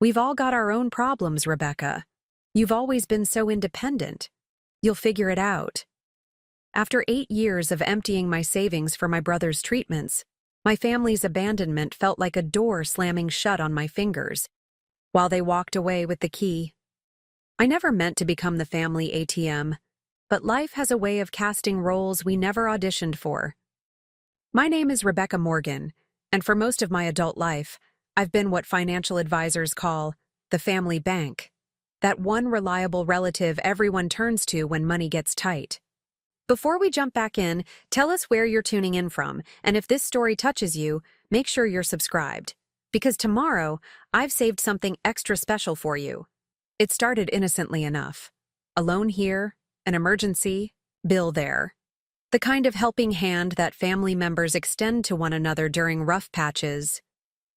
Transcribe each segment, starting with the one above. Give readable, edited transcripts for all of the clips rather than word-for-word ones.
We've all got our own problems, Rebecca. You've always been so independent. You'll figure it out. After 8 years of emptying my savings for my brother's treatments, my family's abandonment felt like a door slamming shut on my fingers, while they walked away with the key. I never meant to become the family ATM, but life has a way of casting roles we never auditioned for. My name is Rebecca Morgan, and for most of my adult life, I've been what financial advisors call the family bank, that one reliable relative everyone turns to when money gets tight. Before we jump back in, tell us where you're tuning in from, and if this story touches you, make sure you're subscribed. Because tomorrow, I've saved something extra special for you. It started innocently enough. A loan here, an emergency, bill there. The kind of helping hand that family members extend to one another during rough patches.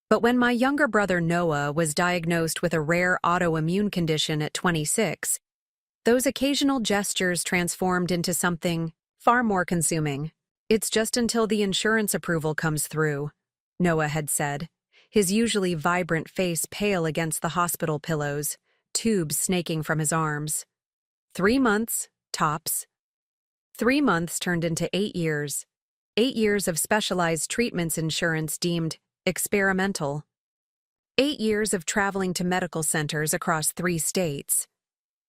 But when my younger brother Noah was diagnosed with a rare autoimmune condition at 26, those occasional gestures transformed into something far more consuming. "It's just until the insurance approval comes through," Noah had said, his usually vibrant face pale against the hospital pillows, tubes snaking from his arms. 3 months, tops. 3 months turned into 8 years. 8 years of specialized treatments insurance deemed experimental. 8 years of traveling to medical centers across 3 states.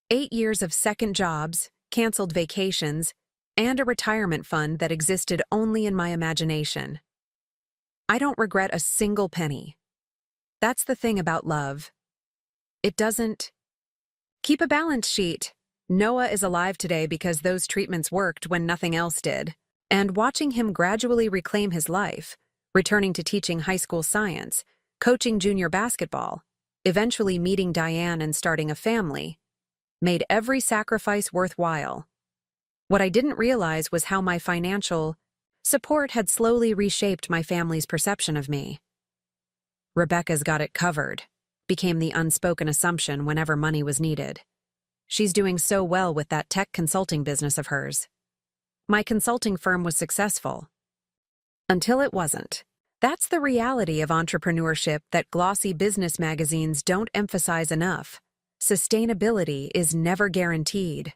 8 years of second jobs, canceled vacations, and a retirement fund that existed only in my imagination. I don't regret a single penny. That's the thing about love. It doesn't keep a balance sheet. Noah is alive today because those treatments worked when nothing else did. And watching him gradually reclaim his life, returning to teaching high school science, coaching junior basketball, eventually meeting Diane and starting a family, made every sacrifice worthwhile. What I didn't realize was how my financial support had slowly reshaped my family's perception of me. "Rebecca's got it covered," became the unspoken assumption whenever money was needed. "She's doing so well with that tech consulting business of hers." My consulting firm was successful. Until it wasn't. That's the reality of entrepreneurship that glossy business magazines don't emphasize enough. Sustainability is never guaranteed.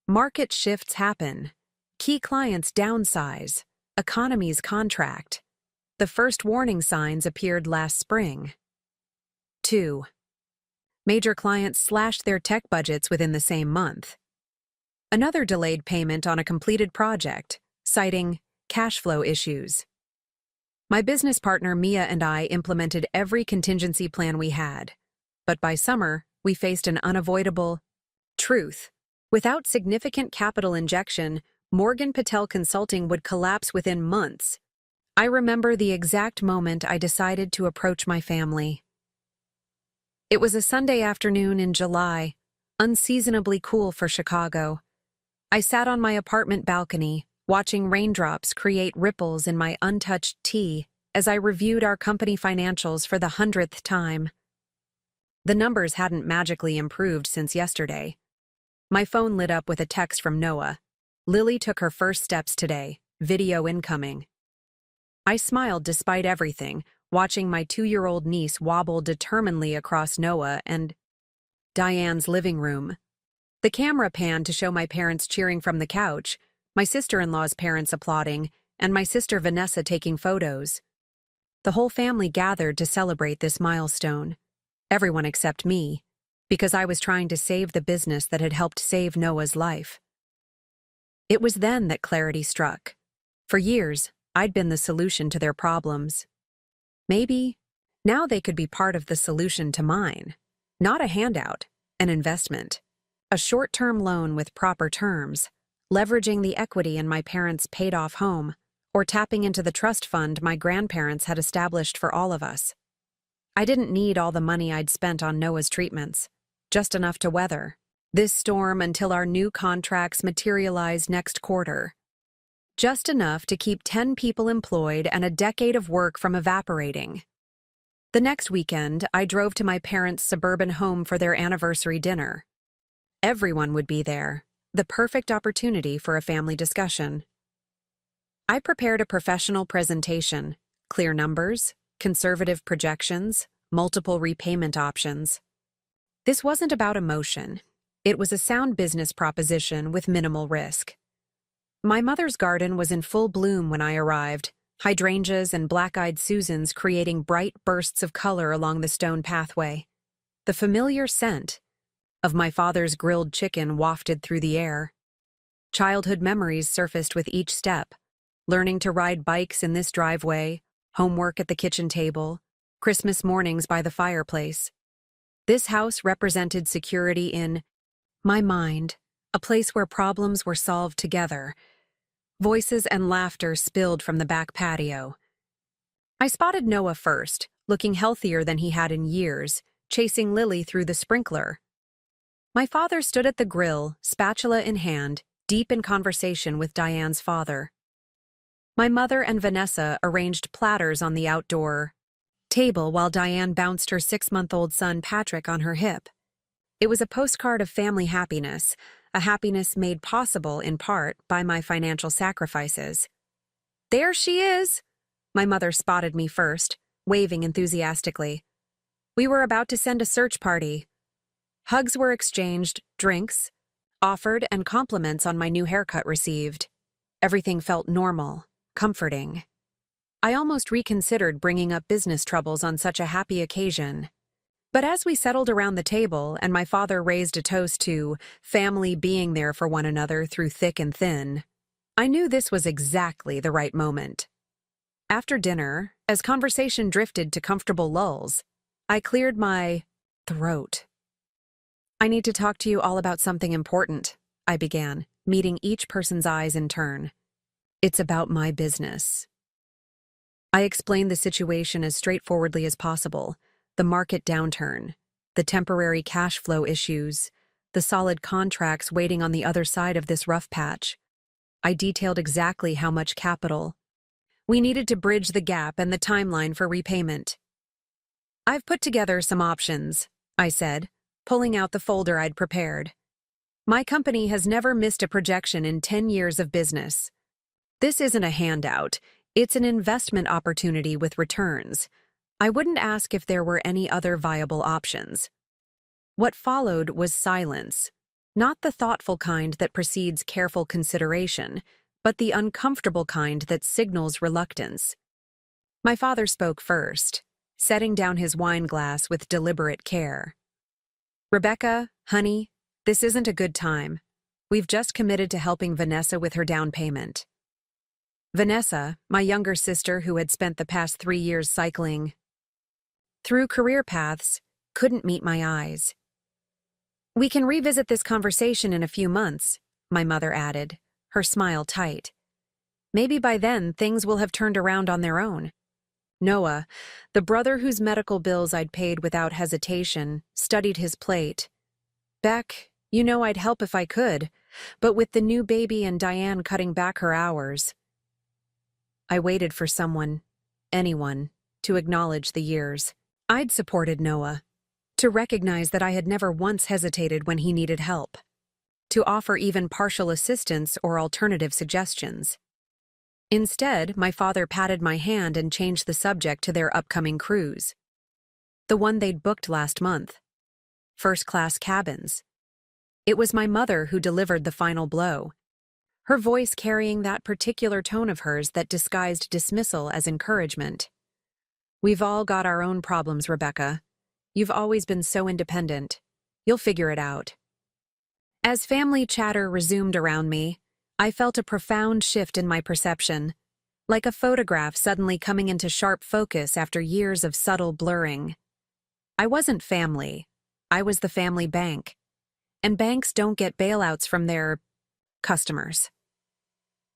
Market shifts happen. Key clients downsize. Economies contract. The first warning signs appeared last spring. 2. Major clients slashed their tech budgets within the same month. Another delayed payment on a completed project, citing cash flow issues. My business partner Mia and I implemented every contingency plan we had. But by summer, we faced an unavoidable truth. Without significant capital injection, Morgan Patel Consulting would collapse within months. I remember the exact moment I decided to approach my family. It was a Sunday afternoon in July, unseasonably cool for Chicago. I sat on my apartment balcony, watching raindrops create ripples in my untouched tea as I reviewed our company financials for the 100th time. The numbers hadn't magically improved since yesterday. My phone lit up with a text from Noah. "Lily took her first steps today. Video incoming." I smiled despite everything, watching my 2-year-old niece wobble determinedly across Noah and Diane's living room. The camera panned to show my parents cheering from the couch, my sister-in-law's parents applauding, and my sister Vanessa taking photos. The whole family gathered to celebrate this milestone. Everyone except me, because I was trying to save the business that had helped save Noah's life. It was then that clarity struck. For years, I'd been the solution to their problems. Maybe now they could be part of the solution to mine. Not a handout, an investment. A short-term loan with proper terms, leveraging the equity in my parents' paid-off home, or tapping into the trust fund my grandparents had established for all of us. I didn't need all the money I'd spent on Noah's treatments, just enough to weather this storm until our new contracts materialized next quarter. Just enough to keep 10 people employed and a decade of work from evaporating. The next weekend, I drove to my parents' suburban home for their anniversary dinner. Everyone would be there, the perfect opportunity for a family discussion. I prepared a professional presentation, clear numbers, conservative projections, multiple repayment options. This wasn't about emotion. It was a sound business proposition with minimal risk. My mother's garden was in full bloom when I arrived, hydrangeas and black-eyed Susans creating bright bursts of color along the stone pathway. The familiar scent of my father's grilled chicken wafted through the air. Childhood memories surfaced with each step, learning to ride bikes in this driveway, homework at the kitchen table, Christmas mornings by the fireplace. This house represented security in my mind, a place where problems were solved together. Voices and laughter spilled from the back patio. I spotted Noah first, looking healthier than he had in years, chasing Lily through the sprinkler. My father stood at the grill, spatula in hand, deep in conversation with Diane's father. My mother and Vanessa arranged platters on the outdoor table while Diane bounced her 6-month-old son Patrick on her hip. It was a postcard of family happiness, a happiness made possible in part by my financial sacrifices. "There she is!" My mother spotted me first, waving enthusiastically. We were about to send a search party. Hugs were exchanged, drinks offered, and compliments on my new haircut received. Everything felt normal, comforting. I almost reconsidered bringing up business troubles on such a happy occasion. But as we settled around the table and my father raised a toast to family being there for one another through thick and thin, I knew this was exactly the right moment. After dinner, as conversation drifted to comfortable lulls, I cleared my throat. "I need to talk to you all about something important," I began, meeting each person's eyes in turn. "It's about my business." I explained the situation as straightforwardly as possible: the market downturn, the temporary cash flow issues, the solid contracts waiting on the other side of this rough patch. I detailed exactly how much capital we needed to bridge the gap and the timeline for repayment. "I've put together some options," I said, pulling out the folder I'd prepared. "My company has never missed a projection in 10 years of business. This isn't a handout, it's an investment opportunity with returns. I wouldn't ask if there were any other viable options." What followed was silence, not the thoughtful kind that precedes careful consideration, but the uncomfortable kind that signals reluctance. My father spoke first, setting down his wine glass with deliberate care. "Rebecca, honey, this isn't a good time. We've just committed to helping Vanessa with her down payment." Vanessa, my younger sister who had spent the past 3 years cycling through career paths, couldn't meet my eyes. "We can revisit this conversation in a few months," my mother added, her smile tight. "Maybe by then things will have turned around on their own." Noah, the brother whose medical bills I'd paid without hesitation, studied his plate. "Beck, you know I'd help if I could, but with the new baby and Diane cutting back her hours." I waited for someone, anyone, to acknowledge the years I'd supported Noah, to recognize that I had never once hesitated when he needed help, to offer even partial assistance or alternative suggestions. Instead, my father patted my hand and changed the subject to their upcoming cruise. The one they'd booked last month. First-class cabins. It was my mother who delivered the final blow, her voice carrying that particular tone of hers that disguised dismissal as encouragement. "We've all got our own problems, Rebecca. You've always been so independent. You'll figure it out." As family chatter resumed around me, I felt a profound shift in my perception, like a photograph suddenly coming into sharp focus after years of subtle blurring. I wasn't family. I was the family bank. And banks don't get bailouts from their customers.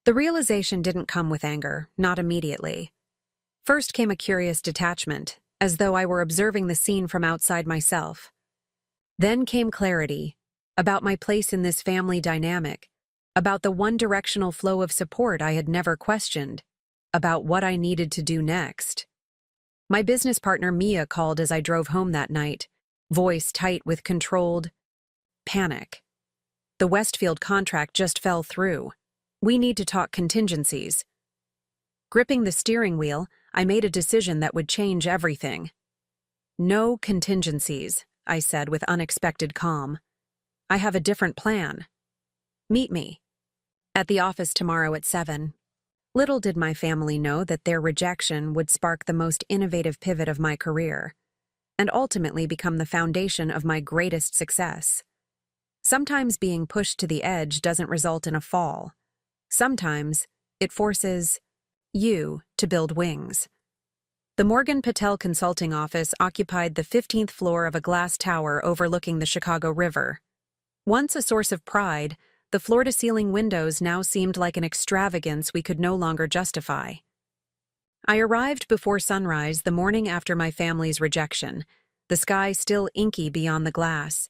The realization didn't come with anger, not immediately. First came a curious detachment, as though I were observing the scene from outside myself. Then came clarity, about my place in this family dynamic, about the one-directional flow of support I had never questioned, about what I needed to do next. My business partner Mia called as I drove home that night, voice tight with controlled panic. "The Westfield contract just fell through. We need to talk contingencies." Gripping the steering wheel, I made a decision that would change everything. No contingencies, I said with unexpected calm. I have a different plan. Meet me at the office tomorrow at 7. Little did my family know that their rejection would spark the most innovative pivot of my career, and ultimately become the foundation of my greatest success. Sometimes being pushed to the edge doesn't result in a fall. Sometimes it forces you to build wings. The Morgan Patel Consulting Office occupied the 15th floor of a glass tower overlooking the Chicago River. Once a source of pride, the floor-to-ceiling windows now seemed like an extravagance we could no longer justify. I arrived before sunrise the morning after my family's rejection, the sky still inky beyond the glass.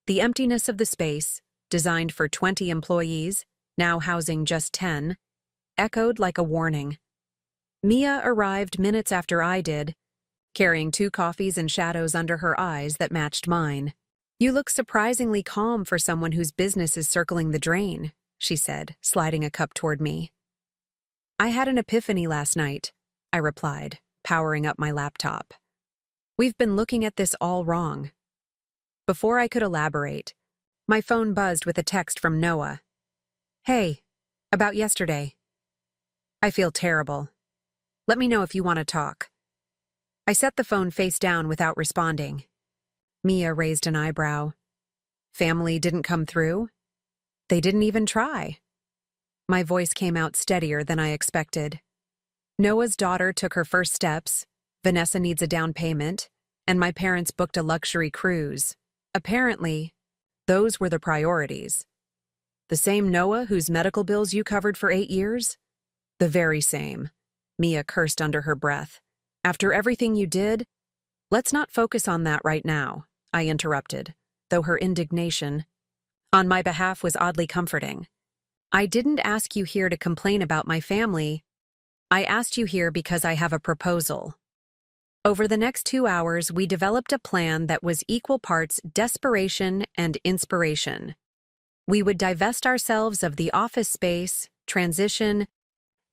The emptiness of the space, designed for 20 employees, now housing just 10, echoed like a warning. Mia arrived minutes after I did, carrying 2 coffees and shadows under her eyes that matched mine. "You look surprisingly calm for someone whose business is circling the drain," she said, sliding a cup toward me. "I had an epiphany last night," I replied, powering up my laptop. "We've been looking at this all wrong." Before I could elaborate, my phone buzzed with a text from Noah. "Hey, about yesterday. I feel terrible. Let me know if you want to talk." I set the phone face down without responding. Mia raised an eyebrow. "Family didn't come through? They didn't even try." My voice came out steadier than I expected. "Noah's daughter took her first steps, Vanessa needs a down payment, and my parents booked a luxury cruise. Apparently, those were the priorities. The same Noah whose medical bills you covered for 8 years? The very same." Mia cursed under her breath. "After everything you did?" "Let's not focus on that right now," I interrupted, though her indignation on my behalf was oddly comforting. "I didn't ask you here to complain about my family. I asked you here because I have a proposal." Over the next 2 hours, we developed a plan that was equal parts desperation and inspiration. We would divest ourselves of the office space, transition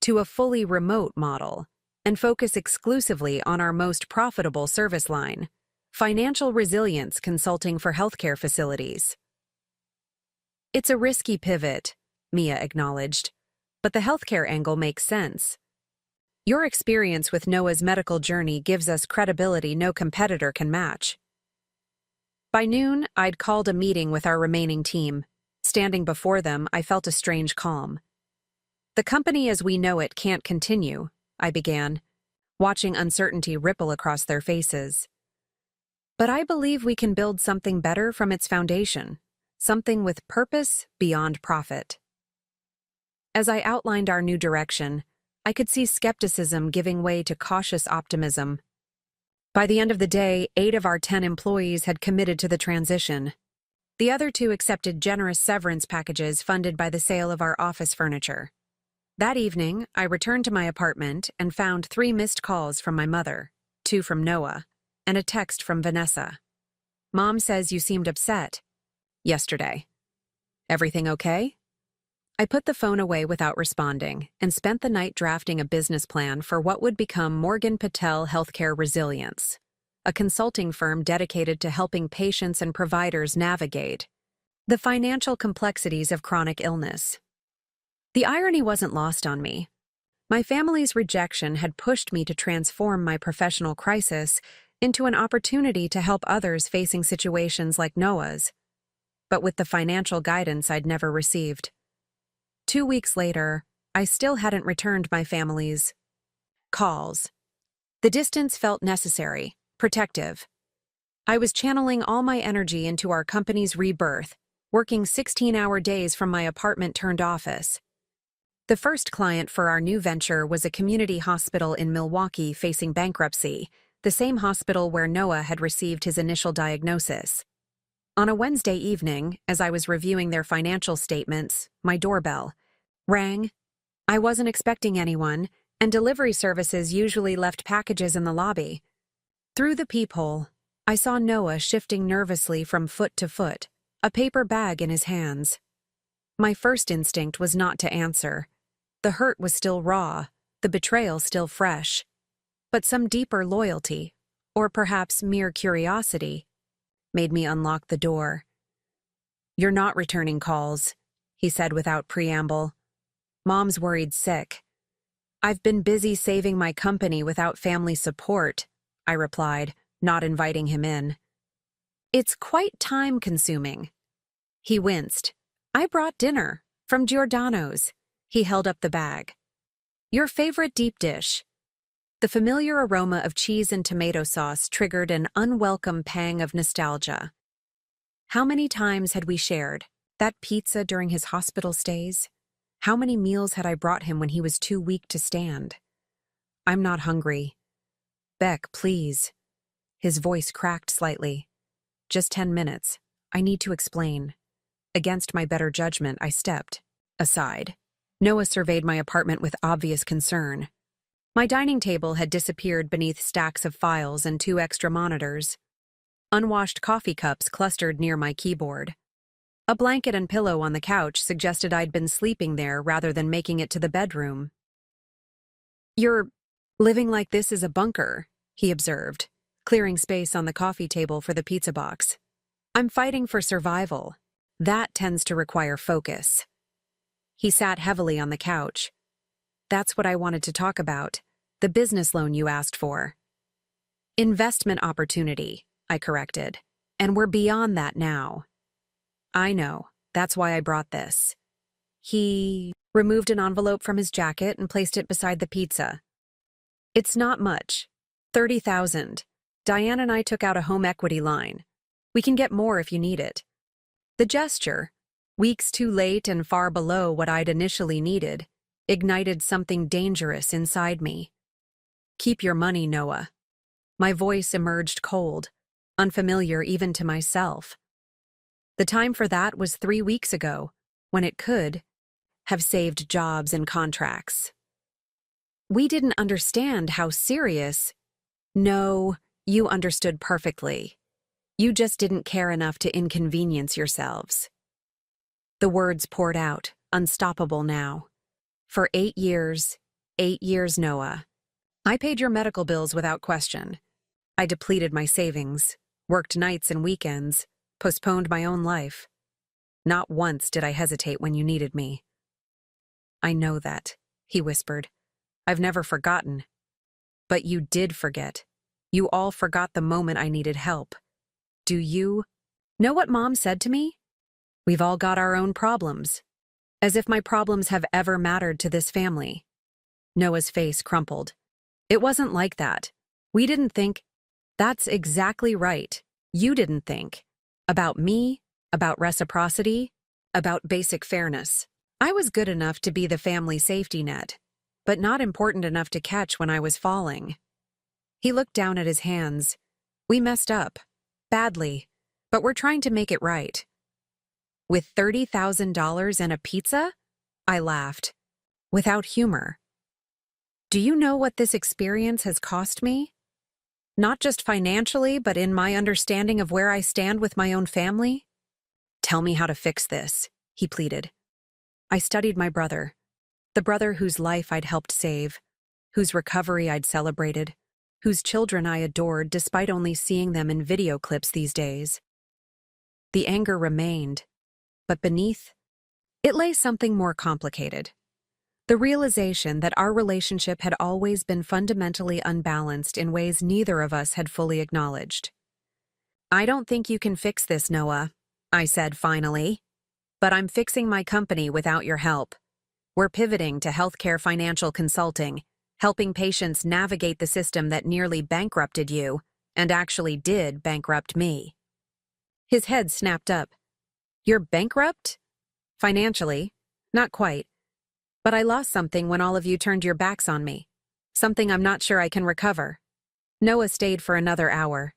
to a fully remote model, and focus exclusively on our most profitable service line, financial resilience consulting for healthcare facilities. "It's a risky pivot," Mia acknowledged, "but the healthcare angle makes sense. Your experience with Noah's medical journey gives us credibility no competitor can match." By noon, I'd called a meeting with our remaining team. Standing before them, I felt a strange calm. "The company as we know it can't continue," I began, watching uncertainty ripple across their faces. "But I believe we can build something better from its foundation, something with purpose beyond profit." As I outlined our new direction, I could see skepticism giving way to cautious optimism. By the end of the day, 8 of our 10 employees had committed to the transition. The other 2 accepted generous severance packages funded by the sale of our office furniture. That evening, I returned to my apartment and found 3 missed calls from my mother, 2 from Noah, and a text from Vanessa. "Mom says you seemed upset yesterday. Everything okay?" I put the phone away without responding and spent the night drafting a business plan for what would become Morgan Patel Healthcare Resilience, a consulting firm dedicated to helping patients and providers navigate the financial complexities of chronic illness. The irony wasn't lost on me. My family's rejection had pushed me to transform my professional crisis into an opportunity to help others facing situations like Noah's, but with the financial guidance I'd never received. 2 weeks later, I still hadn't returned my family's calls. The distance felt necessary, protective. I was channeling all my energy into our company's rebirth, working 16-hour days from my apartment-turned-office. The first client for our new venture was a community hospital in Milwaukee facing bankruptcy, the same hospital where Noah had received his initial diagnosis. On a Wednesday evening, as I was reviewing their financial statements, my doorbell rang. I wasn't expecting anyone, and delivery services usually left packages in the lobby. Through the peephole, I saw Noah shifting nervously from foot to foot, a paper bag in his hands. My first instinct was not to answer. The hurt was still raw, the betrayal still fresh. But some deeper loyalty, or perhaps mere curiosity, made me unlock the door. "You're not returning calls," he said without preamble. "Mom's worried sick." "I've been busy saving my company without family support," I replied, not inviting him in. "It's quite time-consuming." He winced. "I brought dinner from Giordano's." He held up the bag. "Your favorite deep dish." The familiar aroma of cheese and tomato sauce triggered an unwelcome pang of nostalgia. How many times had we shared that pizza during his hospital stays? How many meals had I brought him when he was too weak to stand? "I'm not hungry." "Beck, please." His voice cracked slightly. "Just 10 minutes. I need to explain." Against my better judgment, I stepped aside. Noah surveyed my apartment with obvious concern. My dining table had disappeared beneath stacks of files and 2 extra monitors. Unwashed coffee cups clustered near my keyboard. A blanket and pillow on the couch suggested I'd been sleeping there rather than making it to the bedroom. "You're living like this is a bunker," he observed, clearing space on the coffee table for the pizza box. "I'm fighting for survival. That tends to require focus." He sat heavily on the couch. "That's what I wanted to talk about, the business loan you asked for." "Investment opportunity," I corrected, "and we're beyond that now." "I know. That's why I brought this." He removed an envelope from his jacket and placed it beside the pizza. "It's not much. 30,000. Diane and I took out a home equity line. We can get more if you need it." The gesture, weeks too late and far below what I'd initially needed, ignited something dangerous inside me. "Keep your money, Noah." My voice emerged cold, unfamiliar even to myself. The time for that was 3 weeks ago, when it could have saved jobs and contracts. "We didn't understand how serious." "No, you understood perfectly. You just didn't care enough to inconvenience yourselves." The words poured out, unstoppable now. "For 8 years, 8 years, Noah. I paid your medical bills without question. I depleted my savings, worked nights and weekends, postponed my own life. Not once did I hesitate when you needed me." "I know that," he whispered. "I've never forgotten." "But you did forget. You all forgot the moment I needed help. Do you know what Mom said to me? We've all got our own problems. As if my problems have ever mattered to this family." Noah's face crumpled. "It wasn't like that. We didn't think—" "That's exactly right. You didn't think. About me, about reciprocity, about basic fairness. I was good enough to be the family safety net, but not important enough to catch when I was falling." He looked down at his hands. "We messed up. Badly. But we're trying to make it right." "With $30,000 and a pizza?" I laughed, without humor. "Do you know what this experience has cost me? Not just financially, but in my understanding of where I stand with my own family?" "Tell me how to fix this," he pleaded. I studied my brother, the brother whose life I'd helped save, whose recovery I'd celebrated, whose children I adored despite only seeing them in video clips these days. The anger remained, but beneath it lay something more complicated. The realization that our relationship had always been fundamentally unbalanced in ways neither of us had fully acknowledged. "I don't think you can fix this, Noah," I said finally. "But I'm fixing my company without your help. We're pivoting to healthcare financial consulting, helping patients navigate the system that nearly bankrupted you, and actually did bankrupt me." His head snapped up. "You're bankrupt?" "Financially. Not quite. But I lost something when all of you turned your backs on me. Something I'm not sure I can recover." Noah stayed for another hour.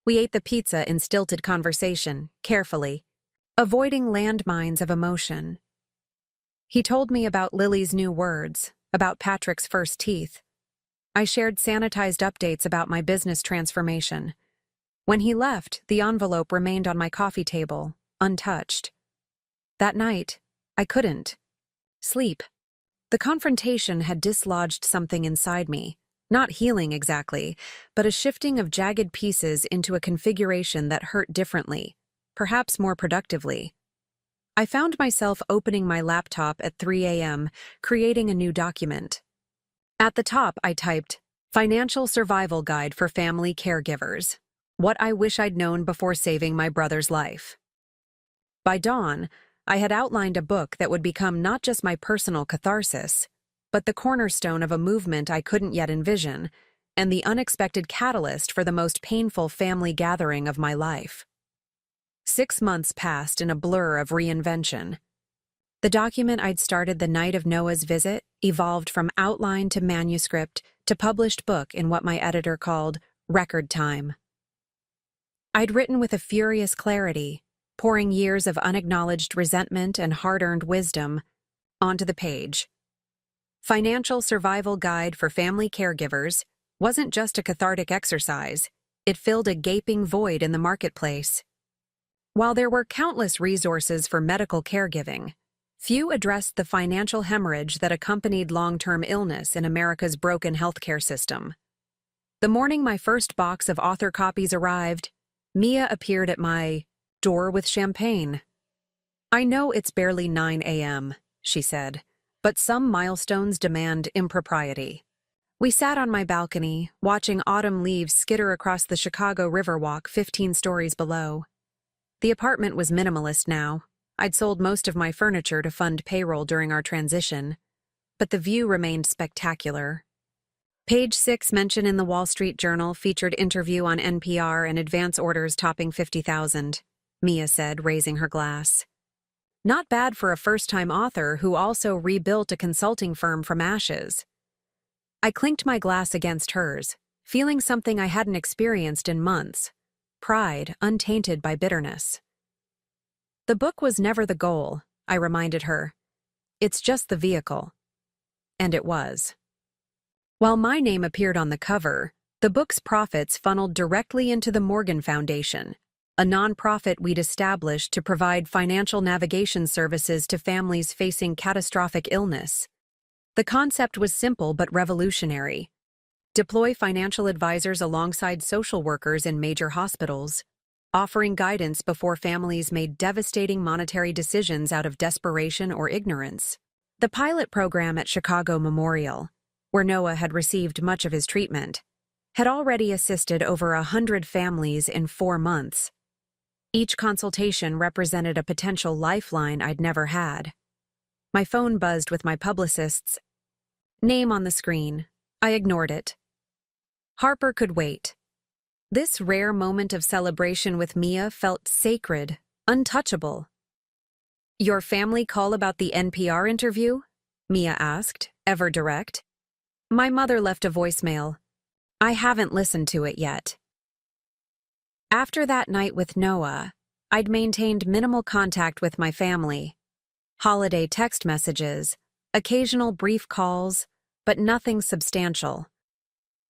We ate the pizza in stilted conversation, carefully, avoiding landmines of emotion. He told me about Lily's new words, about Patrick's first teeth. I shared sanitized updates about my business transformation. When he left, the envelope remained on my coffee table, untouched. That night, I couldn't sleep. The confrontation had dislodged something inside me, Not healing exactly, but a shifting of jagged pieces into a configuration that hurt differently, perhaps more productively. I found myself opening my laptop at 3 a.m., creating a new document. At the top, I typed, Financial Survival Guide for Family Caregivers. What I wish I'd known before saving my brother's life. By dawn, I had outlined a book that would become not just my personal catharsis, but the cornerstone of a movement I couldn't yet envision, and the unexpected catalyst for the most painful family gathering of my life. 6 months passed in a blur of reinvention. The document I'd started the night of Noah's visit evolved from outline to manuscript to published book in what my editor called record time. I'd written with a furious clarity, pouring years of unacknowledged resentment and hard-earned wisdom onto the page. Financial Survival Guide for Family Caregivers wasn't just a cathartic exercise, it filled a gaping void in the marketplace. While there were countless resources for medical caregiving, few addressed the financial hemorrhage that accompanied long-term illness in America's broken healthcare system. The morning my first box of author copies arrived, Mia appeared at my door with champagne. "I know it's barely 9 a.m., she said, but some milestones demand impropriety." We sat on my balcony, watching autumn leaves skitter across the Chicago Riverwalk 15 stories below. The apartment was minimalist now. I'd sold most of my furniture to fund payroll during our transition, but the view remained spectacular. Page 6 mention in the Wall Street Journal featured interview on NPR and advance orders topping 50,000, Mia said, raising her glass. Not bad for a first-time author who also rebuilt a consulting firm from ashes. I clinked my glass against hers, feeling something I hadn't experienced in months. Pride, untainted by bitterness. The book was never the goal, I reminded her. It's just the vehicle. And it was. While my name appeared on the cover, the book's profits funneled directly into the Morgan Foundation, a nonprofit we'd established to provide financial navigation services to families facing catastrophic illness. The concept was simple but revolutionary. Deploy financial advisors alongside social workers in major hospitals, offering guidance before families made devastating monetary decisions out of desperation or ignorance. The pilot program at Chicago Memorial, where Noah had received much of his treatment, had already assisted over 100 families in 4 months. Each consultation represented a potential lifeline I'd never had. My phone buzzed with my publicist's name on the screen. I ignored it. Harper could wait. This rare moment of celebration with Mia felt sacred, untouchable. "Your family call about the NPR interview?" Mia asked, ever direct. My mother left a voicemail. I haven't listened to it yet. After that night with Noah, I'd maintained minimal contact with my family. Holiday text messages, occasional brief calls, but nothing substantial.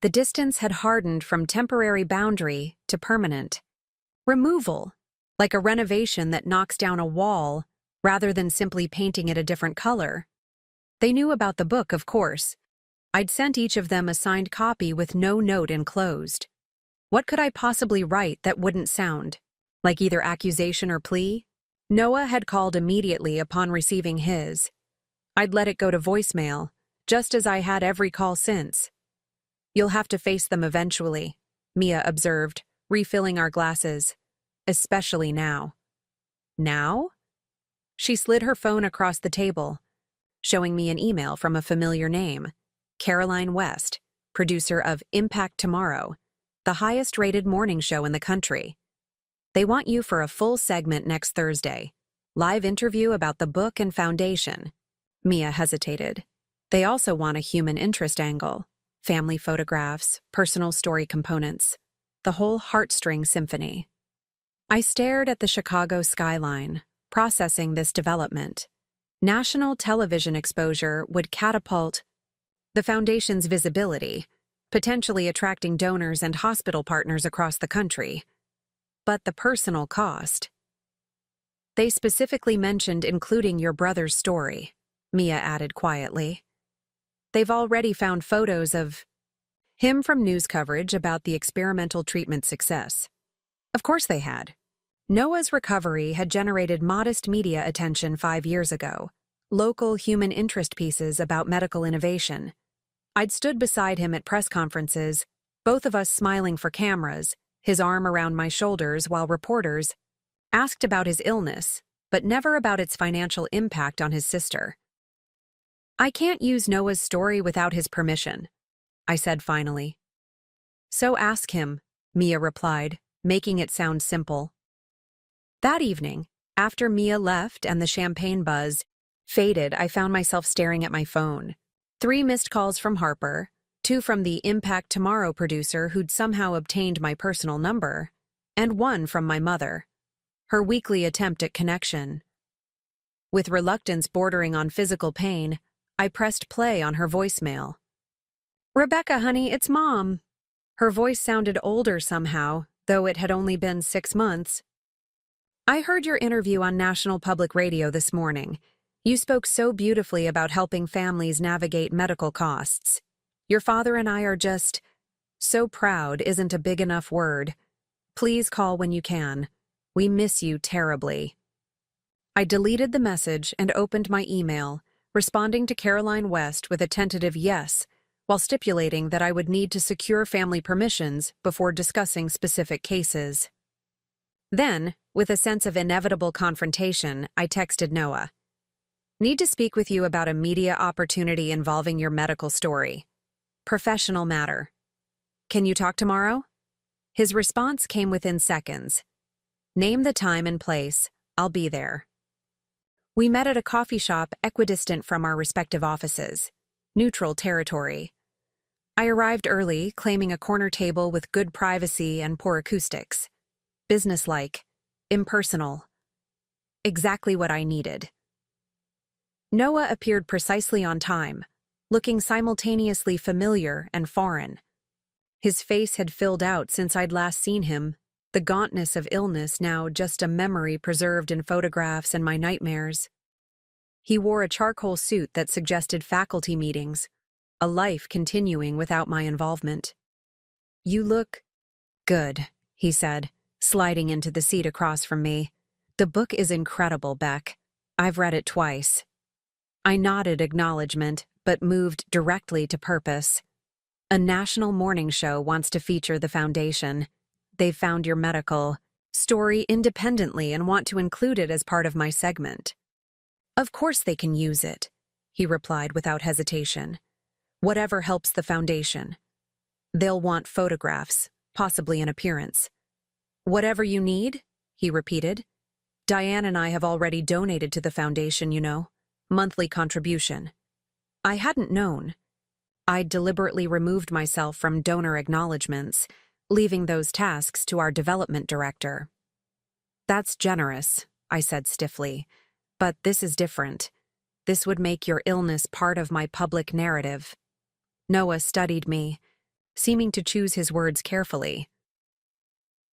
The distance had hardened from temporary boundary to permanent removal, like a renovation that knocks down a wall rather than simply painting it a different color. They knew about the book, of course. I'd sent each of them a signed copy with no note enclosed. What could I possibly write that wouldn't sound like either accusation or plea? Noah had called immediately upon receiving his. I'd let it go to voicemail, just as I had every call since. "You'll have to face them eventually," Mia observed, refilling our glasses. "Especially now." Now? She slid her phone across the table, showing me an email from a familiar name. Caroline West, producer of Impact Tomorrow, the highest-rated morning show in the country. "They want you for a full segment next Thursday. Live interview about the book and foundation." Mia hesitated. "They also want a human interest angle. Family photographs, personal story components, the whole heartstring symphony." I stared at the Chicago skyline, processing this development. National television exposure would catapult the foundation's visibility, potentially attracting donors and hospital partners across the country. But the personal cost. "They specifically mentioned including your brother's story," Mia added quietly. "They've already found photos of Him from news coverage about the experimental treatment's success. Of course they had. Noah's recovery had generated modest media attention 5 years ago. Local human interest pieces about medical innovation. I'd stood beside him at press conferences, both of us smiling for cameras, his arm around my shoulders while reporters asked about his illness, but never about its financial impact on his sister. "I can't use Noah's story without his permission," I said finally. "So ask him," Mia replied, making it sound simple. That evening, after Mia left and the champagne buzz faded, I found myself staring at my phone. 3 missed calls from Harper, 2 from the Impact Tomorrow producer who'd somehow obtained my personal number, and 1 from my mother. Her weekly attempt at connection. With reluctance bordering on physical pain, I pressed play on her voicemail. "Rebecca, honey, it's Mom." Her voice sounded older somehow, though it had only been 6 months. "I heard your interview on National Public Radio this morning. You spoke so beautifully about helping families navigate medical costs. Your father and I are just so proud isn't a big enough word. Please call when you can. We miss you terribly." I deleted the message and opened my email, responding to Caroline West with a tentative yes, while stipulating that I would need to secure family permissions before discussing specific cases. Then, with a sense of inevitable confrontation, I texted Noah. "Need to speak with you about a media opportunity involving your medical story. Professional matter. Can you talk tomorrow?" His response came within seconds. "Name the time and place. I'll be there." We met at a coffee shop equidistant from our respective offices. Neutral territory. I arrived early, claiming a corner table with good privacy and poor acoustics. Businesslike. Impersonal. Exactly what I needed. Noah appeared precisely on time, looking simultaneously familiar and foreign. His face had filled out since I'd last seen him, the gauntness of illness now just a memory preserved in photographs and my nightmares. He wore a charcoal suit that suggested faculty meetings, a life continuing without my involvement. "You look good," he said, sliding into the seat across from me. "The book is incredible, Beck. I've read it twice." I nodded acknowledgement, but moved directly to purpose. "A national morning show wants to feature the foundation. They've found your medical story independently and want to include it as part of my segment." "Of course they can use it," he replied without hesitation. "Whatever helps the foundation. They'll want photographs, possibly an appearance." "Whatever you need," he repeated. "Diane and I have already donated to the foundation, you know. Monthly contribution." I hadn't known. I'd deliberately removed myself from donor acknowledgments, leaving those tasks to our development director. "That's generous," I said stiffly. "But this is different. This would make your illness part of my public narrative." Noah studied me, seeming to choose his words carefully.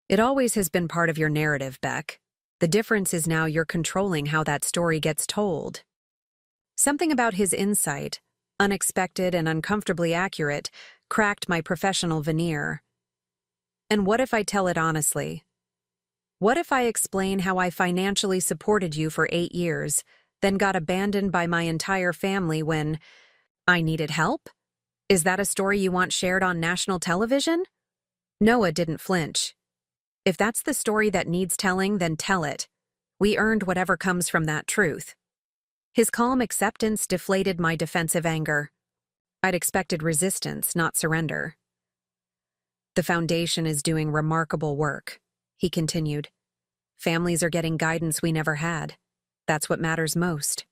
"It always has been part of your narrative, Beck. The difference is now you're controlling how that story gets told." Something about his insight, unexpected and uncomfortably accurate, cracked my professional veneer. "And what if I tell it honestly? What if I explain how I financially supported you for 8 years, then got abandoned by my entire family when I needed help? Is that a story you want shared on national television?" Noah didn't flinch. "If that's the story that needs telling, then tell it. We earned whatever comes from that truth." His calm acceptance deflated my defensive anger. I'd expected resistance, not surrender. "The foundation is doing remarkable work," he continued. "Families are getting guidance we never had. That's what matters most."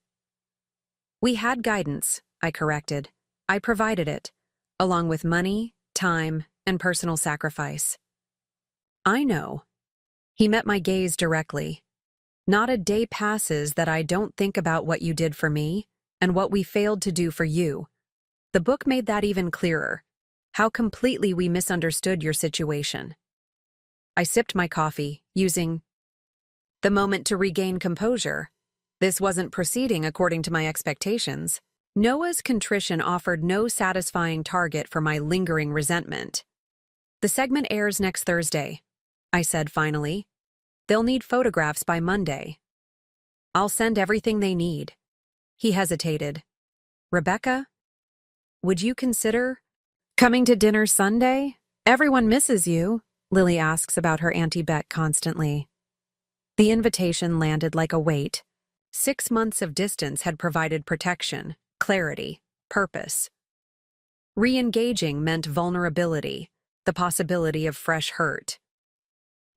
"We had guidance," I corrected. "I provided it, along with money, time, and personal sacrifice." "I know." He met my gaze directly. "Not a day passes that I don't think about what you did for me and what we failed to do for you." The book made that even clearer, how completely we misunderstood your situation. I sipped my coffee, using the moment to regain composure. This wasn't proceeding according to my expectations. Noah's contrition offered no satisfying target for my lingering resentment. "The segment airs next Thursday," I said finally. "They'll need photographs by Monday." "I'll send everything they need." He hesitated. "Rebecca, would you consider coming to dinner Sunday? Everyone misses you," Lily asks about her Auntie Beck constantly. The invitation landed like a weight. 6 months of distance had provided protection, clarity, purpose. Re-engaging meant vulnerability, the possibility of fresh hurt.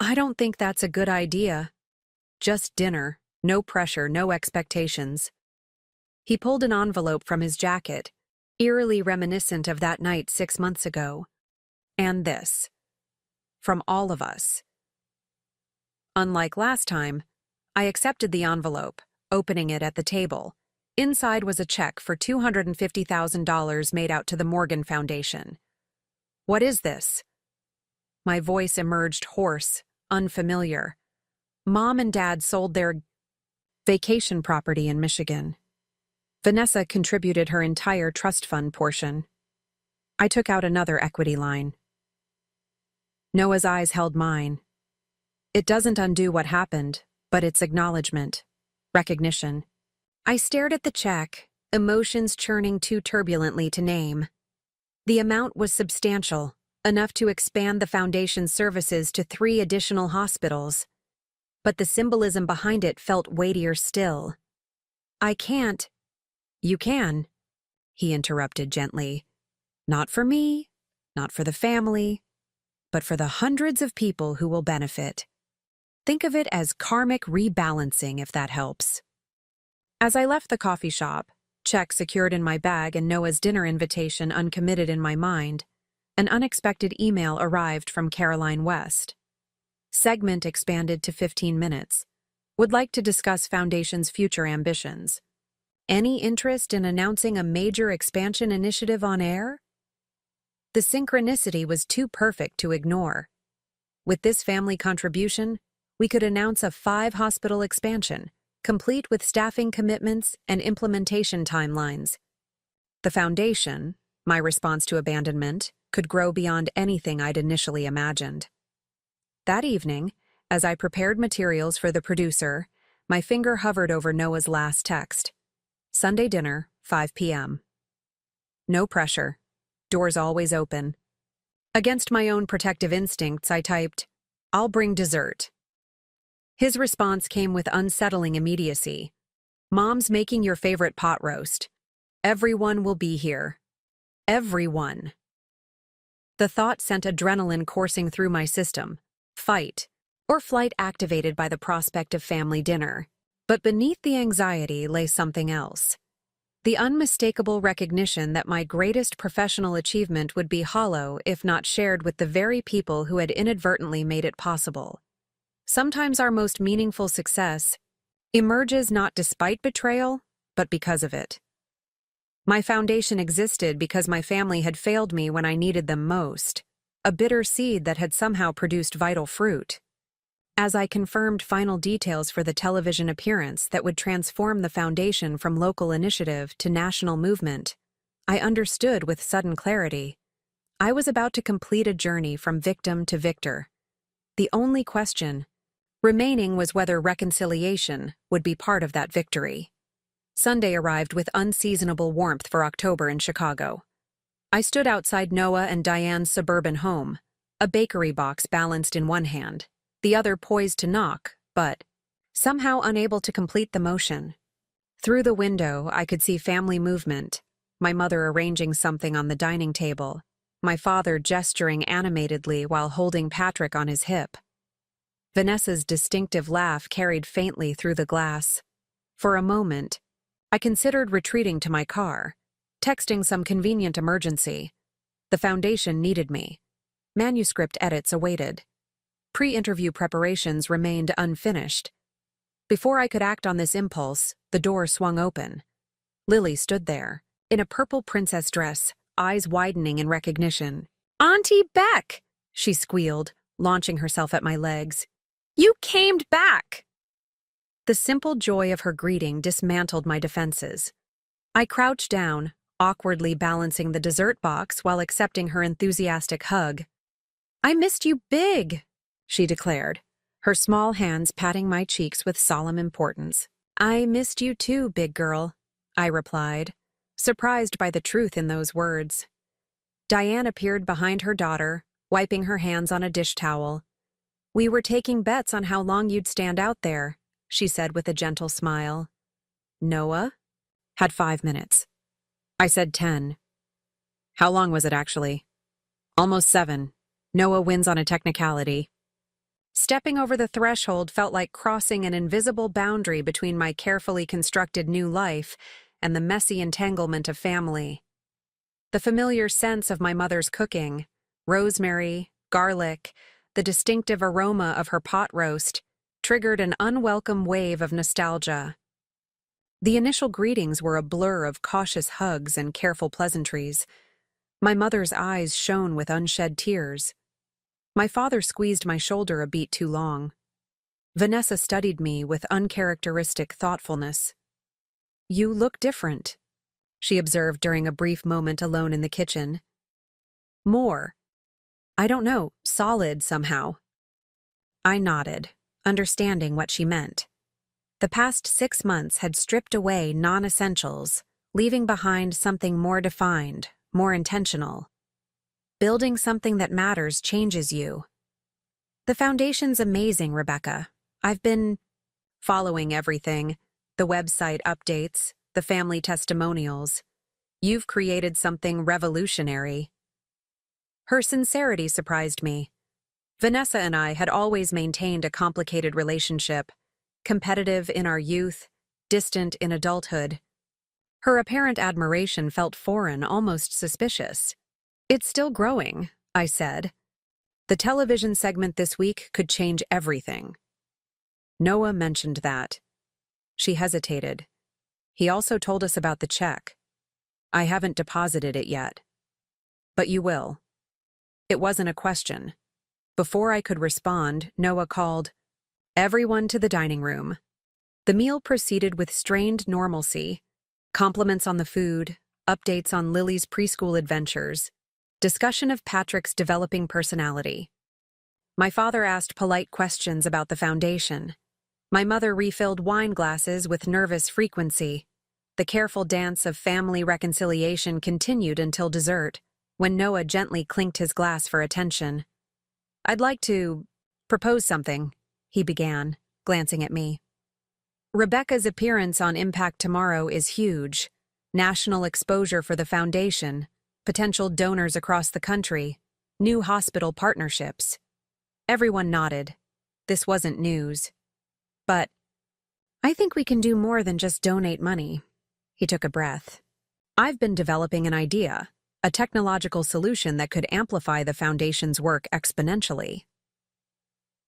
"I don't think that's a good idea." "Just dinner, no pressure, no expectations." He pulled an envelope from his jacket, eerily reminiscent of that night 6 months ago. "And this. From all of us." Unlike last time, I accepted the envelope, opening it at the table. Inside was a check for $250,000 made out to the Morgan Foundation. "What is this?" My voice emerged hoarse, unfamiliar. Mom and Dad sold their vacation property in Michigan. Vanessa contributed her entire trust fund portion. I took out another equity line. Noah's eyes held mine. "It doesn't undo what happened, but it's acknowledgement, recognition." I stared at the check, emotions churning too turbulently to name. The amount was substantial, enough to expand the foundation's services to 3 additional hospitals. But the symbolism behind it felt weightier still. "I can't." "You can," he interrupted gently. "Not for me, not for the family, but for the hundreds of people who will benefit. Think of it as karmic rebalancing, if that helps." As I left the coffee shop, check secured in my bag and Noah's dinner invitation uncommitted in my mind, an unexpected email arrived from Caroline West. Segment expanded to 15 minutes. Would like to discuss Foundation's future ambitions. Any interest in announcing a major expansion initiative on air? The synchronicity was too perfect to ignore. With this family contribution, we could announce a 5-hospital expansion, complete with staffing commitments and implementation timelines. The foundation, my response to abandonment, could grow beyond anything I'd initially imagined. That evening, as I prepared materials for the producer, my finger hovered over Noah's last text. "Sunday dinner, 5 p.m. No pressure. Doors always open." Against my own protective instincts, I typed, "I'll bring dessert." His response came with unsettling immediacy. "Mom's making your favorite pot roast. Everyone will be here. Everyone." The thought sent adrenaline coursing through my system. Fight or flight activated by the prospect of family dinner. But beneath the anxiety lay something else. The unmistakable recognition that my greatest professional achievement would be hollow if not shared with the very people who had inadvertently made it possible. Sometimes our most meaningful success emerges not despite betrayal, but because of it. My foundation existed because my family had failed me when I needed them most, a bitter seed that had somehow produced vital fruit. As I confirmed final details for the television appearance that would transform the foundation from local initiative to national movement, I understood with sudden clarity. I was about to complete a journey from victim to victor. The only question remaining was whether reconciliation would be part of that victory. Sunday arrived with unseasonable warmth for October in Chicago. I stood outside Noah and Diane's suburban home, a bakery box balanced in one hand, the other poised to knock, but somehow unable to complete the motion. Through the window, I could see family movement, my mother arranging something on the dining table, my father gesturing animatedly while holding Patrick on his hip. Vanessa's distinctive laugh carried faintly through the glass. For a moment, I considered retreating to my car, texting some convenient emergency. The foundation needed me. Manuscript edits awaited. Pre-interview preparations remained unfinished. Before I could act on this impulse, the door swung open. Lily stood there, in a purple princess dress, eyes widening in recognition. "Auntie Beck!" she squealed, launching herself at my legs. "You came back!" The simple joy of her greeting dismantled my defenses. I crouched down, awkwardly balancing the dessert box while accepting her enthusiastic hug. "I missed you big," she declared, her small hands patting my cheeks with solemn importance. "I missed you too, big girl," I replied, surprised by the truth in those words. Diane appeared behind her daughter, wiping her hands on a dish towel. "We were taking bets on how long you'd stand out there," she said with a gentle smile. "Noah?" "Had 5 minutes." I said 10. "How long was it actually?" "Almost 7. Noah wins on a technicality." Stepping over the threshold felt like crossing an invisible boundary between my carefully constructed new life and the messy entanglement of family. The familiar sense of my mother's cooking, rosemary, garlic, the distinctive aroma of her pot roast, triggered an unwelcome wave of nostalgia. The initial greetings were a blur of cautious hugs and careful pleasantries. My mother's eyes shone with unshed tears. My father squeezed my shoulder a beat too long. Vanessa studied me with uncharacteristic thoughtfulness. "You look different," she observed during a brief moment alone in the kitchen. "More. I don't know, solid somehow." I nodded, understanding what she meant. The past 6 months had stripped away non-essentials, leaving behind something more defined, more intentional. Building something that matters changes you. "The foundation's amazing, Rebecca. I've been following everything, the website updates, the family testimonials. You've created something revolutionary." Her sincerity surprised me. Vanessa and I had always maintained a complicated relationship, competitive in our youth, distant in adulthood. Her apparent admiration felt foreign, almost suspicious. "It's still growing," I said. "The television segment this week could change everything." Noah mentioned that. She hesitated. "He also told us about the check. I haven't deposited it yet." "But you will." It wasn't a question. Before I could respond, Noah called, "Everyone to the dining room." The meal proceeded with strained normalcy, compliments on the food, updates on Lily's preschool adventures, discussion of Patrick's developing personality. My father asked polite questions about the foundation. My mother refilled wine glasses with nervous frequency. The careful dance of family reconciliation continued until dessert, when Noah gently clinked his glass for attention. "I'd like to propose something," he began, glancing at me. "Rebecca's appearance on Impact tomorrow is huge. National exposure for the foundation, potential donors across the country, new hospital partnerships." Everyone nodded. This wasn't news. "But I think we can do more than just donate money." He took a breath. "I've been developing an idea, a technological solution that could amplify the foundation's work exponentially."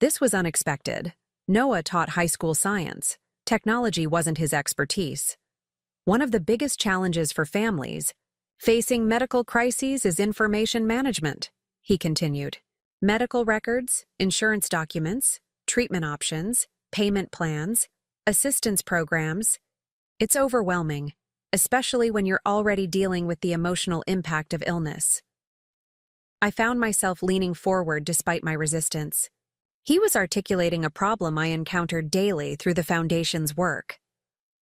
This was unexpected. Noah taught high school science. Technology wasn't his expertise. "One of the biggest challenges for families facing medical crises is information management," he continued. "Medical records, insurance documents, treatment options, payment plans, assistance programs. It's overwhelming, especially when you're already dealing with the emotional impact of illness." I found myself leaning forward despite my resistance. He was articulating a problem I encountered daily through the foundation's work.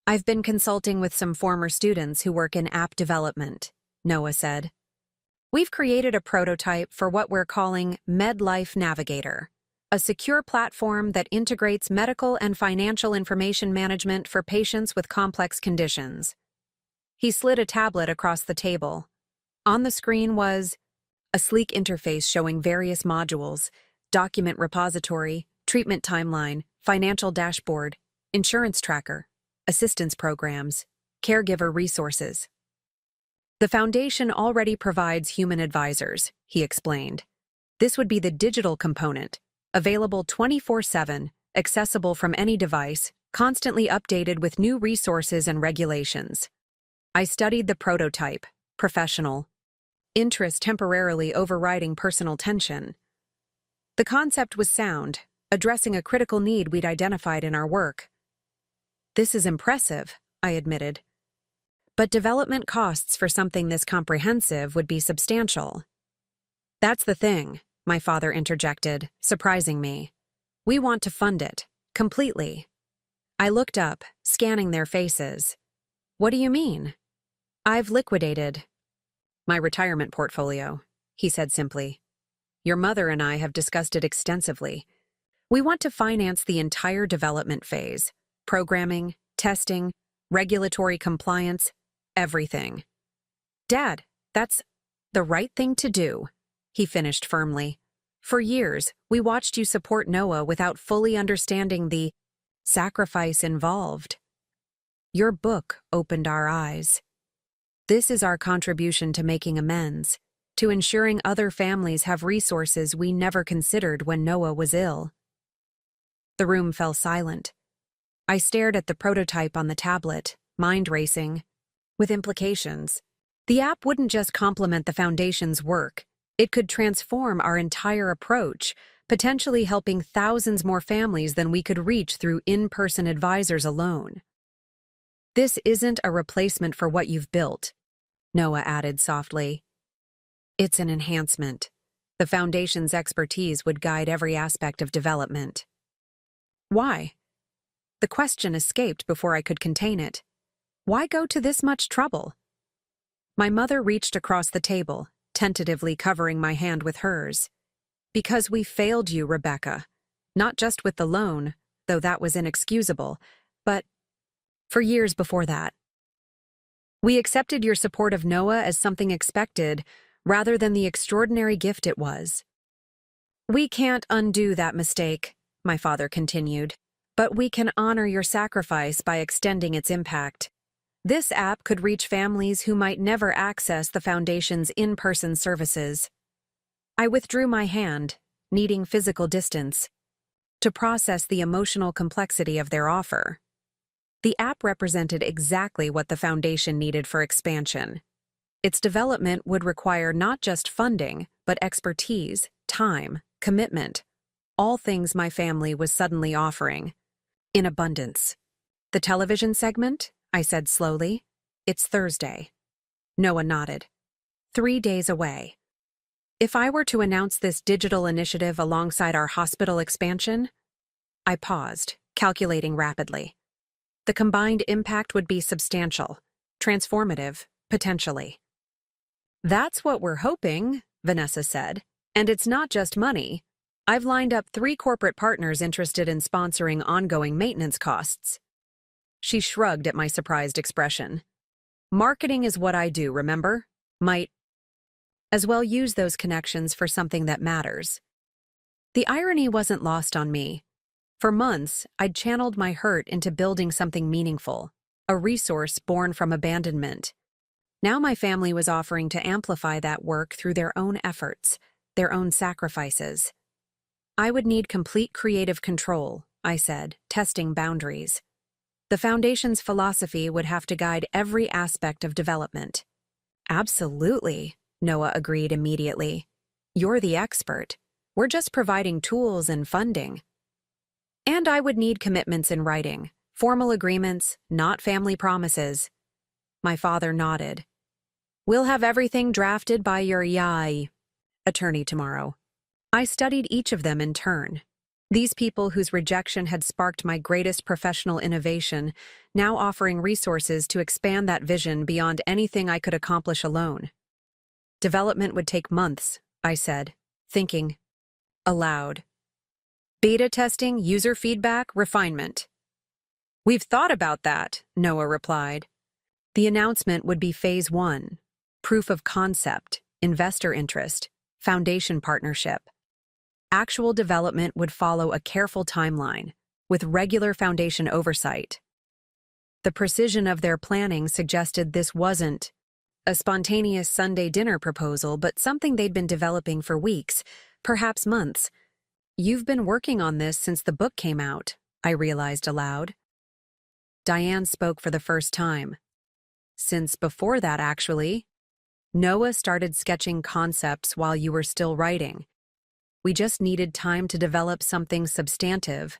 "I've been consulting with some former students who work in app development," Noah said. "We've created a prototype for what we're calling MedLife Navigator, a secure platform that integrates medical and financial information management for patients with complex conditions." He slid a tablet across the table. On the screen was a sleek interface showing various modules: document repository, treatment timeline, financial dashboard, insurance tracker, assistance programs, caregiver resources. "The foundation already provides human advisors," he explained. "This would be the digital component, available 24/7, accessible from any device, constantly updated with new resources and regulations." I studied the prototype, professional, interest temporarily overriding personal tension. The concept was sound, addressing a critical need we'd identified in our work. "This is impressive," I admitted. But development costs for something this comprehensive would be substantial. That's the thing, my father interjected, surprising me. We want to fund it, completely. I looked up, scanning their faces. What do you mean? I've liquidated my retirement portfolio, he said simply. Your mother and I have discussed it extensively. We want to finance the entire development phase, programming, testing, regulatory compliance, everything. Dad, that's the right thing to do, he finished firmly. For years, we watched you support Noah without fully understanding the sacrifice involved. Your book opened our eyes. This is our contribution to making amends, to ensuring other families have resources we never considered when Noah was ill. The room fell silent. I stared at the prototype on the tablet, mind racing, with implications. The app wouldn't just complement the Foundation's work, it could transform our entire approach, potentially helping thousands more families than we could reach through in-person advisors alone. This isn't a replacement for what you've built, Noah added softly. It's an enhancement. The Foundation's expertise would guide every aspect of development. Why? The question escaped before I could contain it. Why go to this much trouble? My mother reached across the table, tentatively covering my hand with hers. Because we failed you, Rebecca. Not just with the loan, though that was inexcusable, but for years before that. We accepted your support of Noah as something expected, rather than the extraordinary gift it was. We can't undo that mistake, my father continued, but we can honor your sacrifice by extending its impact. This app could reach families who might never access the Foundation's in-person services. I withdrew my hand, needing physical distance, to process the emotional complexity of their offer. The app represented exactly what the Foundation needed for expansion. Its development would require not just funding, but expertise, time, commitment, all things my family was suddenly offering, in abundance. The television segment? I said slowly. It's Thursday. Noah nodded. 3 days away. If I were to announce this digital initiative alongside our hospital expansion, I paused, calculating rapidly. The combined impact would be substantial, transformative, potentially. That's what we're hoping, Vanessa said. And it's not just money. I've lined up 3 corporate partners interested in sponsoring ongoing maintenance costs. She shrugged at my surprised expression. Marketing is what I do, remember? Might as well use those connections for something that matters. The irony wasn't lost on me. For months, I'd channeled my hurt into building something meaningful, a resource born from abandonment. Now my family was offering to amplify that work through their own efforts, their own sacrifices. I would need complete creative control, I said, testing boundaries. The Foundation's philosophy would have to guide every aspect of development. Absolutely, Noah agreed immediately. You're the expert. We're just providing tools and funding. And I would need commitments in writing, formal agreements, not family promises. My father nodded. We'll have everything drafted by your YI attorney tomorrow. I studied each of them in turn. These people whose rejection had sparked my greatest professional innovation, now offering resources to expand that vision beyond anything I could accomplish alone. Development would take months, I said, thinking aloud. Beta testing, user feedback, refinement. We've thought about that, Noah replied. The announcement would be phase 1, proof of concept, investor interest, foundation partnership. Actual development would follow a careful timeline, with regular foundation oversight. The precision of their planning suggested this wasn't a spontaneous Sunday dinner proposal, but something they'd been developing for weeks, perhaps months. You've been working on this since the book came out, I realized aloud. Diane spoke for the first time. Since before that, actually. Noah started sketching concepts while you were still writing. We just needed time to develop something substantive,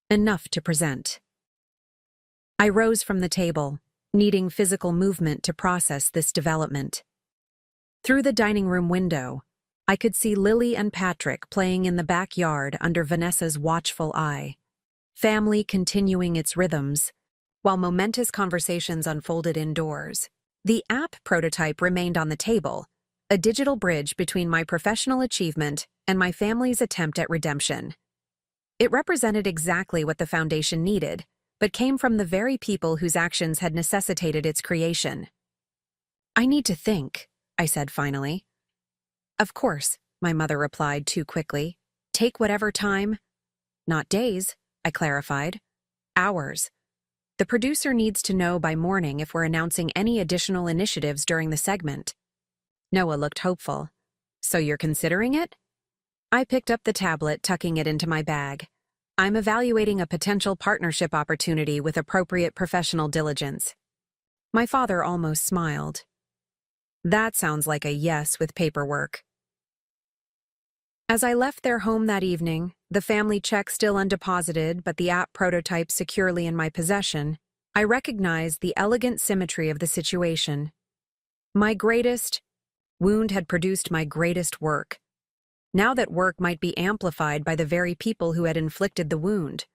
enough to present. I rose from the table, needing physical movement to process this development. Through the dining room window, I could see Lily and Patrick playing in the backyard under Vanessa's watchful eye, family continuing its rhythms, while momentous conversations unfolded indoors. The app prototype remained on the table, a digital bridge between my professional achievement and my family's attempt at redemption. It represented exactly what the foundation needed, but came from the very people whose actions had necessitated its creation. "I need to think," I said finally. "Of course," my mother replied too quickly. "Take whatever time." "Not days," I clarified. "Hours. The producer needs to know by morning if we're announcing any additional initiatives during the segment." Noah looked hopeful. "So you're considering it?" I picked up the tablet, tucking it into my bag. "I'm evaluating a potential partnership opportunity with appropriate professional diligence." My father almost smiled. "That sounds like a yes with paperwork." As I left their home that evening, the family check still undeposited but the app prototype securely in my possession, I recognized the elegant symmetry of the situation. My greatest wound had produced my greatest work. Now that work might be amplified by the very people who had inflicted the wound.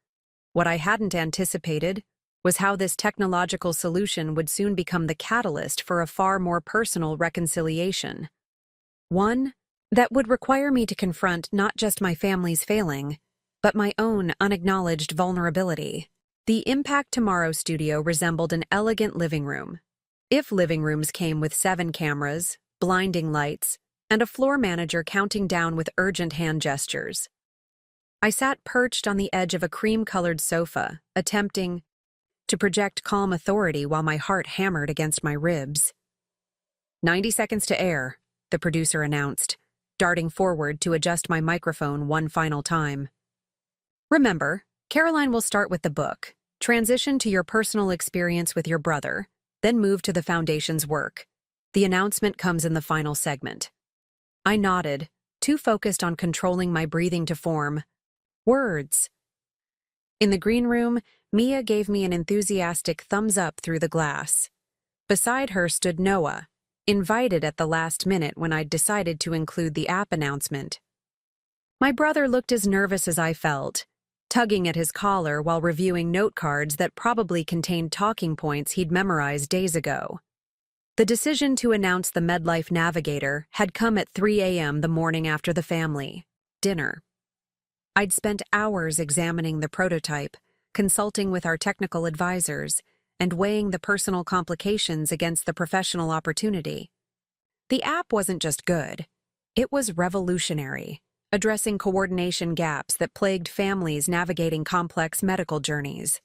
What I hadn't anticipated was how this technological solution would soon become the catalyst for a far more personal reconciliation. One that would require me to confront not just my family's failing, but my own unacknowledged vulnerability. The Impact Tomorrow studio resembled an elegant living room. If living rooms came with 7 cameras, blinding lights, and a floor manager counting down with urgent hand gestures. I sat perched on the edge of a cream-colored sofa, attempting to project calm authority while my heart hammered against my ribs. 90 seconds to air, the producer announced, darting forward to adjust my microphone one final time. "Remember, Caroline will start with the book, transition to your personal experience with your brother, then move to the foundation's work. The announcement comes in the final segment." I nodded, too focused on controlling my breathing to form words. In the green room, Mia gave me an enthusiastic thumbs up through the glass. Beside her stood Noah, invited at the last minute when I'd decided to include the app announcement. My brother looked as nervous as I felt, tugging at his collar while reviewing note cards that probably contained talking points he'd memorized days ago. The decision to announce the MedLife Navigator had come at 3 a.m. the morning after the family dinner. I'd spent hours examining the prototype, consulting with our technical advisors, and weighing the personal complications against the professional opportunity. The app wasn't just good, it was revolutionary, addressing coordination gaps that plagued families navigating complex medical journeys.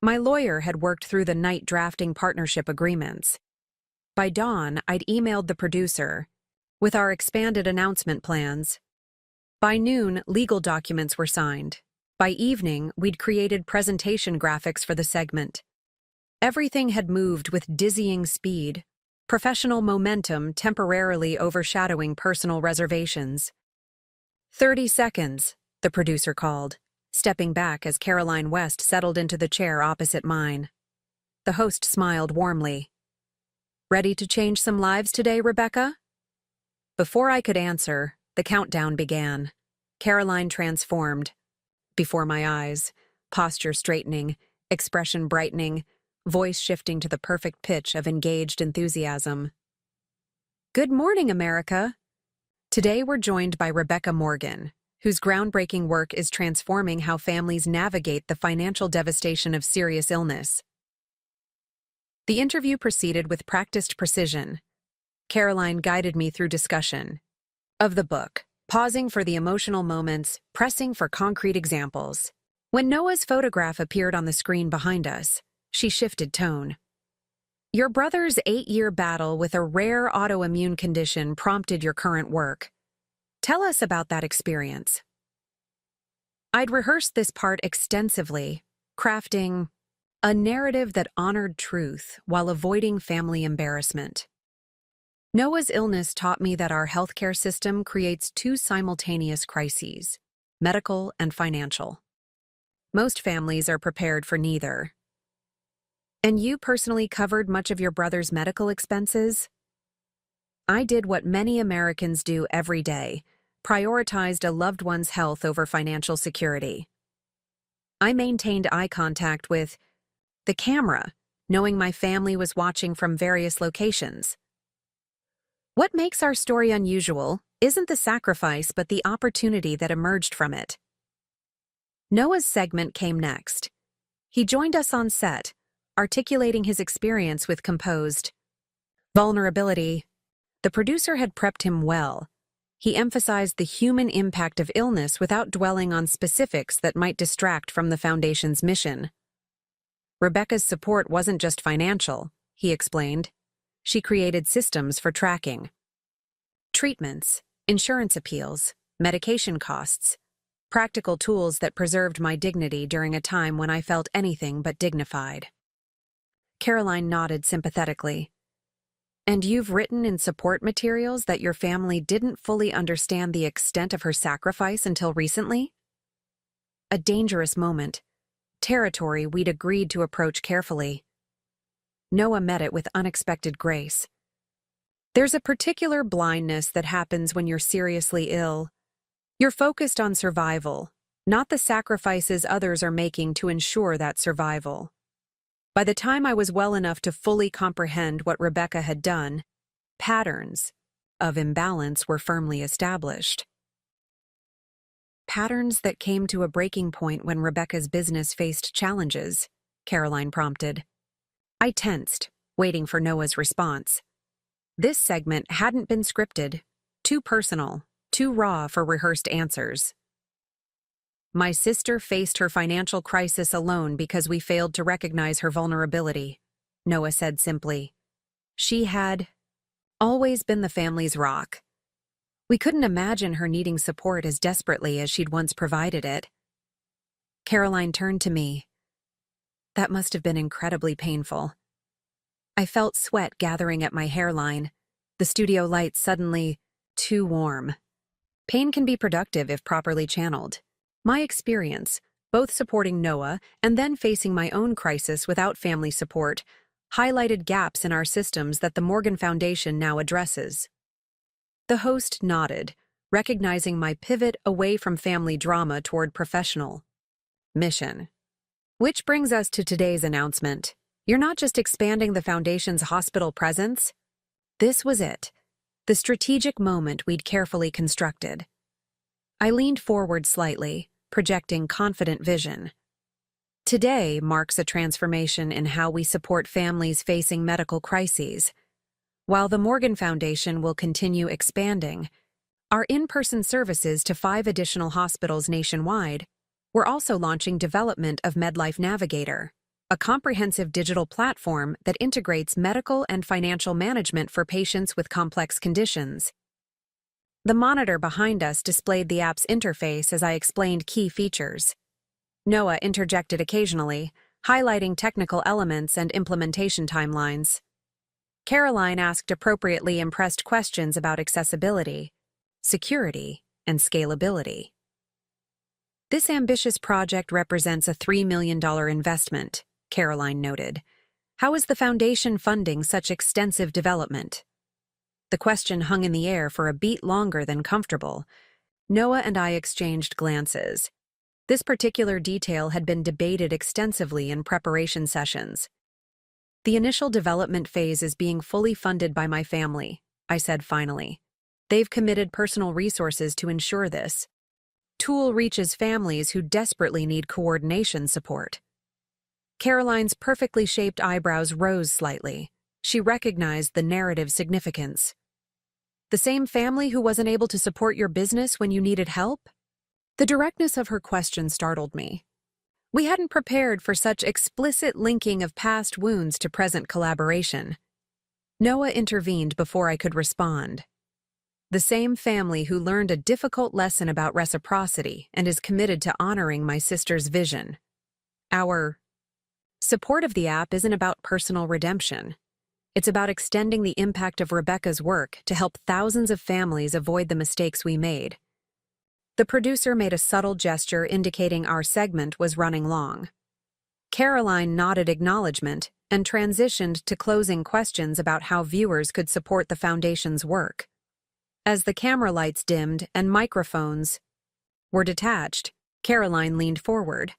My lawyer had worked through the night drafting partnership agreements. By dawn, I'd emailed the producer with our expanded announcement plans. By noon, legal documents were signed. By evening, we'd created presentation graphics for the segment. Everything had moved with dizzying speed, professional momentum temporarily overshadowing personal reservations. 30 seconds, the producer called, stepping back as Caroline West settled into the chair opposite mine. The host smiled warmly. "Ready to change some lives today, Rebecca?" Before I could answer, the countdown began. Caroline transformed before my eyes, posture straightening, expression brightening, voice shifting to the perfect pitch of engaged enthusiasm. "Good morning, America." Today we're joined by Rebecca Morgan, whose groundbreaking work is transforming how families navigate the financial devastation of serious illness. The interview proceeded with practiced precision. Caroline guided me through discussion of the book, pausing for the emotional moments, pressing for concrete examples. When Noah's photograph appeared on the screen behind us, she shifted tone. "Your brother's 8-year battle with a rare autoimmune condition prompted your current work. Tell us about that experience." I'd rehearsed this part extensively, crafting a narrative that honored truth while avoiding family embarrassment. Noah's illness taught me that our healthcare system creates 2 simultaneous crises, medical and financial. Most families are prepared for neither. And you personally covered much of your brother's medical expenses? I did what many Americans do every day, prioritized a loved one's health over financial security. I maintained eye contact with the camera, knowing my family was watching from various locations. What makes our story unusual isn't the sacrifice but the opportunity that emerged from it. Noah's segment came next. He joined us on set, articulating his experience with composed vulnerability. The producer had prepped him well. He emphasized the human impact of illness without dwelling on specifics that might distract from the Foundation's mission. Rebecca's support wasn't just financial, he explained. She created systems for tracking treatments, insurance appeals, medication costs, practical tools that preserved my dignity during a time when I felt anything but dignified. Caroline nodded sympathetically. And you've written in support materials that your family didn't fully understand the extent of her sacrifice until recently? A dangerous moment, territory we'd agreed to approach carefully. Noah met it with unexpected grace. There's a particular blindness that happens when you're seriously ill. You're focused on survival, not the sacrifices others are making to ensure that survival. By the time I was well enough to fully comprehend what Rebecca had done, patterns of imbalance were firmly established. Patterns that came to a breaking point when Rebecca's business faced challenges, Caroline prompted. I tensed, waiting for Noah's response. This segment hadn't been scripted, too personal, too raw for rehearsed answers. My sister faced her financial crisis alone because we failed to recognize her vulnerability, Noah said simply. She had always been the family's rock. We couldn't imagine her needing support as desperately as she'd once provided it. Caroline turned to me. That must have been incredibly painful. I felt sweat gathering at my hairline, the studio lights suddenly too warm. Pain can be productive if properly channeled. My experience, both supporting Noah and then facing my own crisis without family support, highlighted gaps in our systems that the Morgan Foundation now addresses. The host nodded, recognizing my pivot away from family drama toward professional mission. Which brings us to today's announcement. You're not just expanding the Foundation's hospital presence. This was it, the strategic moment we'd carefully constructed. I leaned forward slightly, projecting confident vision. Today marks a transformation in how we support families facing medical crises. While the Morgan Foundation will continue expanding our in-person services to 5 additional hospitals nationwide, we're also launching development of MedLife Navigator, a comprehensive digital platform that integrates medical and financial management for patients with complex conditions. The monitor behind us displayed the app's interface as I explained key features. Noah interjected occasionally, highlighting technical elements and implementation timelines. Caroline asked appropriately impressed questions about accessibility, security, and scalability. This ambitious project represents a $3 million investment, Caroline noted. How is the Foundation funding such extensive development? The question hung in the air for a beat longer than comfortable. Noah and I exchanged glances. This particular detail had been debated extensively in preparation sessions. The initial development phase is being fully funded by my family, I said finally. They've committed personal resources to ensure this. Tool reaches families who desperately need coordination support. Caroline's perfectly shaped eyebrows rose slightly. She recognized the narrative significance. The same family who wasn't able to support your business when you needed help? The directness of her question startled me. We hadn't prepared for such explicit linking of past wounds to present collaboration. Noah intervened before I could respond. The same family who learned a difficult lesson about reciprocity and is committed to honoring my sister's vision. Our support of the app isn't about personal redemption. It's about extending the impact of Rebecca's work to help thousands of families avoid the mistakes we made. The producer made a subtle gesture indicating our segment was running long. Caroline nodded acknowledgement, and transitioned to closing questions about how viewers could support the Foundation's work. As the camera lights dimmed and microphones were detached, Caroline leaned forward.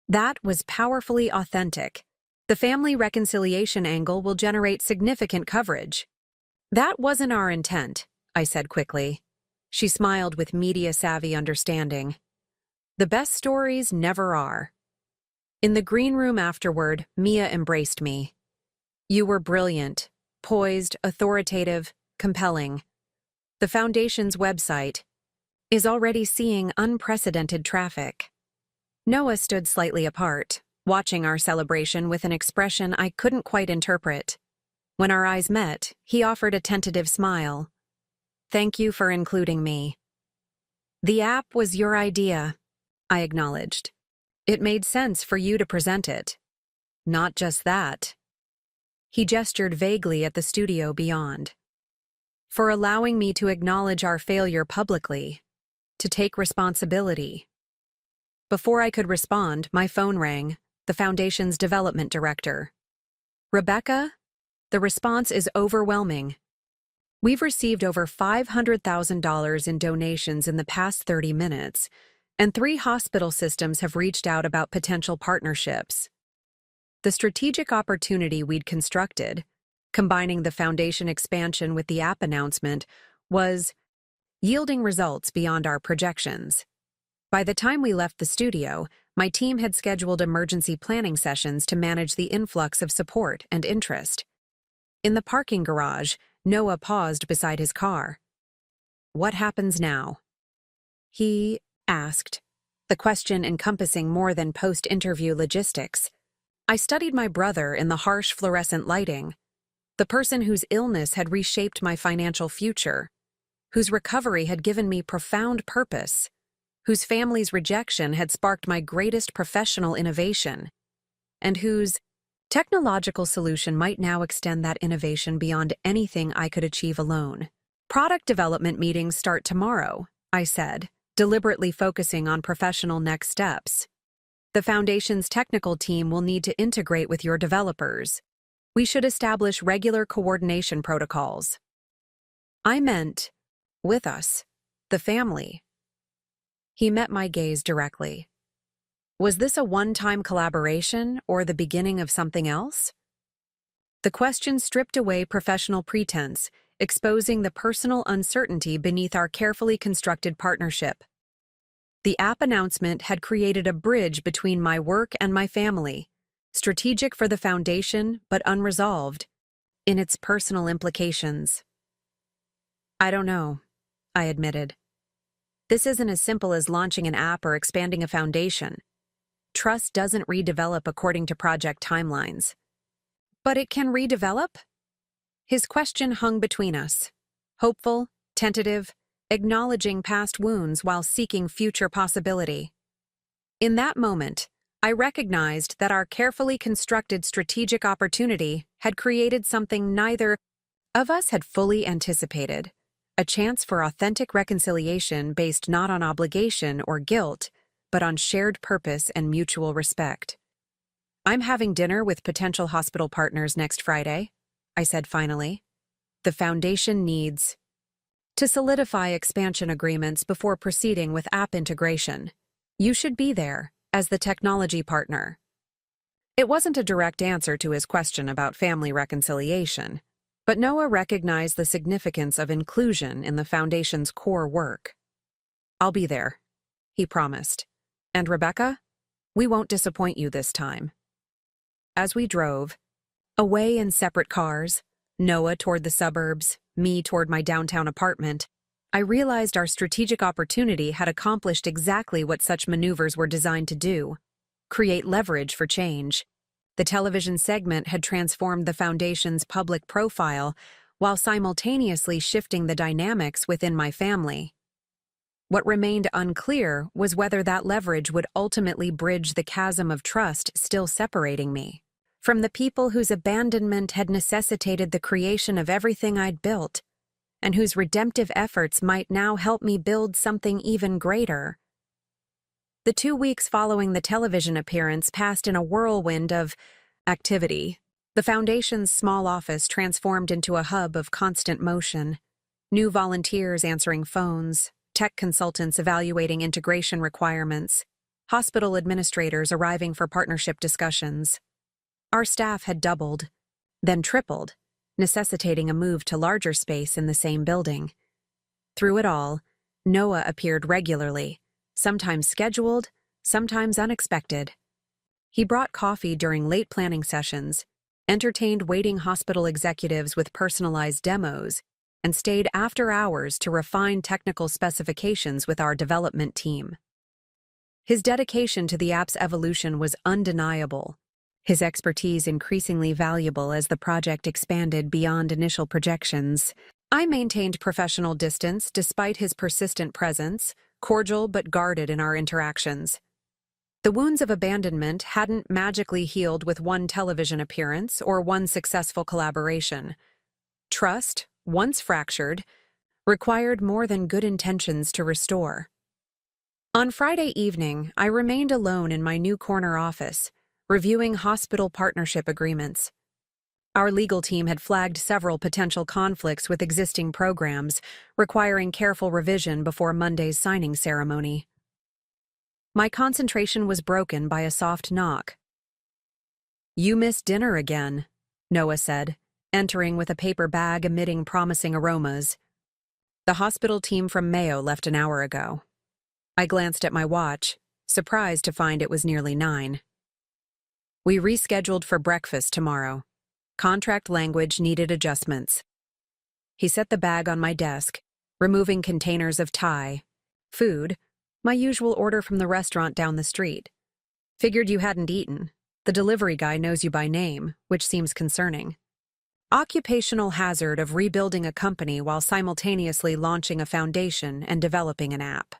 That was powerfully authentic. The family reconciliation angle will generate significant coverage. That wasn't our intent, I said quickly. She smiled with media-savvy understanding. The best stories never are. In the green room afterward, Mia embraced me. You were brilliant, poised, authoritative, compelling. The Foundation's website is already seeing unprecedented traffic. Noah stood slightly apart, watching our celebration with an expression I couldn't quite interpret. When our eyes met, he offered a tentative smile. Thank you for including me. The app was your idea, I acknowledged. It made sense for you to present it. Not just that. He gestured vaguely at the studio beyond. For allowing me to acknowledge our failure publicly, to take responsibility. Before I could respond, my phone rang, the Foundation's development director. Rebecca, the response is overwhelming. We've received over $500,000 in donations in the past 30 minutes, and 3 hospital systems have reached out about potential partnerships. The strategic opportunity we'd constructed, combining the Foundation expansion with the app announcement, was yielding results beyond our projections. By the time we left the studio, my team had scheduled emergency planning sessions to manage the influx of support and interest. In the parking garage, Noah paused beside his car. What happens now? He asked, the question encompassing more than post-interview logistics. I studied my brother in the harsh fluorescent lighting, the person whose illness had reshaped my financial future, whose recovery had given me profound purpose, whose family's rejection had sparked my greatest professional innovation, and whose technological solution might now extend that innovation beyond anything I could achieve alone. Product development meetings start tomorrow, I said, deliberately focusing on professional next steps. The Foundation's technical team will need to integrate with your developers. We should establish regular coordination protocols. I meant, with us, the family. He met my gaze directly. Was this a one-time collaboration or the beginning of something else? The question stripped away professional pretense, exposing the personal uncertainty beneath our carefully constructed partnership. The app announcement had created a bridge between my work and my family, strategic for the Foundation but unresolved in its personal implications. I don't know, I admitted. This isn't as simple as launching an app or expanding a foundation. Trust doesn't redevelop according to project timelines. But it can redevelop? His question hung between us, hopeful, tentative, acknowledging past wounds while seeking future possibility. In that moment, I recognized that our carefully constructed strategic opportunity had created something neither of us had fully anticipated, a chance for authentic reconciliation based not on obligation or guilt, but on shared purpose and mutual respect. I'm having dinner with potential hospital partners next Friday, I said finally. The Foundation needs to solidify expansion agreements before proceeding with app integration. You should be there, as the technology partner. It wasn't a direct answer to his question about family reconciliation, but Noah recognized the significance of inclusion in the Foundation's core work. I'll be there, he promised. And Rebecca, we won't disappoint you this time. As we drove, away in separate cars, Noah toward the suburbs, me toward my downtown apartment, I realized our strategic opportunity had accomplished exactly what such maneuvers were designed to do: create leverage for change. The television segment had transformed the Foundation's public profile while simultaneously shifting the dynamics within my family. What remained unclear was whether that leverage would ultimately bridge the chasm of trust still separating me from the people whose abandonment had necessitated the creation of everything I'd built, and whose redemptive efforts might now help me build something even greater. The 2 weeks following the television appearance passed in a whirlwind of activity. The Foundation's small office transformed into a hub of constant motion. New volunteers answering phones, tech consultants evaluating integration requirements, hospital administrators arriving for partnership discussions. Our staff had doubled, then tripled, necessitating a move to larger space in the same building. Through it all, Noah appeared regularly, sometimes scheduled, sometimes unexpected. He brought coffee during late planning sessions, entertained waiting hospital executives with personalized demos, and stayed after hours to refine technical specifications with our development team. His dedication to the app's evolution was undeniable, his expertise increasingly valuable as the project expanded beyond initial projections. I maintained professional distance despite his persistent presence, cordial but guarded in our interactions. The wounds of abandonment hadn't magically healed with one television appearance or one successful collaboration. Trust, once fractured, required more than good intentions to restore. On Friday evening, I remained alone in my new corner office, reviewing hospital partnership agreements. Our legal team had flagged several potential conflicts with existing programs, requiring careful revision before Monday's signing ceremony. My concentration was broken by a soft knock. "You missed dinner again," Noah said, entering with a paper bag emitting promising aromas. "The hospital team from Mayo left an hour ago." I glanced at my watch, surprised to find it was nearly 9. "We rescheduled for breakfast tomorrow. Contract language needed adjustments." He set the bag on my desk, removing containers of Thai food, my usual order from the restaurant down the street. "Figured you hadn't eaten. The delivery guy knows you by name, which seems concerning." Occupational hazard of rebuilding a company while simultaneously launching a foundation and developing an app.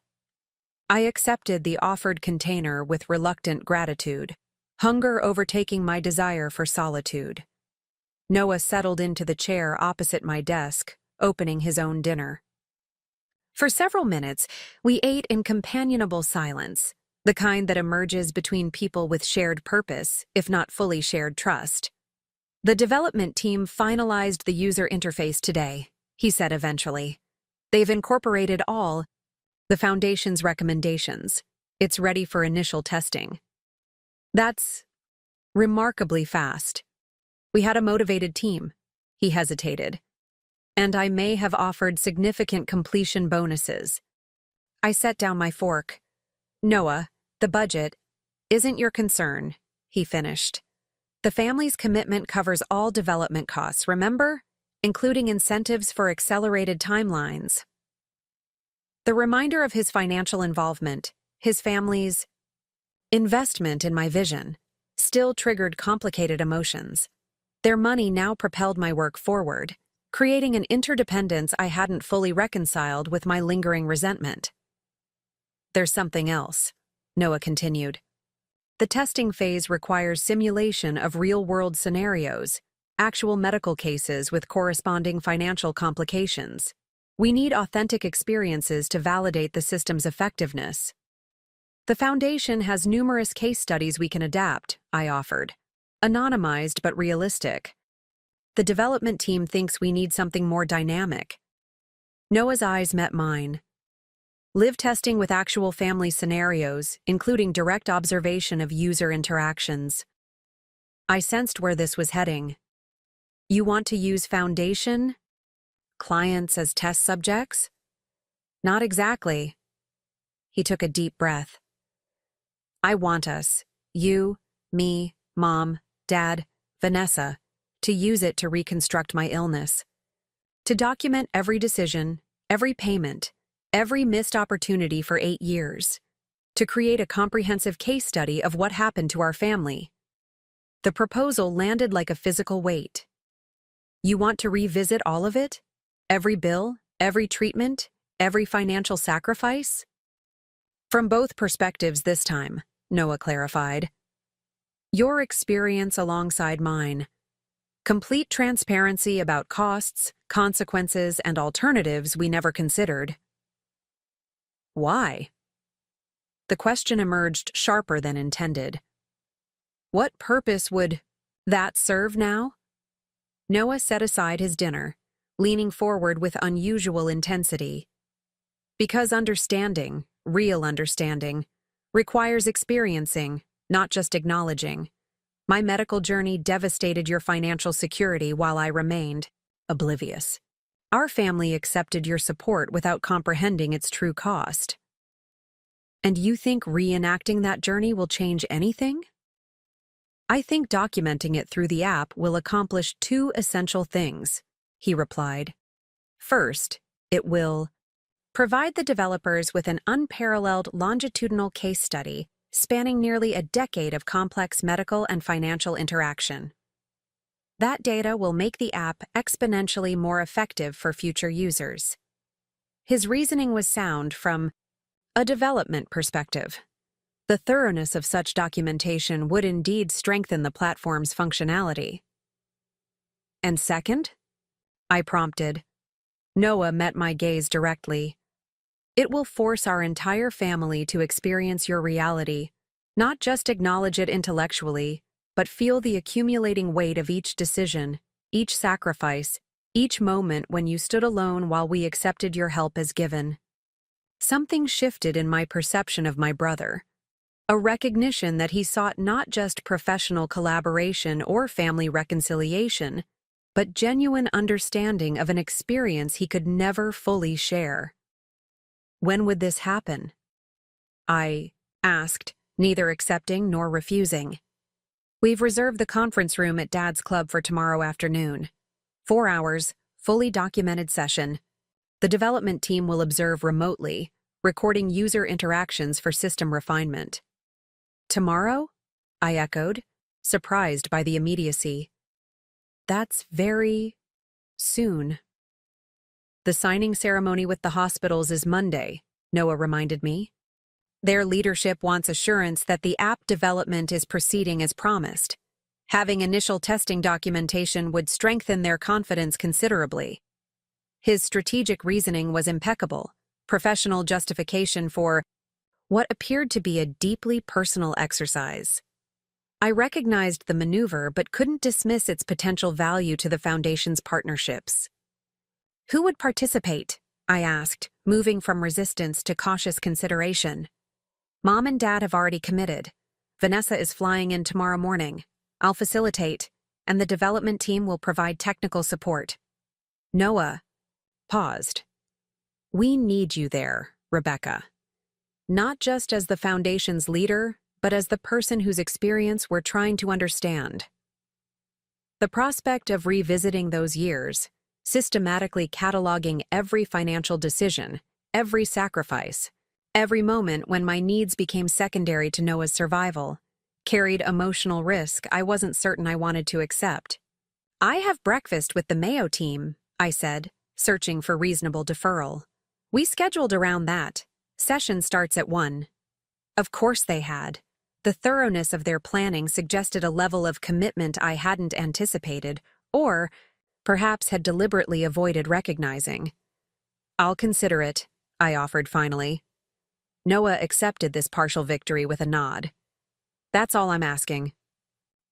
I accepted the offered container with reluctant gratitude, hunger overtaking my desire for solitude. Noah settled into the chair opposite my desk, opening his own dinner. For several minutes, we ate in companionable silence, the kind that emerges between people with shared purpose, if not fully shared trust. "The development team finalized the user interface today," he said eventually. "They've incorporated all the Foundation's recommendations. It's ready for initial testing." "That's remarkably fast." "We had a motivated team." He hesitated. "And I may have offered significant completion bonuses." I set down my fork. "Noah, the budget isn't your concern," he finished. "The family's commitment covers all development costs, remember? Including incentives for accelerated timelines." The reminder of his financial involvement, his family's investment in my vision, still triggered complicated emotions. Their money now propelled my work forward, creating an interdependence I hadn't fully reconciled with my lingering resentment. "There's something else," Noah continued. "The testing phase requires simulation of real-world scenarios, actual medical cases with corresponding financial complications. We need authentic experiences to validate the system's effectiveness." "The Foundation has numerous case studies we can adapt," I offered. "Anonymized but realistic." "The development team thinks we need something more dynamic." Noah's eyes met mine. "Live testing with actual family scenarios, including direct observation of user interactions." I sensed where this was heading. "You want to use Foundation clients as test subjects?" "Not exactly." He took a deep breath. "I want us, you, me, Mom, Dad, Vanessa, to use it to reconstruct my illness. To document every decision, every payment, every missed opportunity for 8 years. To create a comprehensive case study of what happened to our family." The proposal landed like a physical weight. "You want to revisit all of it? Every bill, every treatment, every financial sacrifice?" "From both perspectives this time," Noah clarified. "Your experience alongside mine. Complete transparency about costs, consequences, and alternatives we never considered." "Why?" The question emerged sharper than intended. "What purpose would That serve now? Noah set aside his dinner, leaning forward with unusual intensity. Because understanding, real understanding, requires experiencing, not just acknowledging. My medical journey devastated your financial security while I remained oblivious. Our family accepted your support without comprehending its true cost. And you think reenacting that journey will change anything? I think documenting it through the app will accomplish two essential things, he replied. First, it will provide the developers with an unparalleled longitudinal case study spanning nearly a decade of complex medical and financial interaction. That data will make the app exponentially more effective for future users. His reasoning was sound from a development perspective. The thoroughness of such documentation would indeed strengthen the platform's functionality. And second? I prompted. Noah met my gaze directly. It will force our entire family to experience your reality, not just acknowledge it intellectually, but feel the accumulating weight of each decision, each sacrifice, each moment when you stood alone while we accepted your help as given. Something shifted in my perception of my brother. A recognition that he sought not just professional collaboration or family reconciliation, but genuine understanding of an experience he could never fully share. When would this happen? I asked, neither accepting nor refusing. We've reserved the conference room at Dad's club for tomorrow afternoon. 4 hours, fully documented session. The development team will observe remotely, recording user interactions for system refinement. Tomorrow? I echoed, surprised by the immediacy. That's very soon. The signing ceremony with the hospitals is Monday, Noah reminded me. Their leadership wants assurance that the app development is proceeding as promised. Having initial testing documentation would strengthen their confidence considerably. His strategic reasoning was impeccable, professional justification for what appeared to be a deeply personal exercise. I recognized the maneuver but couldn't dismiss its potential value to the Foundation's partnerships. Who would participate? I asked, moving from resistance to cautious consideration. Mom and Dad have already committed. Vanessa is flying in tomorrow morning. I'll facilitate, and the development team will provide technical support. Noah paused. We need you there, Rebecca. Not just as the Foundation's leader, but as the person whose experience we're trying to understand. The prospect of revisiting those years, systematically cataloging every financial decision, every sacrifice, every moment when my needs became secondary to Noah's survival, carried emotional risk I wasn't certain I wanted to accept. I have breakfast with the Mayo team, I said, searching for reasonable deferral. We scheduled around that. Session starts at 1. Of course they had. The thoroughness of their planning suggested a level of commitment I hadn't anticipated, or perhaps had deliberately avoided recognizing. I'll consider it, I offered finally. Noah accepted this partial victory with a nod. That's all I'm asking.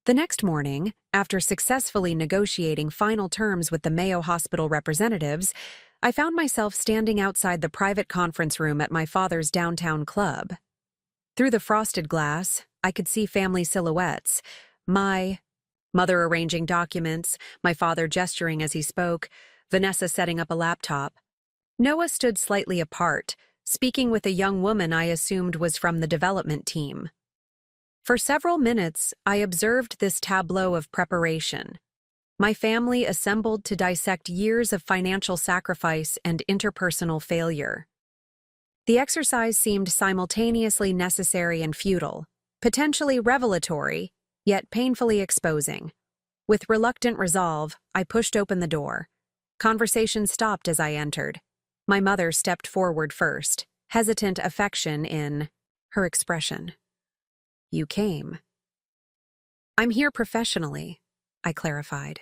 The next morning, after successfully negotiating final terms with the Mayo Hospital representatives, I found myself standing outside the private conference room at my father's downtown club. Through the frosted glass, I could see family silhouettes, my mother arranging documents, my father gesturing as he spoke, Vanessa setting up a laptop. Noah stood slightly apart, speaking with a young woman I assumed was from the development team. For several minutes, I observed this tableau of preparation. My family assembled to dissect years of financial sacrifice and interpersonal failure. The exercise seemed simultaneously necessary and futile, potentially revelatory, yet painfully exposing. With reluctant resolve, I pushed open the door. Conversation stopped as I entered. My mother stepped forward first, hesitant affection in her expression. You came. I'm here professionally, I clarified.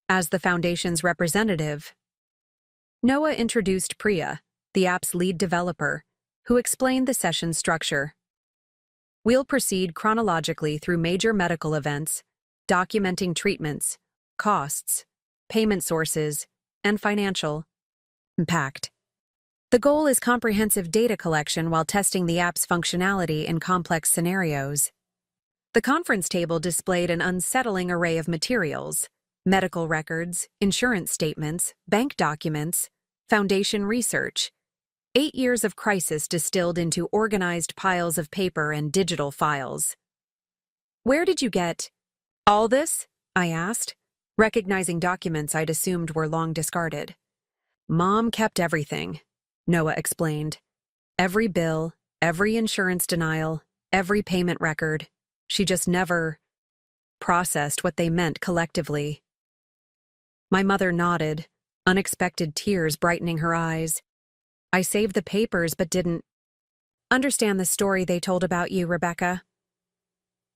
As the Foundation's representative. Noah introduced Priya, the app's lead developer, who explained the session structure. We'll proceed chronologically through major medical events, documenting treatments, costs, payment sources, and financial impact. The goal is comprehensive data collection while testing the app's functionality in complex scenarios. The conference table displayed an unsettling array of materials: medical records, insurance statements, bank documents, foundation research. 8 years of crisis distilled into organized piles of paper and digital files. "Where did you get all this?" I asked, recognizing documents I'd assumed were long discarded. "Mom kept everything," Noah explained. "Every bill, every insurance denial, every payment record. She just never processed what they meant collectively." My mother nodded, unexpected tears brightening her eyes. "I saved the papers but didn't understand the story they told about you, Rebecca."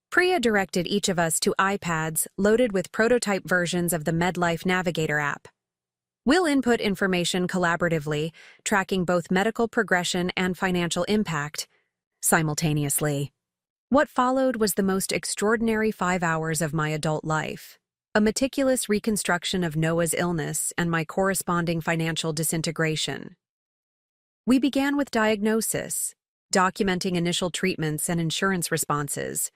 Priya directed each of us to iPads loaded with prototype versions of the MedLife Navigator app. "We'll input information collaboratively, tracking both medical progression and financial impact simultaneously." What followed was the most extraordinary 5 hours of my adult life. A meticulous reconstruction of Noah's illness and my corresponding financial disintegration. We began with diagnosis, documenting initial treatments and insurance responses.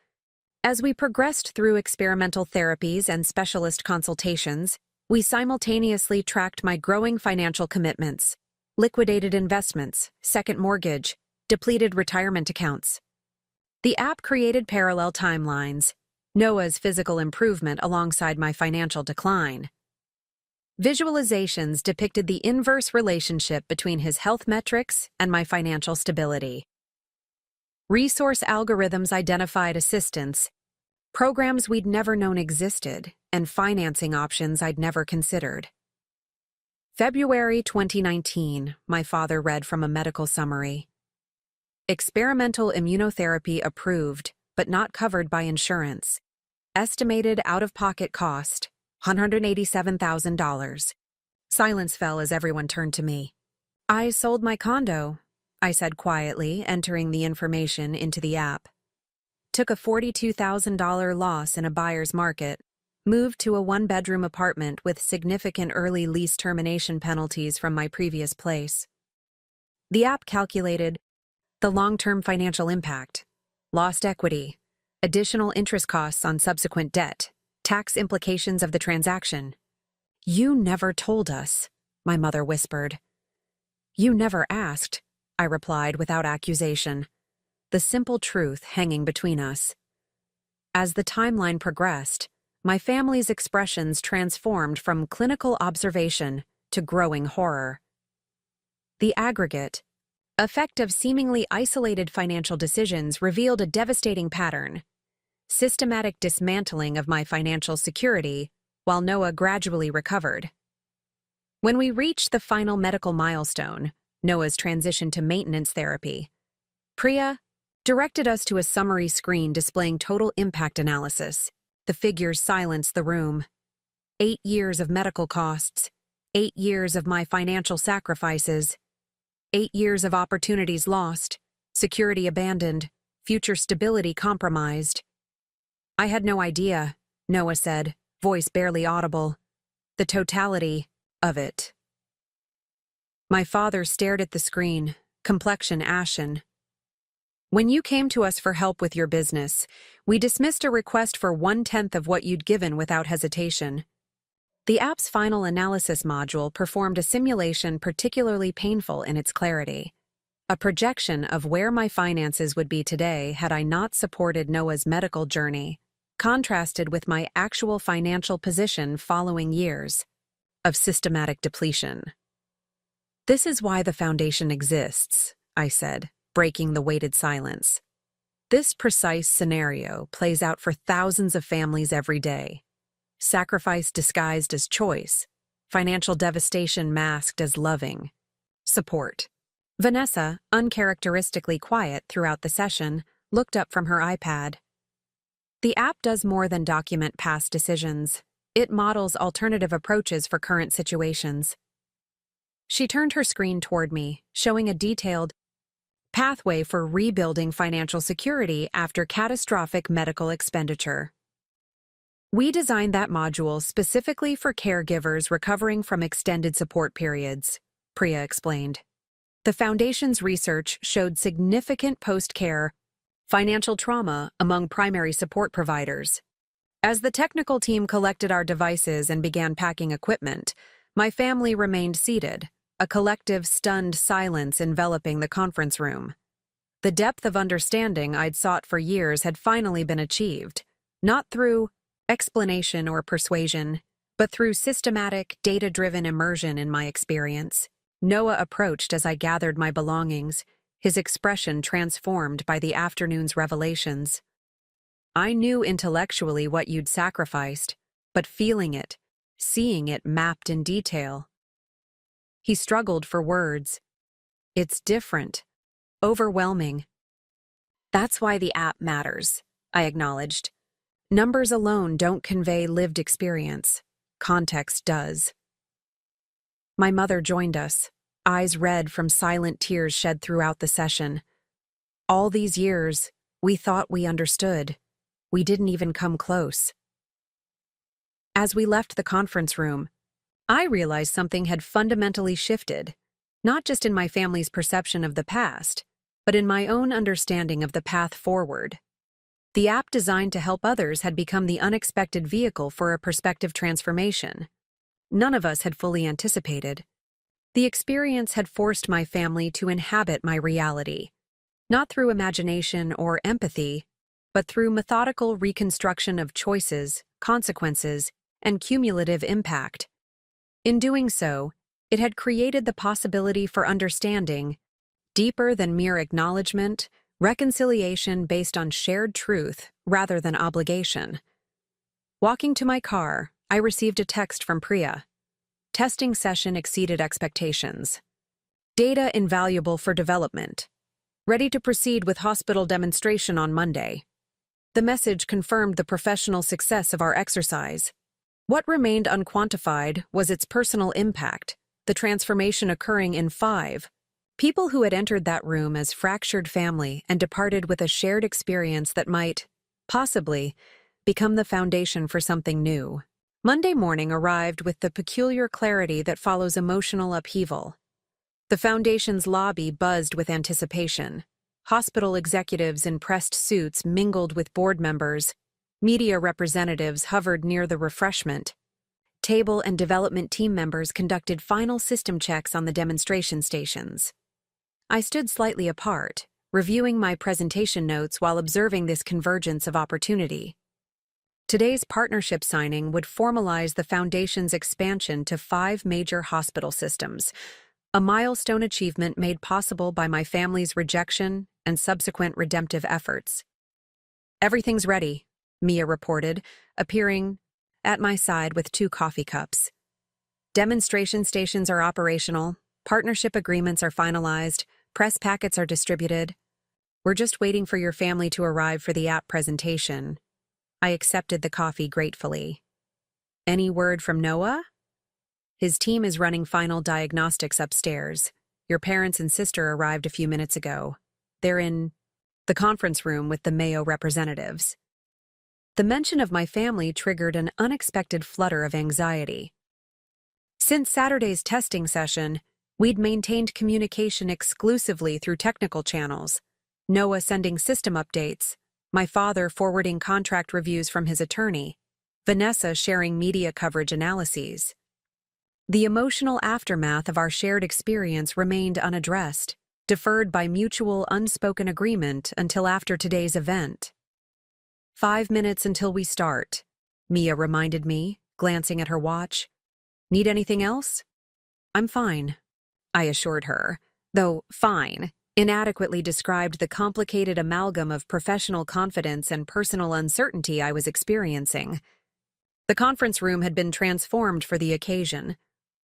As we progressed through experimental therapies and specialist consultations, we simultaneously tracked my growing financial commitments: liquidated investments, second mortgage, depleted retirement accounts. The app created parallel timelines: Noah's physical improvement alongside my financial decline. Visualizations depicted the inverse relationship between his health metrics and my financial stability. Resource algorithms identified assistance, programs we'd never known existed, and financing options I'd never considered. February 2019, my father read from a medical summary. "Experimental immunotherapy approved, but not covered by insurance. Estimated out-of-pocket cost, $187,000. Silence fell as everyone turned to me. "I sold my condo," I said quietly, entering the information into the app. "Took a $42,000 loss in a buyer's market. Moved to a one-bedroom apartment with significant early lease termination penalties from my previous place." The app calculated the long-term financial impact: lost equity, additional interest costs on subsequent debt, tax implications of the transaction. "You never told us," my mother whispered. "You never asked," I replied without accusation, the simple truth hanging between us. As the timeline progressed, my family's expressions transformed from clinical observation to growing horror. The aggregate effect of seemingly isolated financial decisions revealed a devastating pattern: systematic dismantling of my financial security while Noah gradually recovered. When we reached the final medical milestone, Noah's transition to maintenance therapy, Priya directed us to a summary screen displaying total impact analysis. The figures silenced the room. 8 years of medical costs, 8 years of my financial sacrifices, 8 years of opportunities lost, security abandoned, future stability compromised. "I had no idea," Noah said, voice barely audible. "The totality of it." My father stared at the screen, complexion ashen. "When you came to us for help with your business, we dismissed a request for 1/10 of what you'd given without hesitation." The app's final analysis module performed a simulation particularly painful in its clarity. A projection of where my finances would be today had I not supported Noah's medical journey, contrasted with my actual financial position following years of systematic depletion. "This is why the foundation exists," I said, breaking the weighted silence. "This precise scenario plays out for thousands of families every day. Sacrifice disguised as choice, financial devastation masked as loving support." Vanessa, uncharacteristically quiet throughout the session, looked up from her iPad. "The app does more than document past decisions. It models alternative approaches for current situations." She turned her screen toward me, showing a detailed pathway for rebuilding financial security after catastrophic medical expenditure. We designed that module specifically for caregivers recovering from extended support periods, Priya explained. The Foundation's research showed significant post-care financial trauma among primary support providers. As the technical team collected our devices and began packing equipment, my family remained seated, a collective stunned silence enveloping the conference room. The depth of understanding I'd sought for years had finally been achieved, not through explanation or persuasion, but through systematic, data-driven immersion in my experience. Noah approached as I gathered my belongings, his expression transformed by the afternoon's revelations. I knew intellectually what you'd sacrificed, but feeling it, seeing it mapped in detail. He struggled for words. It's different, overwhelming. That's why the app matters, I acknowledged. Numbers alone don't convey lived experience. Context does. My mother joined us, eyes red from silent tears shed throughout the session. All these years, we thought we understood. We didn't even come close. As we left the conference room, I realized something had fundamentally shifted, not just in my family's perception of the past, but in my own understanding of the path forward. The app designed to help others had become the unexpected vehicle for a perspective transformation. None of us had fully anticipated. The experience had forced my family to inhabit my reality, not through imagination or empathy, but through methodical reconstruction of choices, consequences, and cumulative impact. In doing so, it had created the possibility for understanding, deeper than mere acknowledgement, reconciliation based on shared truth rather than obligation. Walking to my car, I received a text from Priya. Testing session exceeded expectations. Data invaluable for development. Ready to proceed with hospital demonstration on Monday. The message confirmed the professional success of our exercise. What remained unquantified was its personal impact, the transformation occurring in 5 people who had entered that room as fractured family and departed with a shared experience that might, possibly, become the foundation for something new. Monday morning arrived with the peculiar clarity that follows emotional upheaval. The Foundation's lobby buzzed with anticipation. Hospital executives in pressed suits mingled with board members. Media representatives hovered near the refreshment table, and development team members conducted final system checks on the demonstration stations. I stood slightly apart, reviewing my presentation notes while observing this convergence of opportunity. Today's partnership signing would formalize the Foundation's expansion to 5 major hospital systems, a milestone achievement made possible by my family's rejection and subsequent redemptive efforts. Everything's ready, Mia reported, appearing at my side with 2 coffee cups. Demonstration stations are operational, partnership agreements are finalized, press packets are distributed. We're just waiting for your family to arrive for the app presentation. I accepted the coffee gratefully. Any word from Noah? His team is running final diagnostics upstairs. Your parents and sister arrived a few minutes ago. They're in the conference room with the Mayo representatives. The mention of my family triggered an unexpected flutter of anxiety. Since Saturday's testing session, we'd maintained communication exclusively through technical channels, Noah sending system updates, my father forwarding contract reviews from his attorney, Vanessa sharing media coverage analyses. The emotional aftermath of our shared experience remained unaddressed, deferred by mutual unspoken agreement until after today's event. 5 minutes until we start, Mia reminded me, glancing at her watch. Need anything else? I'm fine, I assured her, though fine inadequately described the complicated amalgam of professional confidence and personal uncertainty I was experiencing. The conference room had been transformed for the occasion.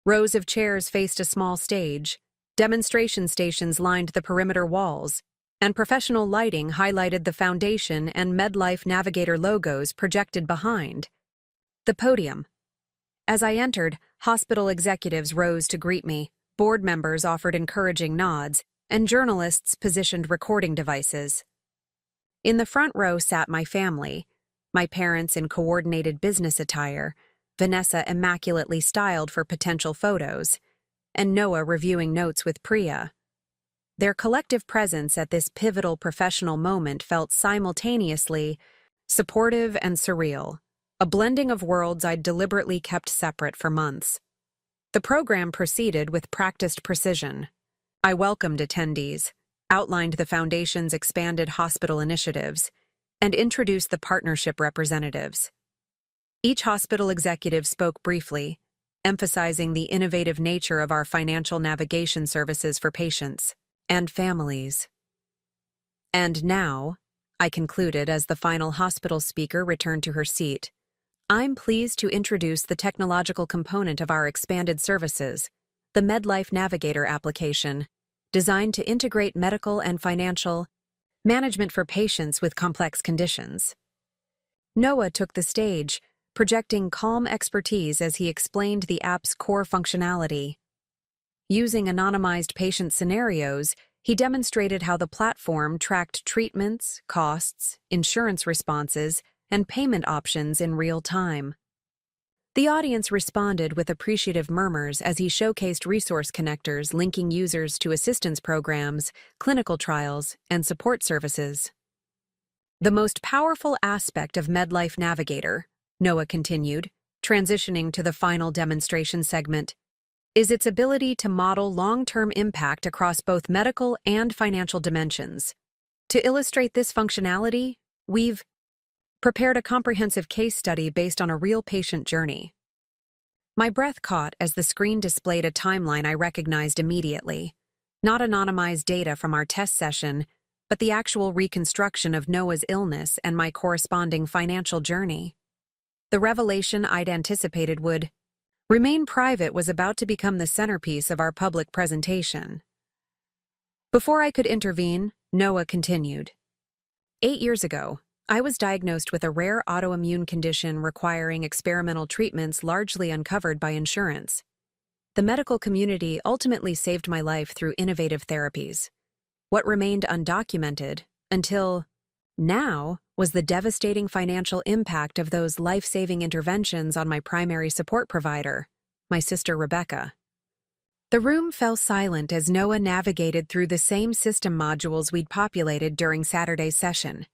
Rows of chairs faced a small stage, demonstration stations lined the perimeter walls, and professional lighting highlighted the Foundation and MedLife Navigator logos projected behind. The podium. As I entered, hospital executives rose to greet me, board members offered encouraging nods, and journalists positioned recording devices. In the front row sat my family, my parents in coordinated business attire, Vanessa immaculately styled for potential photos, and Noah reviewing notes with Priya. Their collective presence at this pivotal professional moment felt simultaneously supportive and surreal, a blending of worlds I'd deliberately kept separate for months. The program proceeded with practiced precision. I welcomed attendees, outlined the Foundation's expanded hospital initiatives, and introduced the partnership representatives. Each hospital executive spoke briefly, emphasizing the innovative nature of our financial navigation services for patients and families. And now, I concluded as the final hospital speaker returned to her seat, I'm pleased to introduce the technological component of our expanded services, the MedLife Navigator application, designed to integrate medical and financial management for patients with complex conditions. Noah took the stage, projecting calm expertise as he explained the app's core functionality. Using anonymized patient scenarios, he demonstrated how the platform tracked treatments, costs, insurance responses, and payment options in real time. The audience responded with appreciative murmurs as he showcased resource connectors linking users to assistance programs, clinical trials, and support services. The most powerful aspect of MedLife Navigator, Noah continued, transitioning to the final demonstration segment, is its ability to model long-term impact across both medical and financial dimensions. To illustrate this functionality, we've prepared a comprehensive case study based on a real patient journey. My breath caught as the screen displayed a timeline I recognized immediately. Not anonymized data from our test session, but the actual reconstruction of Noah's illness and my corresponding financial journey. The revelation I'd anticipated would remain private was about to become the centerpiece of our public presentation. Before I could intervene, Noah continued. 8 years ago, I was diagnosed with a rare autoimmune condition requiring experimental treatments largely uncovered by insurance. The medical community ultimately saved my life through innovative therapies. What remained undocumented, until now, was the devastating financial impact of those life-saving interventions on my primary support provider, my sister Rebecca. The room fell silent as Noah navigated through the same system modules we'd populated during Saturday's session.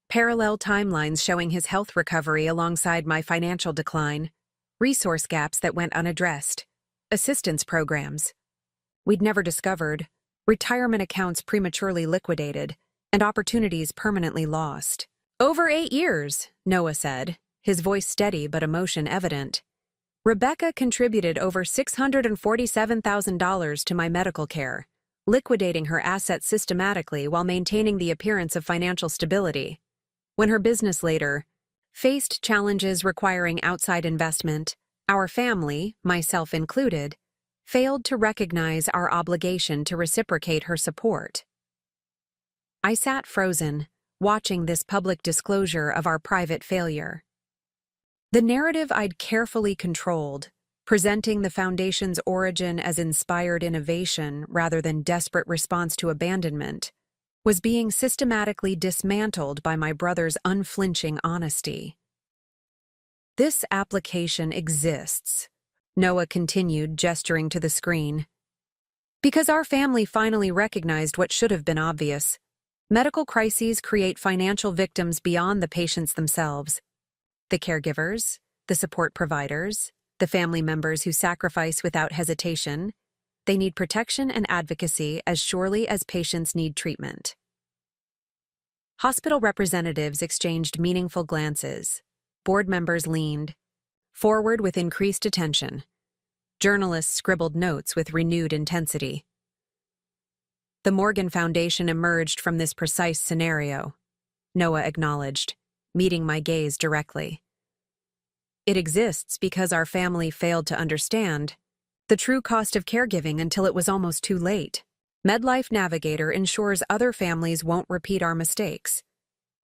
Parallel timelines showing his health recovery alongside my financial decline, resource gaps that went unaddressed, assistance programs we'd never discovered, retirement accounts prematurely liquidated, and opportunities permanently lost. Over 8 years, Noah said, his voice steady but emotion evident. Rebecca contributed over $647,000 to my medical care, liquidating her assets systematically while maintaining the appearance of financial stability. When her business later faced challenges requiring outside investment, our family, myself included, failed to recognize our obligation to reciprocate her support. I sat frozen, watching this public disclosure of our private failure. The narrative I'd carefully controlled, presenting the Foundation's origin as inspired innovation rather than desperate response to abandonment, was being systematically dismantled by my brother's unflinching honesty. This application exists, Noah continued, gesturing to the screen, because our family finally recognized what should have been obvious. Medical crises create financial victims beyond the patients themselves. The caregivers, the support providers, the family members who sacrifice without hesitation, they need protection and advocacy as surely as patients need treatment. Hospital representatives exchanged meaningful glances. Board members leaned forward with increased attention. Journalists scribbled notes with renewed intensity. The Morgan Foundation emerged from this precise scenario, Noah acknowledged, meeting my gaze directly. It exists because our family failed to understand the true cost of caregiving until it was almost too late. MedLife Navigator ensures other families won't repeat our mistakes.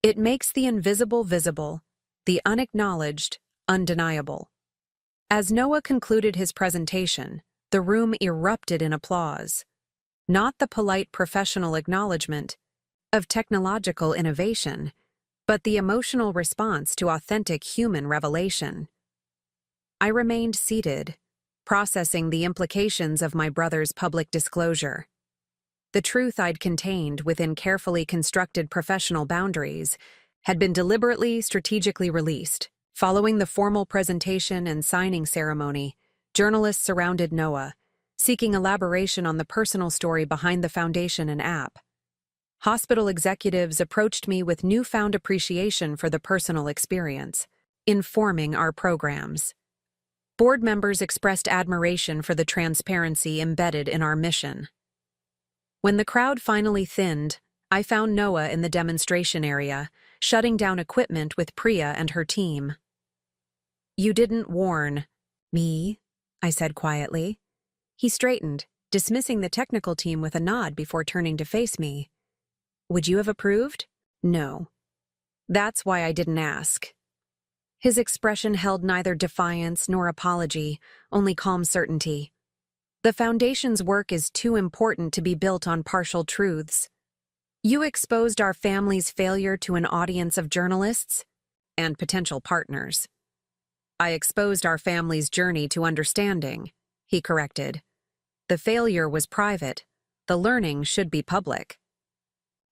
It makes the invisible visible, the unacknowledged undeniable. As Noah concluded his presentation, the room erupted in applause. Not the polite professional acknowledgement of technological innovation, but the emotional response to authentic human revelation. I remained seated, processing the implications of my brother's public disclosure. The truth I'd contained within carefully constructed professional boundaries had been deliberately, strategically released. Following the formal presentation and signing ceremony, journalists surrounded Noah, seeking elaboration on the personal story behind the foundation and app. Hospital executives approached me with newfound appreciation for the personal experience, informing our programs. Board members expressed admiration for the transparency embedded in our mission. When the crowd finally thinned, I found Noah in the demonstration area, shutting down equipment with Priya and her team. "You didn't warn me," I said quietly. He straightened, dismissing the technical team with a nod before turning to face me. "Would you have approved?" "No. That's why I didn't ask." His expression held neither defiance nor apology, only calm certainty. The foundation's work is too important to be built on partial truths. You exposed our family's failure to an audience of journalists and potential partners. I exposed our family's journey to understanding, he corrected. The failure was private. The learning should be public.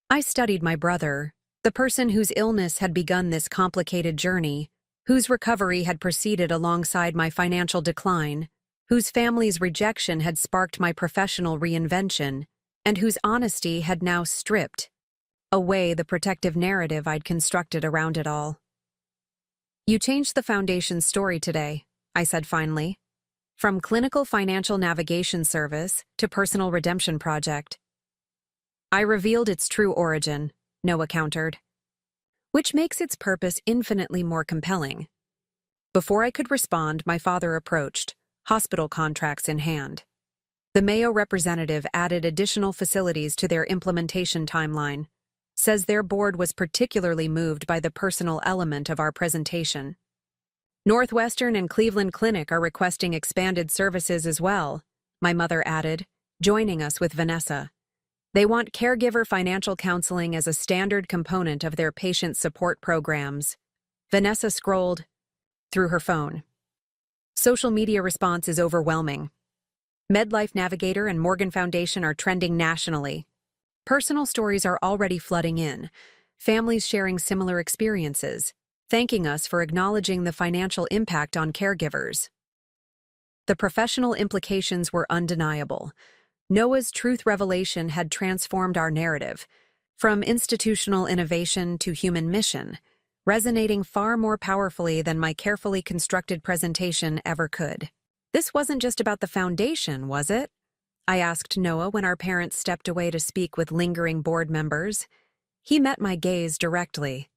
I studied my brother, the person whose illness had begun this complicated journey, whose recovery had proceeded alongside my financial decline, whose family's rejection had sparked my professional reinvention, and whose honesty had now stripped away the protective narrative I'd constructed around it all. "You changed the foundation's story today," I said finally. "From clinical financial navigation service to personal redemption project." "I revealed its true origin," Noah countered, "which makes its purpose infinitely more compelling." Before I could respond, my father approached, hospital contracts in hand. The Mayo representative added additional facilities to their implementation timeline, says their board was particularly moved by the personal element of our presentation. Northwestern and Cleveland Clinic are requesting expanded services as well, my mother added, joining us with Vanessa. They want caregiver financial counseling as a standard component of their patient support programs. Vanessa scrolled through her phone. Social media response is overwhelming. MedLife Navigator and Morgan Foundation are trending nationally. Personal stories are already flooding in, families sharing similar experiences, thanking us for acknowledging the financial impact on caregivers. The professional implications were undeniable. Noah's truth revelation had transformed our narrative, from institutional innovation to human mission, resonating far more powerfully than my carefully constructed presentation ever could. This wasn't just about the foundation, was it? I asked Noah when our parents stepped away to speak with lingering board members. He met my gaze directly.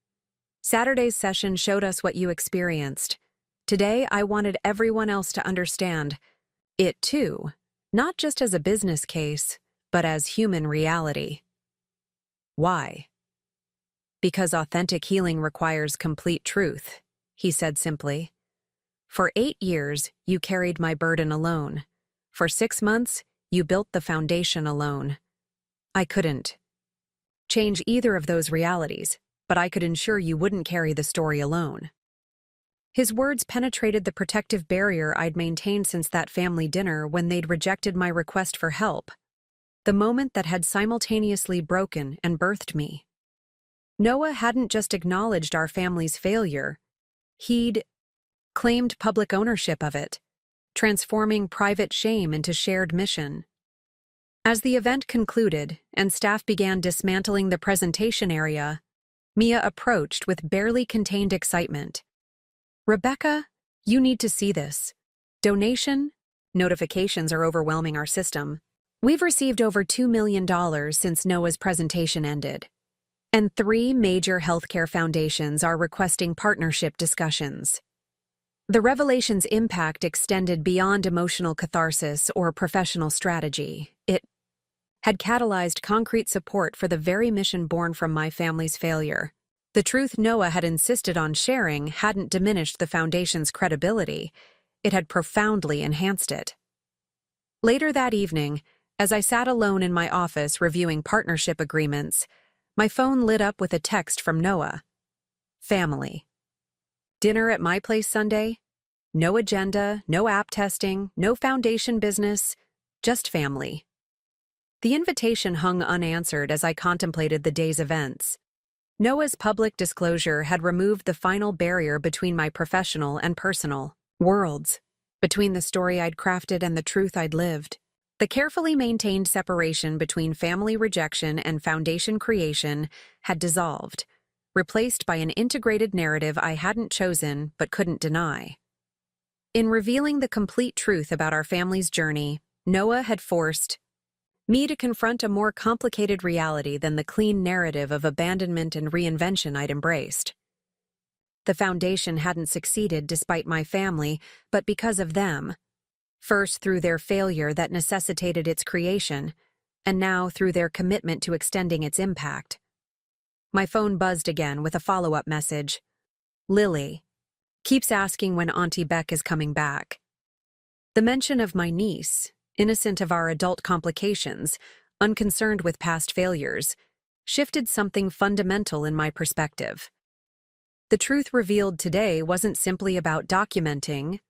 "Saturday's session showed us what you experienced. Today, I wanted everyone else to understand it too, not just as a business case, but as human reality." "Why?" "Because authentic healing requires complete truth," he said simply. "For 8 years, you carried my burden alone. For 6 months, you built the foundation alone. I couldn't change either of those realities, but I could ensure you wouldn't carry the story alone." His words penetrated the protective barrier I'd maintained since that family dinner when they'd rejected my request for help, the moment that had simultaneously broken and birthed me. Noah hadn't just acknowledged our family's failure, he'd claimed public ownership of it, transforming private shame into shared mission. As the event concluded and staff began dismantling the presentation area, Mia approached with barely contained excitement. "Rebecca, you need to see this. Donation notifications are overwhelming our system. We've received over $2 million since Noah's presentation ended. And 3 major healthcare foundations are requesting partnership discussions." The revelation's impact extended beyond emotional catharsis or professional strategy. It had catalyzed concrete support for the very mission born from my family's failure. The truth Noah had insisted on sharing hadn't diminished the foundation's credibility. It had profoundly enhanced it. Later that evening, as I sat alone in my office reviewing partnership agreements, my phone lit up with a text from Noah. Family. Dinner at my place Sunday? No agenda, no app testing, no foundation business, just family. The invitation hung unanswered as I contemplated the day's events. Noah's public disclosure had removed the final barrier between my professional and personal worlds, between the story I'd crafted and the truth I'd lived. The carefully maintained separation between family rejection and foundation creation had dissolved, replaced by an integrated narrative I hadn't chosen but couldn't deny. In revealing the complete truth about our family's journey, Noah had forced me to confront a more complicated reality than the clean narrative of abandonment and reinvention I'd embraced. The foundation hadn't succeeded despite my family, but because of them. First through their failure that necessitated its creation, and now through their commitment to extending its impact. My phone buzzed again with a follow-up message. Lily. Keeps asking when Auntie Beck is coming back. The mention of my niece, innocent of our adult complications, unconcerned with past failures, shifted something fundamental in my perspective. The truth revealed today wasn't simply about documenting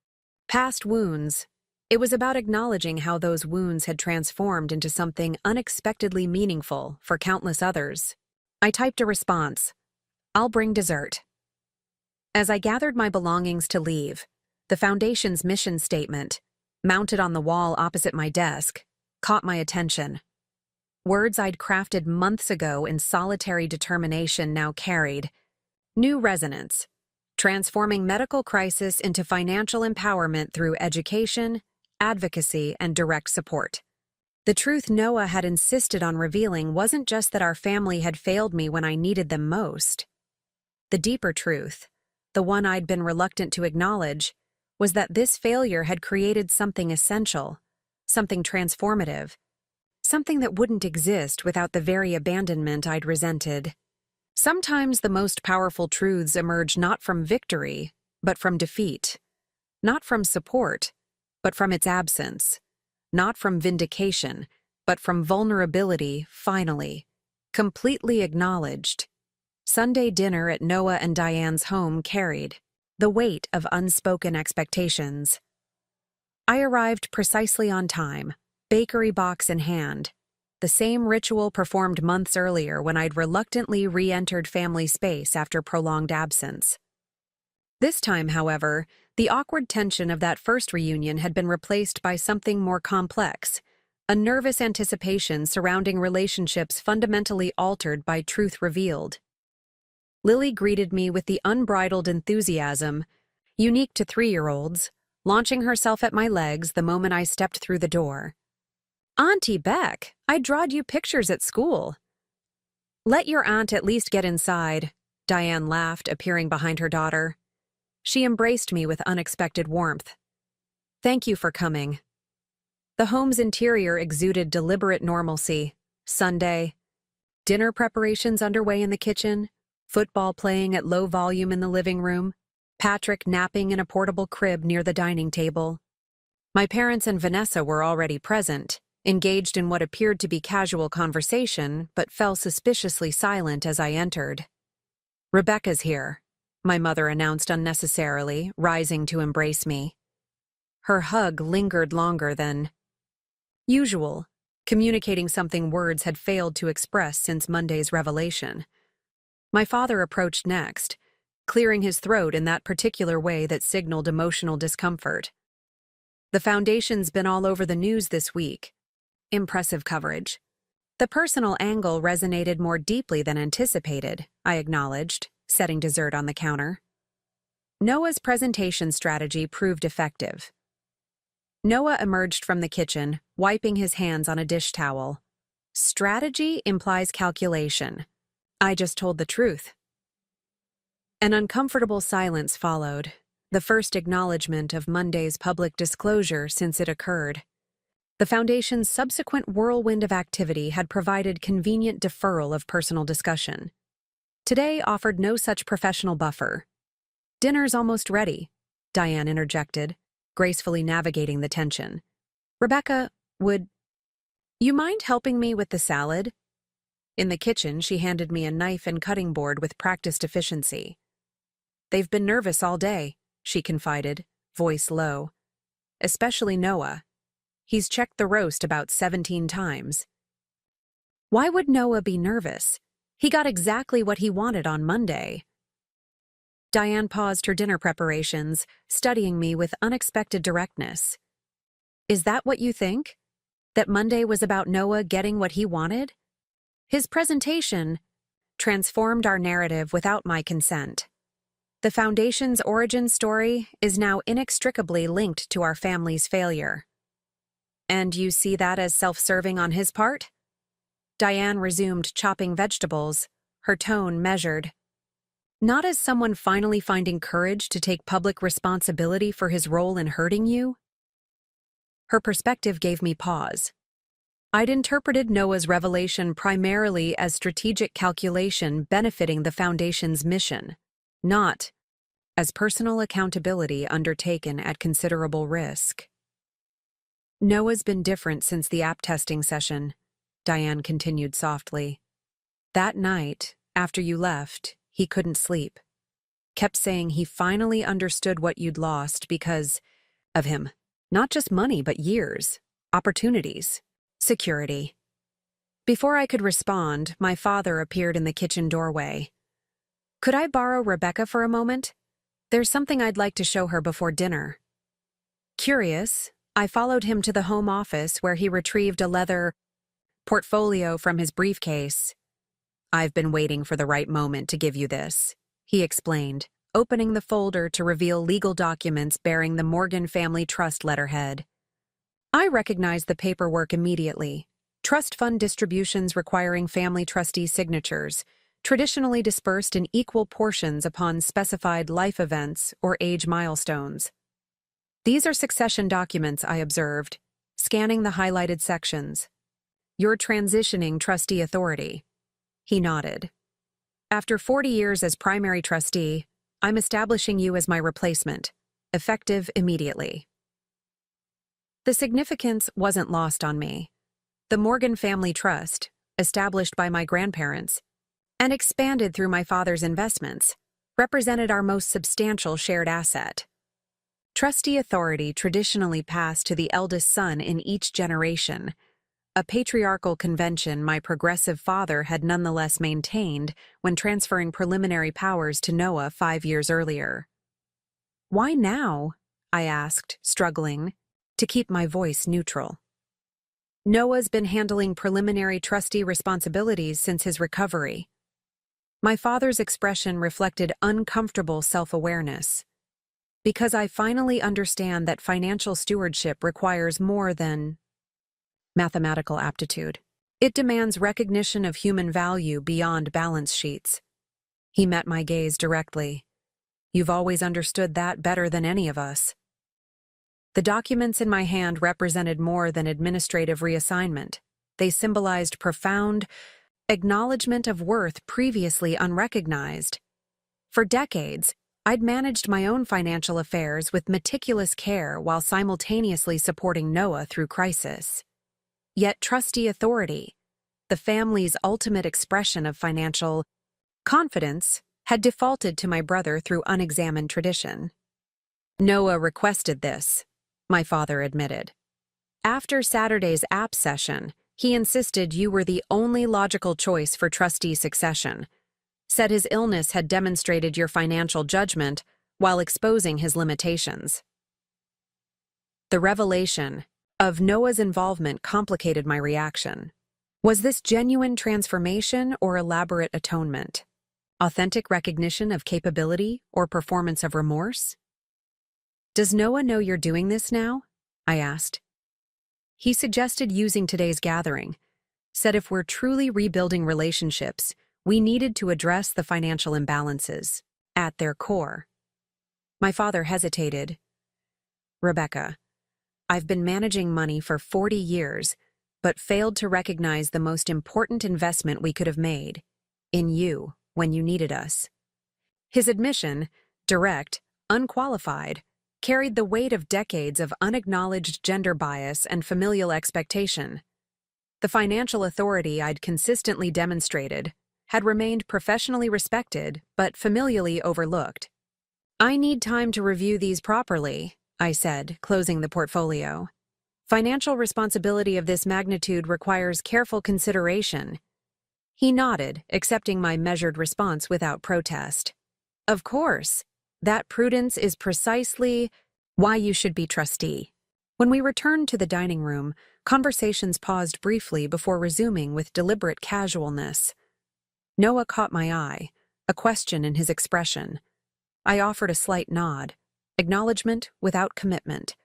past wounds. It was about acknowledging how those wounds had transformed into something unexpectedly meaningful for countless others. I typed a response. I'll bring dessert. As I gathered my belongings to leave, the Foundation's mission statement, mounted on the wall opposite my desk, caught my attention. Words I'd crafted months ago in solitary determination now carried new resonance, transforming medical crisis into financial empowerment through education, advocacy, and direct support. The truth Noah had insisted on revealing wasn't just that our family had failed me when I needed them most. The deeper truth, the one I'd been reluctant to acknowledge, was that this failure had created something essential, something transformative, something that wouldn't exist without the very abandonment I'd resented. Sometimes the most powerful truths emerge not from victory, but from defeat, not from support, but from its absence, not from vindication, but from vulnerability, finally, completely acknowledged. Sunday dinner at Noah and Diane's home carried the weight of unspoken expectations. I arrived precisely on time, bakery box in hand, the same ritual performed months earlier when I'd reluctantly re-entered family space after prolonged absence. This time, however, the awkward tension of that first reunion had been replaced by something more complex, a nervous anticipation surrounding relationships fundamentally altered by truth revealed. Lily greeted me with the unbridled enthusiasm, unique to 3-year-olds, launching herself at my legs the moment I stepped through the door. Auntie Beck, I drawed you pictures at school. Let your aunt at least get inside, Diane laughed, appearing behind her daughter. She embraced me with unexpected warmth. Thank you for coming. The home's interior exuded deliberate normalcy. Sunday. Dinner preparations underway in the kitchen. Football playing at low volume in the living room, Patrick napping in a portable crib near the dining table. My parents and Vanessa were already present, engaged in what appeared to be casual conversation, but fell suspiciously silent as I entered. Rebecca's here, my mother announced unnecessarily, rising to embrace me. Her hug lingered longer than usual, communicating something words had failed to express since Monday's revelation. My father approached next, clearing his throat in that particular way that signaled emotional discomfort. The Foundation's been all over the news this week. Impressive coverage. The personal angle resonated more deeply than anticipated, I acknowledged, setting dessert on the counter. Noah's presentation strategy proved effective. Noah emerged from the kitchen, wiping his hands on a dish towel. Strategy implies calculation. I just told the truth. An uncomfortable silence followed, the first acknowledgement of Monday's public disclosure since it occurred. The Foundation's subsequent whirlwind of activity had provided convenient deferral of personal discussion. Today offered no such professional buffer. Dinner's almost ready, Diane interjected, gracefully navigating the tension. Rebecca, would you mind helping me with the salad? In the kitchen, she handed me a knife and cutting board with practiced efficiency. They've been nervous all day, she confided, voice low. Especially Noah. He's checked the roast about 17 times. Why would Noah be nervous? He got exactly what he wanted on Monday. Diane paused her dinner preparations, studying me with unexpected directness. Is that what you think? That Monday was about Noah getting what he wanted? His presentation transformed our narrative without my consent. The Foundation's origin story is now inextricably linked to our family's failure. And you see that as self-serving on his part? Diane resumed chopping vegetables, her tone measured. Not as someone finally finding courage to take public responsibility for his role in hurting you? Her perspective gave me pause. I'd interpreted Noah's revelation primarily as strategic calculation benefiting the Foundation's mission, not as personal accountability undertaken at considerable risk. Noah's been different since the app testing session, Diane continued softly. That night, after you left, he couldn't sleep. Kept saying he finally understood what you'd lost because of him. Not just money, but years, opportunities, security. Before I could respond, my father appeared in the kitchen doorway. Could I borrow Rebecca for a moment? There's something I'd like to show her before dinner. Curious, I followed him to the home office where he retrieved a leather portfolio from his briefcase. I've been waiting for the right moment to give you this, he explained, opening the folder to reveal legal documents bearing the Morgan family trust letterhead. I recognized the paperwork immediately. Trust fund distributions requiring family trustee signatures, traditionally dispersed in equal portions upon specified life events or age milestones. These are succession documents, I observed, scanning the highlighted sections. You're transitioning trustee authority. He nodded. After 40 years as primary trustee, I'm establishing you as my replacement, effective immediately. The significance wasn't lost on me. The Morgan Family Trust, established by my grandparents, and expanded through my father's investments, represented our most substantial shared asset. Trustee authority traditionally passed to the eldest son in each generation, a patriarchal convention my progressive father had nonetheless maintained when transferring preliminary powers to Noah 5 years earlier. Why now? I asked, struggling to keep my voice neutral. Noah's been handling preliminary trustee responsibilities since his recovery. My father's expression reflected uncomfortable self-awareness. Because I finally understand that financial stewardship requires more than mathematical aptitude. It demands recognition of human value beyond balance sheets. He met my gaze directly. You've always understood that better than any of us. The documents in my hand represented more than administrative reassignment. They symbolized profound acknowledgement of worth previously unrecognized. For decades, I'd managed my own financial affairs with meticulous care while simultaneously supporting Noah through crisis. Yet trustee authority, the family's ultimate expression of financial confidence, had defaulted to my brother through unexamined tradition. Noah requested this, my father admitted. After Saturday's app session, he insisted you were the only logical choice for trustee succession, said his illness had demonstrated your financial judgment while exposing his limitations. The revelation of Noah's involvement complicated my reaction. Was this genuine transformation or elaborate atonement? Authentic recognition of capability or performance of remorse? Does Noah know you're doing this now? I asked. He suggested using today's gathering, said if we're truly rebuilding relationships, we needed to address the financial imbalances at their core. My father hesitated. Rebecca, I've been managing money for 40 years, but failed to recognize the most important investment we could have made, in you, when you needed us. His admission, direct, unqualified, carried the weight of decades of unacknowledged gender bias and familial expectation. The financial authority I'd consistently demonstrated had remained professionally respected but familially overlooked. I need time to review these properly, I said, closing the portfolio. Financial responsibility of this magnitude requires careful consideration. He nodded, accepting my measured response without protest. Of course, that prudence is precisely why you should be trustee. When we returned to the dining room, conversations paused briefly before resuming with deliberate casualness. Noah caught my eye, a question in his expression. I offered a slight nod, acknowledgement without commitment.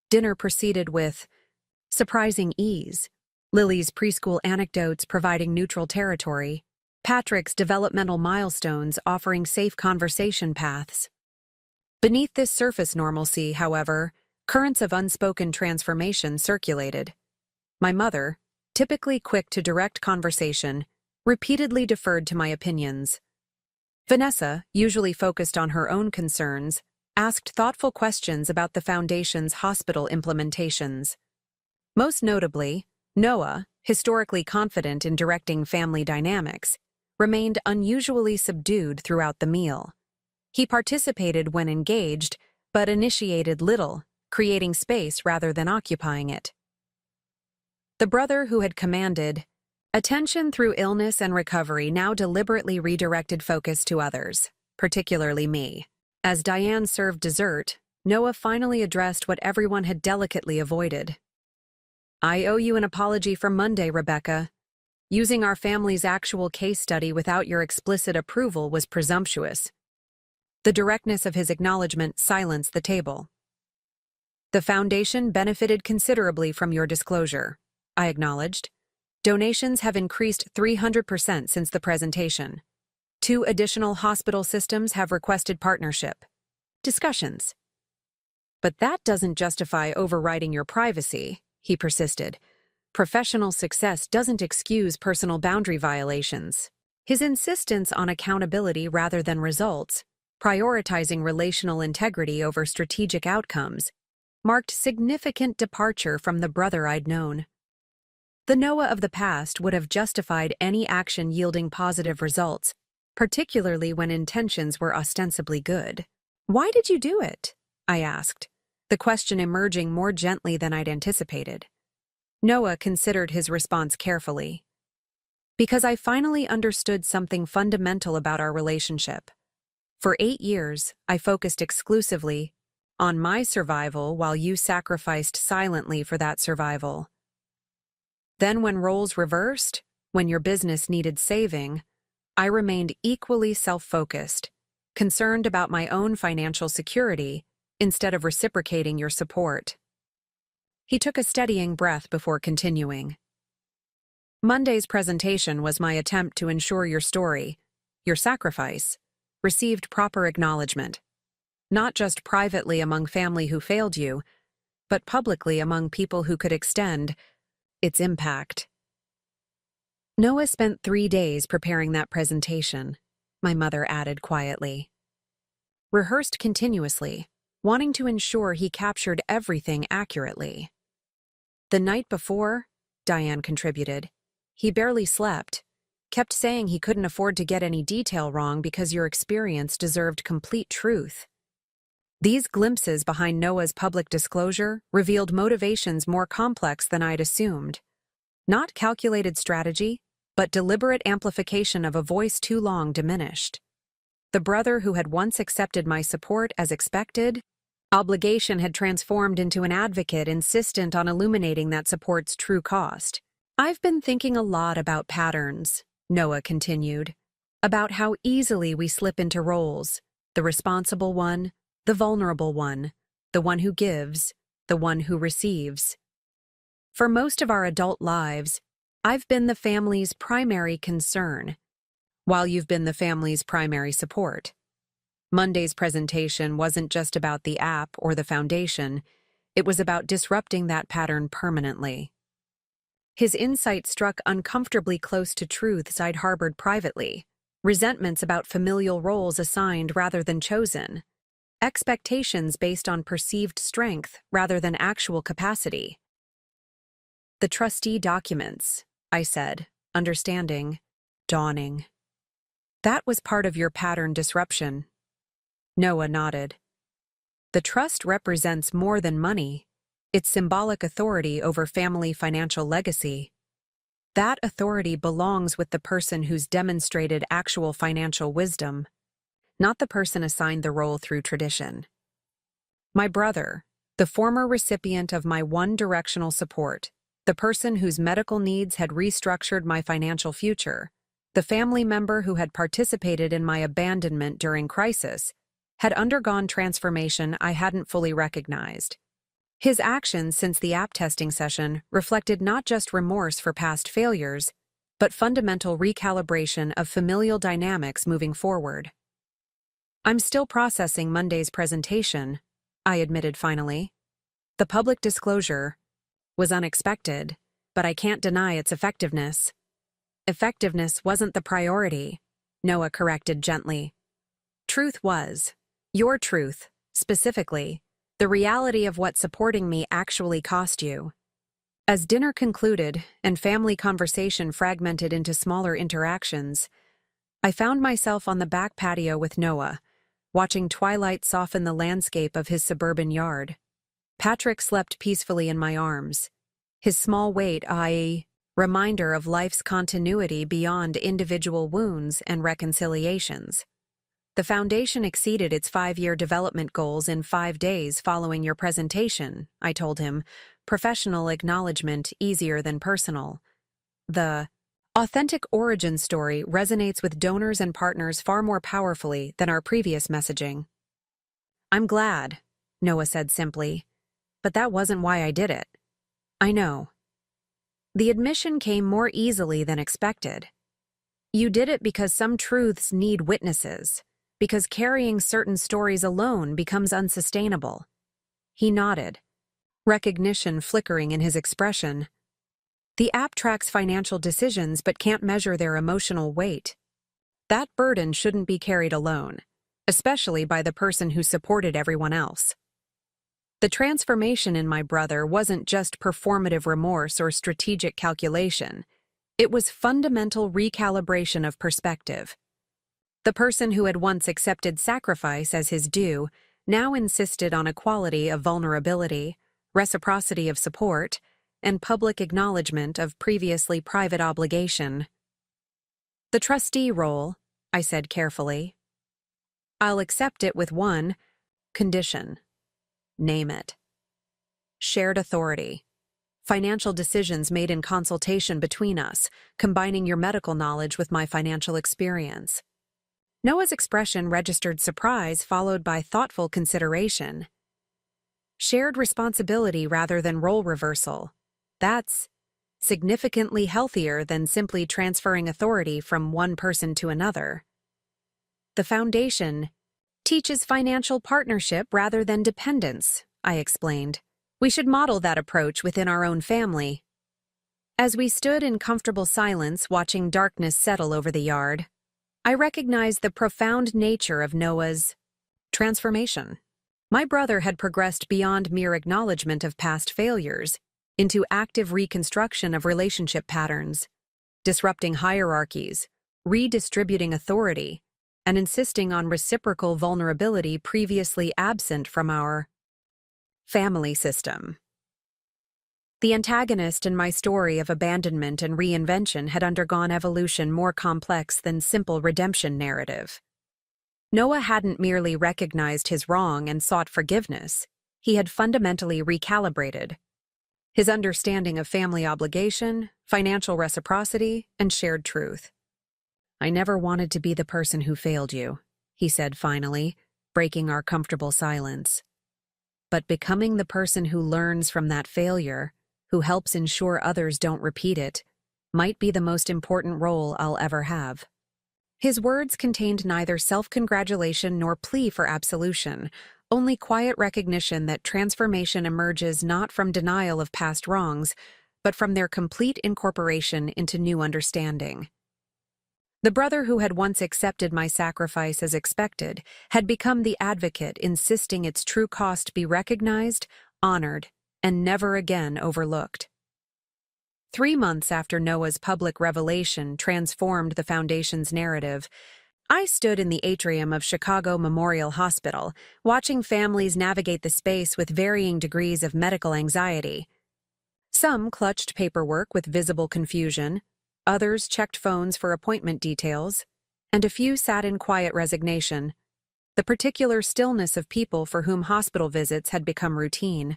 Dinner proceeded with surprising ease, Lily's preschool anecdotes providing neutral territory, Patrick's developmental milestones offering safe conversation paths. Beneath this surface normalcy, however, currents of unspoken transformation circulated. My mother, typically quick to direct conversation, repeatedly deferred to my opinions. Vanessa, usually focused on her own concerns, asked thoughtful questions about the Foundation's hospital implementations. Most notably, Noah, historically confident in directing family dynamics, remained unusually subdued throughout the meal. He participated when engaged, but initiated little, creating space rather than occupying it. The brother who had commanded attention through illness and recovery now deliberately redirected focus to others, particularly me. As Diane served dessert, Noah finally addressed what everyone had delicately avoided. I owe you an apology for Monday, Rebecca. Using our family's actual case study without your explicit approval was presumptuous. The directness of his acknowledgement silenced the table. The Foundation benefited considerably from your disclosure, I acknowledged. Donations have increased 300% since the presentation. 2 additional hospital systems have requested partnership. Discussions. But that doesn't justify overriding your privacy, he persisted. Professional success doesn't excuse personal boundary violations. His insistence on accountability rather than results, prioritizing relational integrity over strategic outcomes, marked significant departure from the brother I'd known. The Noah of the past would have justified any action yielding positive results, particularly when intentions were ostensibly good. Why did you do it? I asked, the question emerging more gently than I'd anticipated. Noah considered his response carefully. Because I finally understood something fundamental about our relationship. For 8 years, I focused exclusively on my survival while you sacrificed silently for that survival. Then when roles reversed, when your business needed saving, I remained equally self-focused, concerned about my own financial security instead of reciprocating your support. He took a steadying breath before continuing. Monday's presentation was my attempt to ensure your story, your sacrifice, received proper acknowledgement, not just privately among family who failed you, but publicly among people who could extend its impact. Noah spent 3 days preparing that presentation, my mother added quietly. Rehearsed continuously, wanting to ensure he captured everything accurately. The night before, Diane contributed, he barely slept, kept saying he couldn't afford to get any detail wrong because your experience deserved complete truth. These glimpses behind Noah's public disclosure revealed motivations more complex than I'd assumed. Not calculated strategy, but deliberate amplification of a voice too long diminished. The brother who had once accepted my support as expected, obligation had transformed into an advocate insistent on illuminating that support's true cost. I've been thinking a lot about patterns, Noah continued, about how easily we slip into roles, the responsible one, the vulnerable one, the one who gives, the one who receives. For most of our adult lives, I've been the family's primary concern, while you've been the family's primary support. Monday's presentation wasn't just about the app or the foundation, it was about disrupting that pattern permanently. His insight struck uncomfortably close to truths I'd harbored privately, resentments about familial roles assigned rather than chosen, expectations based on perceived strength rather than actual capacity. The trustee documents, I said, understanding, dawning. That was part of your pattern disruption. Noah nodded. The trust represents more than money. It's symbolic authority over family financial legacy. That authority belongs with the person who's demonstrated actual financial wisdom, not the person assigned the role through tradition. My brother, the former recipient of my one-directional support, the person whose medical needs had restructured my financial future, the family member who had participated in my abandonment during crisis, had undergone transformation I hadn't fully recognized. His actions since the app testing session reflected not just remorse for past failures, but fundamental recalibration of familial dynamics moving forward. I'm still processing Monday's presentation, I admitted finally. The public disclosure was unexpected, but I can't deny its effectiveness. Effectiveness wasn't the priority, Noah corrected gently. Truth was. Your truth, specifically, the reality of what supporting me actually cost you. As dinner concluded and family conversation fragmented into smaller interactions, I found myself on the back patio with Noah, watching twilight soften the landscape of his suburban yard. Patrick slept peacefully in my arms, his small weight a reminder of life's continuity beyond individual wounds and reconciliations. The foundation exceeded its 5-year development goals in 5 days following your presentation, I told him, professional acknowledgement easier than personal. The authentic origin story resonates with donors and partners far more powerfully than our previous messaging. I'm glad, Noah said simply, but that wasn't why I did it. I know. The admission came more easily than expected. You did it because some truths need witnesses, because carrying certain stories alone becomes unsustainable. He nodded, recognition flickering in his expression. The app tracks financial decisions but can't measure their emotional weight. That burden shouldn't be carried alone, especially by the person who supported everyone else. The transformation in my brother wasn't just performative remorse or strategic calculation. It was fundamental recalibration of perspective. The person who had once accepted sacrifice as his due now insisted on equality of vulnerability, reciprocity of support, and public acknowledgement of previously private obligation. The trustee role, I said carefully. I'll accept it with one condition. Name it. Shared authority. Financial decisions made in consultation between us, combining your medical knowledge with my financial experience. Noah's expression registered surprise followed by thoughtful consideration. Shared responsibility rather than role reversal. That's significantly healthier than simply transferring authority from one person to another. The foundation teaches financial partnership rather than dependence, I explained. We should model that approach within our own family. As we stood in comfortable silence watching darkness settle over the yard, I recognized the profound nature of Noah's transformation. My brother had progressed beyond mere acknowledgement of past failures into active reconstruction of relationship patterns, disrupting hierarchies, redistributing authority, and insisting on reciprocal vulnerability previously absent from our family system. The antagonist in my story of abandonment and reinvention had undergone evolution more complex than simple redemption narrative. Noah hadn't merely recognized his wrong and sought forgiveness, he had fundamentally recalibrated. His understanding of family obligation, financial reciprocity, and shared truth. I never wanted to be the person who failed you, he said finally, breaking our comfortable silence. But becoming the person who learns from that failure, who helps ensure others don't repeat it, might be the most important role I'll ever have. His words contained neither self-congratulation nor plea for absolution, only quiet recognition that transformation emerges not from denial of past wrongs, but from their complete incorporation into new understanding. The brother who had once accepted my sacrifice as expected had become the advocate insisting its true cost be recognized, honored, and never again overlooked. 3 months after Noah's public revelation transformed the Foundation's narrative, I stood in the atrium of Chicago Memorial Hospital, watching families navigate the space with varying degrees of medical anxiety. Some clutched paperwork with visible confusion, others checked phones for appointment details, and a few sat in quiet resignation, the particular stillness of people for whom hospital visits had become routine.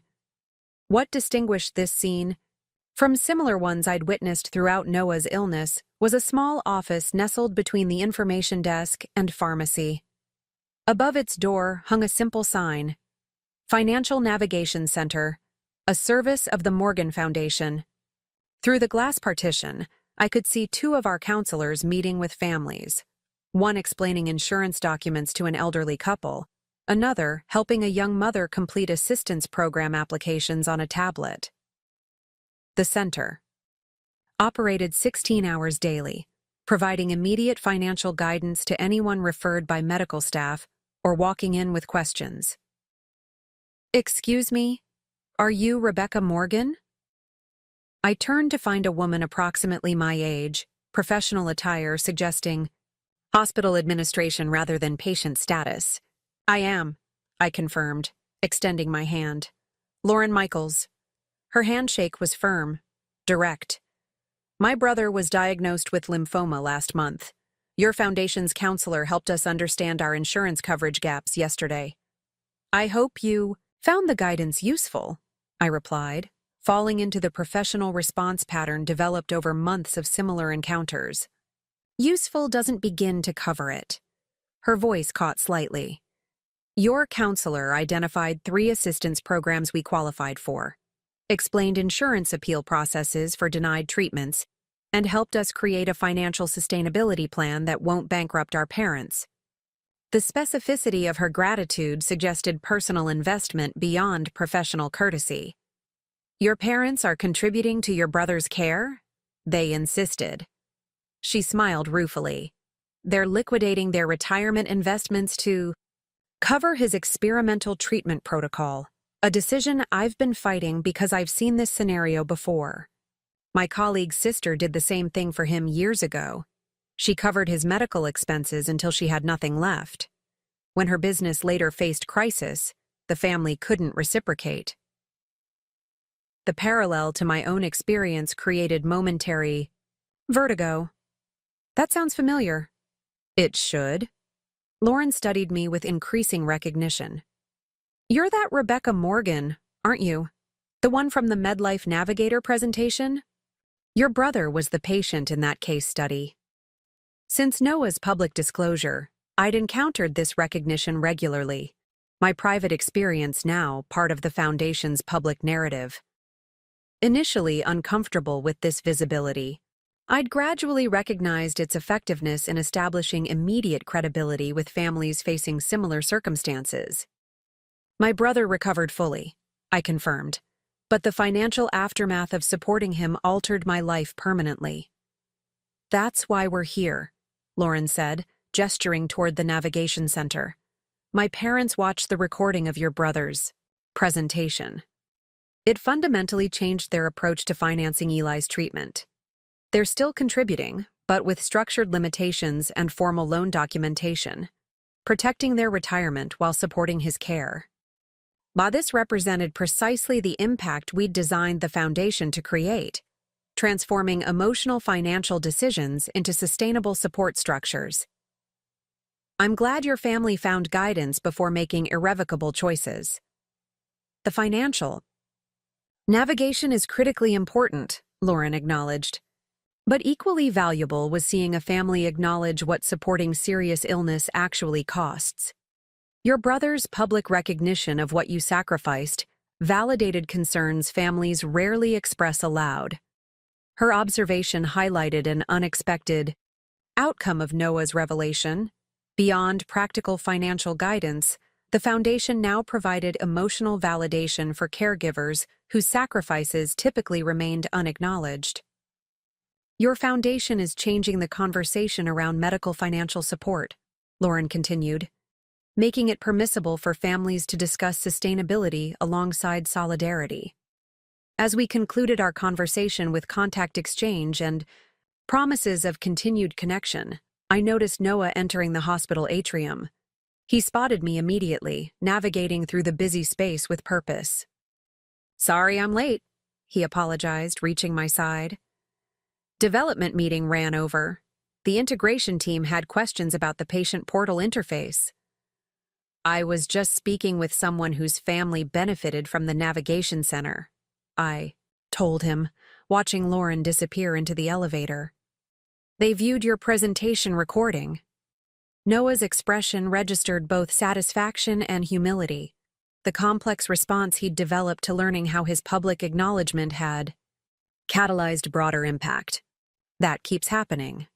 What distinguished this scene from similar ones I'd witnessed throughout Noah's illness was a small office nestled between the information desk and pharmacy. Above its door hung a simple sign, Financial Navigation Center, a service of the Morgan Foundation. Through the glass partition, I could see two of our counselors meeting with families, one explaining insurance documents to an elderly couple, another helping a young mother complete assistance program applications on a tablet. The center operated 16 hours daily, providing immediate financial guidance to anyone referred by medical staff or walking in with questions. "Excuse me, are you Rebecca Morgan?" I turned to find a woman approximately my age, professional attire suggesting hospital administration rather than patient status. "I am," I confirmed, extending my hand. "Lauren Michaels." Her handshake was firm, direct. "My brother was diagnosed with lymphoma last month. Your foundation's counselor helped us understand our insurance coverage gaps yesterday." "I hope you found the guidance useful," I replied, falling into the professional response pattern developed over months of similar encounters. "Useful doesn't begin to cover it." Her voice caught slightly. "Your counselor identified 3 assistance programs we qualified for, explained insurance appeal processes for denied treatments, and helped us create a financial sustainability plan that won't bankrupt our parents." The specificity of her gratitude suggested personal investment beyond professional courtesy. "Your parents are contributing to your brother's care?" they insisted. She smiled ruefully. "They're liquidating their retirement investments to cover his experimental treatment protocol, a decision I've been fighting because I've seen this scenario before. My colleague's sister did the same thing for him years ago. She covered his medical expenses until she had nothing left. When her business later faced crisis, the family couldn't reciprocate." The parallel to my own experience created momentary vertigo. "That sounds familiar." "It should." Lauren studied me with increasing recognition. "You're that Rebecca Morgan, aren't you? The one from the MedLife Navigator presentation? Your brother was the patient in that case study." Since Noah's public disclosure, I'd encountered this recognition regularly, my private experience now part of the Foundation's public narrative. Initially uncomfortable with this visibility, I'd gradually recognized its effectiveness in establishing immediate credibility with families facing similar circumstances. "My brother recovered fully," I confirmed, "but the financial aftermath of supporting him altered my life permanently." "That's why we're here," Lauren said, gesturing toward the navigation center. "My parents watched the recording of your brother's presentation. It fundamentally changed their approach to financing Eli's treatment. They're still contributing, but with structured limitations and formal loan documentation, protecting their retirement while supporting his care." This represented precisely the impact we'd designed the foundation to create, transforming emotional financial decisions into sustainable support structures. "I'm glad your family found guidance before making irrevocable choices." "The financial navigation is critically important," Lauren acknowledged. "But equally valuable was seeing a family acknowledge what supporting serious illness actually costs. Your brother's public recognition of what you sacrificed validated concerns families rarely express aloud." Her observation highlighted an unexpected outcome of Noah's revelation. Beyond practical financial guidance, the foundation now provided emotional validation for caregivers whose sacrifices typically remained unacknowledged. "Your foundation is changing the conversation around medical financial support," Lauren continued, "making it permissible for families to discuss sustainability alongside solidarity." As we concluded our conversation with contact exchange and promises of continued connection, I noticed Noah entering the hospital atrium. He spotted me immediately, navigating through the busy space with purpose. "Sorry I'm late," he apologized, reaching my side. Development meeting ran over. The integration team had questions about the patient portal interface. "I was just speaking with someone whose family benefited from the navigation center," I told him, watching Lauren disappear into the elevator. "They viewed your presentation recording." Noah's expression registered both satisfaction and humility, the complex response he'd developed to learning how his public acknowledgement had catalyzed broader impact. That keeps happening.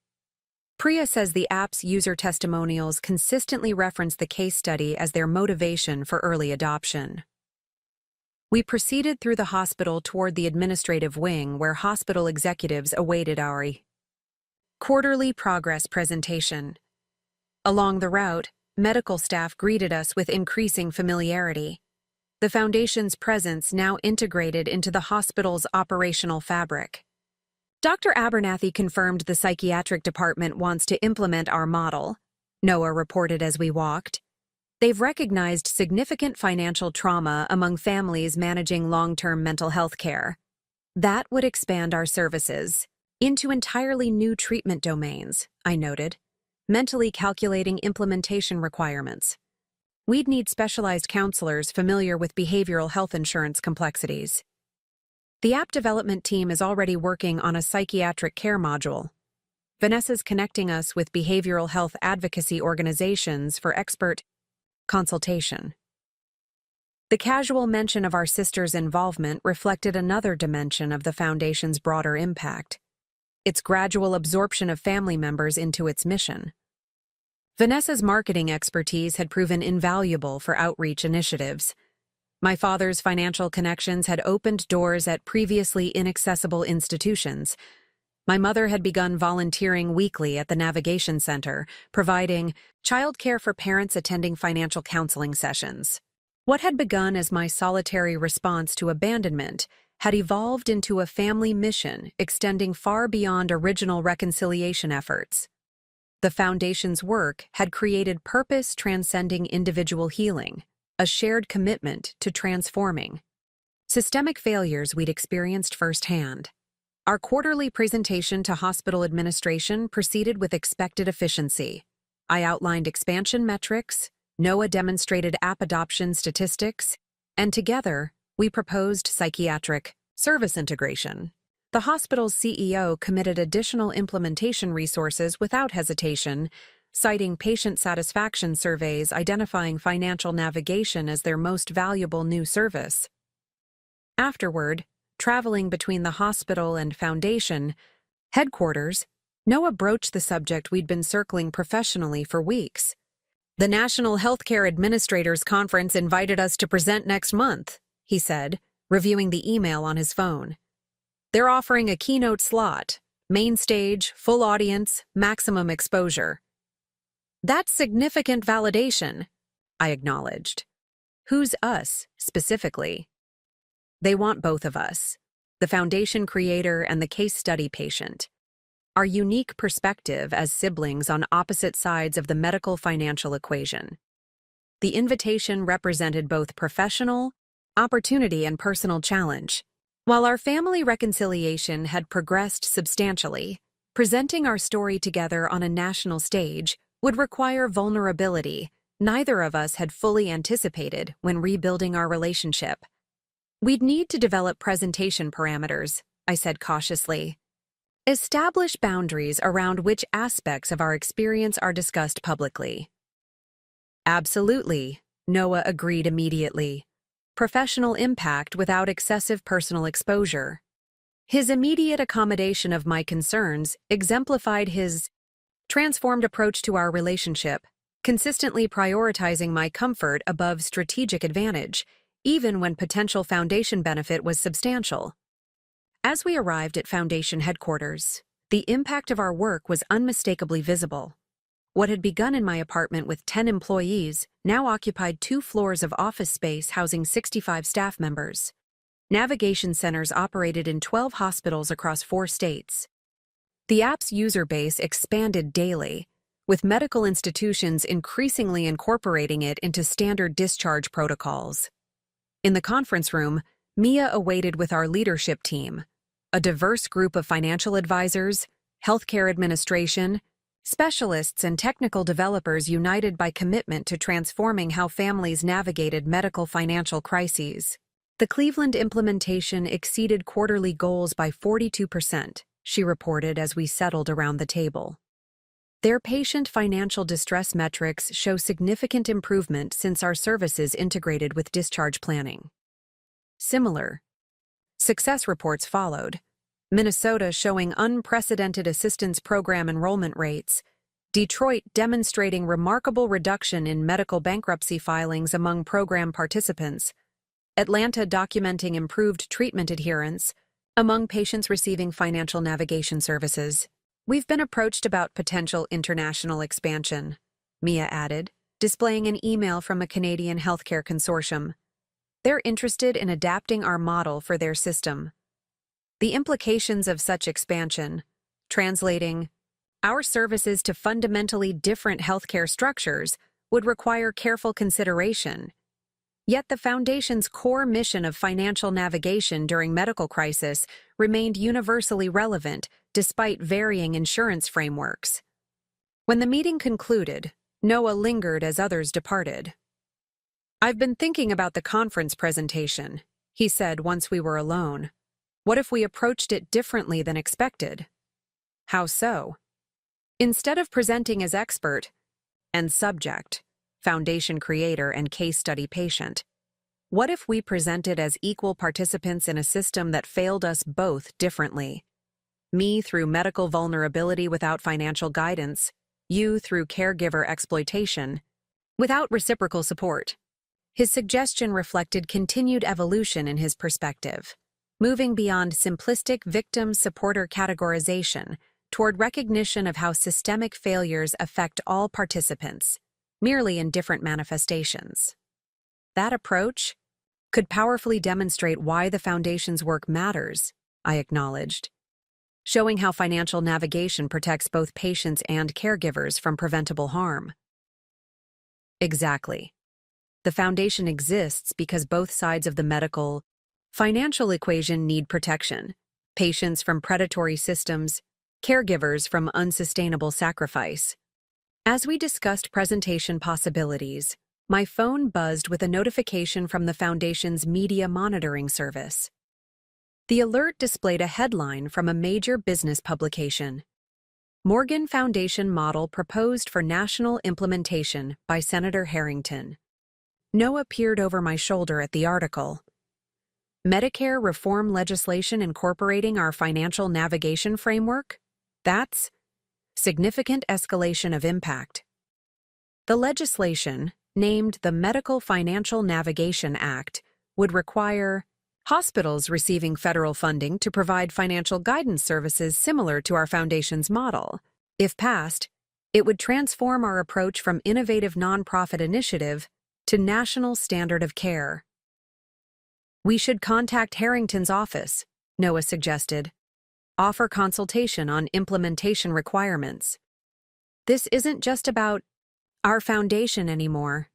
Priya says the app's user testimonials consistently reference the case study as their motivation for early adoption. We proceeded through the hospital toward the administrative wing where hospital executives awaited our quarterly progress presentation. Along the route, medical staff greeted us with increasing familiarity. The Foundation's presence now integrated into the hospital's operational fabric. Dr. Abernathy confirmed the psychiatric department wants to implement our model, Noah reported as we walked. They've recognized significant financial trauma among families managing long-term mental health care. That would expand our services into entirely new treatment domains, I noted, mentally calculating implementation requirements. We'd need specialized counselors familiar with behavioral health insurance complexities. The app development team is already working on a psychiatric care module. Vanessa's connecting us with behavioral health advocacy organizations for expert consultation. The casual mention of our sister's involvement reflected another dimension of the Foundation's broader impact, its gradual absorption of family members into its mission. Vanessa's marketing expertise had proven invaluable for outreach initiatives. My father's financial connections had opened doors at previously inaccessible institutions. My mother had begun volunteering weekly at the Navigation Center, providing childcare for parents attending financial counseling sessions. What had begun as my solitary response to abandonment had evolved into a family mission extending far beyond original reconciliation efforts. The Foundation's work had created purpose transcending individual healing, a shared commitment to transforming systemic failures we'd experienced firsthand. Our quarterly presentation to hospital administration proceeded with expected efficiency. I outlined expansion metrics, Noah demonstrated app adoption statistics, and together, we proposed psychiatric service integration. The hospital's CEO committed additional implementation resources without hesitation, citing patient satisfaction surveys identifying financial navigation as their most valuable new service. Afterward, traveling between the hospital and Foundation headquarters, Noah broached the subject we'd been circling professionally for weeks. "The National Healthcare Administrators Conference invited us to present next month," he said, reviewing the email on his phone. "They're offering a keynote slot, main stage, full audience, maximum exposure." "That's significant validation," I acknowledged. "Who's us, specifically?" "They want both of us, the Foundation creator and the case study patient. Our unique perspective as siblings on opposite sides of the medical financial equation." The invitation represented both professional opportunity and personal challenge. While our family reconciliation had progressed substantially, presenting our story together on a national stage would require vulnerability neither of us had fully anticipated when rebuilding our relationship. "We'd need to develop presentation parameters," I said cautiously. "Establish boundaries around which aspects of our experience are discussed publicly." "Absolutely," Noah agreed immediately. "Professional impact without excessive personal exposure." His immediate accommodation of my concerns exemplified his transformed approach to our relationship, consistently prioritizing my comfort above strategic advantage, even when potential Foundation benefit was substantial. As we arrived at Foundation headquarters, the impact of our work was unmistakably visible. What had begun in my apartment with 10 employees now occupied 2 floors of office space housing 65 staff members. Navigation centers operated in 12 hospitals across 4 states. The app's user base expanded daily, with medical institutions increasingly incorporating it into standard discharge protocols. In the conference room, Mia awaited with our leadership team, a diverse group of financial advisors, healthcare administration, specialists, and technical developers united by commitment to transforming how families navigated medical financial crises. The Cleveland implementation exceeded quarterly goals by 42%, she reported as we settled around the table. Their patient financial distress metrics show significant improvement since our services integrated with discharge planning. Similar success reports followed, Minnesota showing unprecedented assistance program enrollment rates, Detroit demonstrating remarkable reduction in medical bankruptcy filings among program participants, Atlanta documenting improved treatment adherence among patients receiving financial navigation services. We've been approached about potential international expansion, Mia added, displaying an email from a Canadian healthcare consortium. They're interested in adapting our model for their system. The implications of such expansion, translating our services to fundamentally different healthcare structures, would require careful consideration. Yet the Foundation's core mission of financial navigation during medical crisis remained universally relevant despite varying insurance frameworks. When the meeting concluded, Noah lingered as others departed. "I've been thinking about the conference presentation," he said once we were alone. "What if we approached it differently than expected?" "How so?" "Instead of presenting as expert and subject, Foundation creator and case study patient, what if we presented as equal participants in a system that failed us both differently? Me through medical vulnerability without financial guidance, you through caregiver exploitation, without reciprocal support." His suggestion reflected continued evolution in his perspective, moving beyond simplistic victim-supporter categorization toward recognition of how systemic failures affect all participants, merely in different manifestations. That approach could powerfully demonstrate why the Foundation's work matters, I acknowledged, showing how financial navigation protects both patients and caregivers from preventable harm. Exactly. The Foundation exists because both sides of the medical, financial equation need protection: patients from predatory systems, caregivers from unsustainable sacrifice. As we discussed presentation possibilities, my phone buzzed with a notification from the Foundation's media monitoring service. The alert displayed a headline from a major business publication: Morgan Foundation Model Proposed for National Implementation by Senator Harrington. Noah peered over my shoulder at the article. Medicare reform legislation incorporating our financial navigation framework? That's significant escalation of impact. The legislation, named the Medical Financial Navigation Act, would require hospitals receiving federal funding to provide financial guidance services similar to our Foundation's model. If passed, it would transform our approach from innovative nonprofit initiative to national standard of care. "We should contact Harrington's office," Noah suggested. "Offer consultation on implementation requirements." "This isn't just about our Foundation anymore,"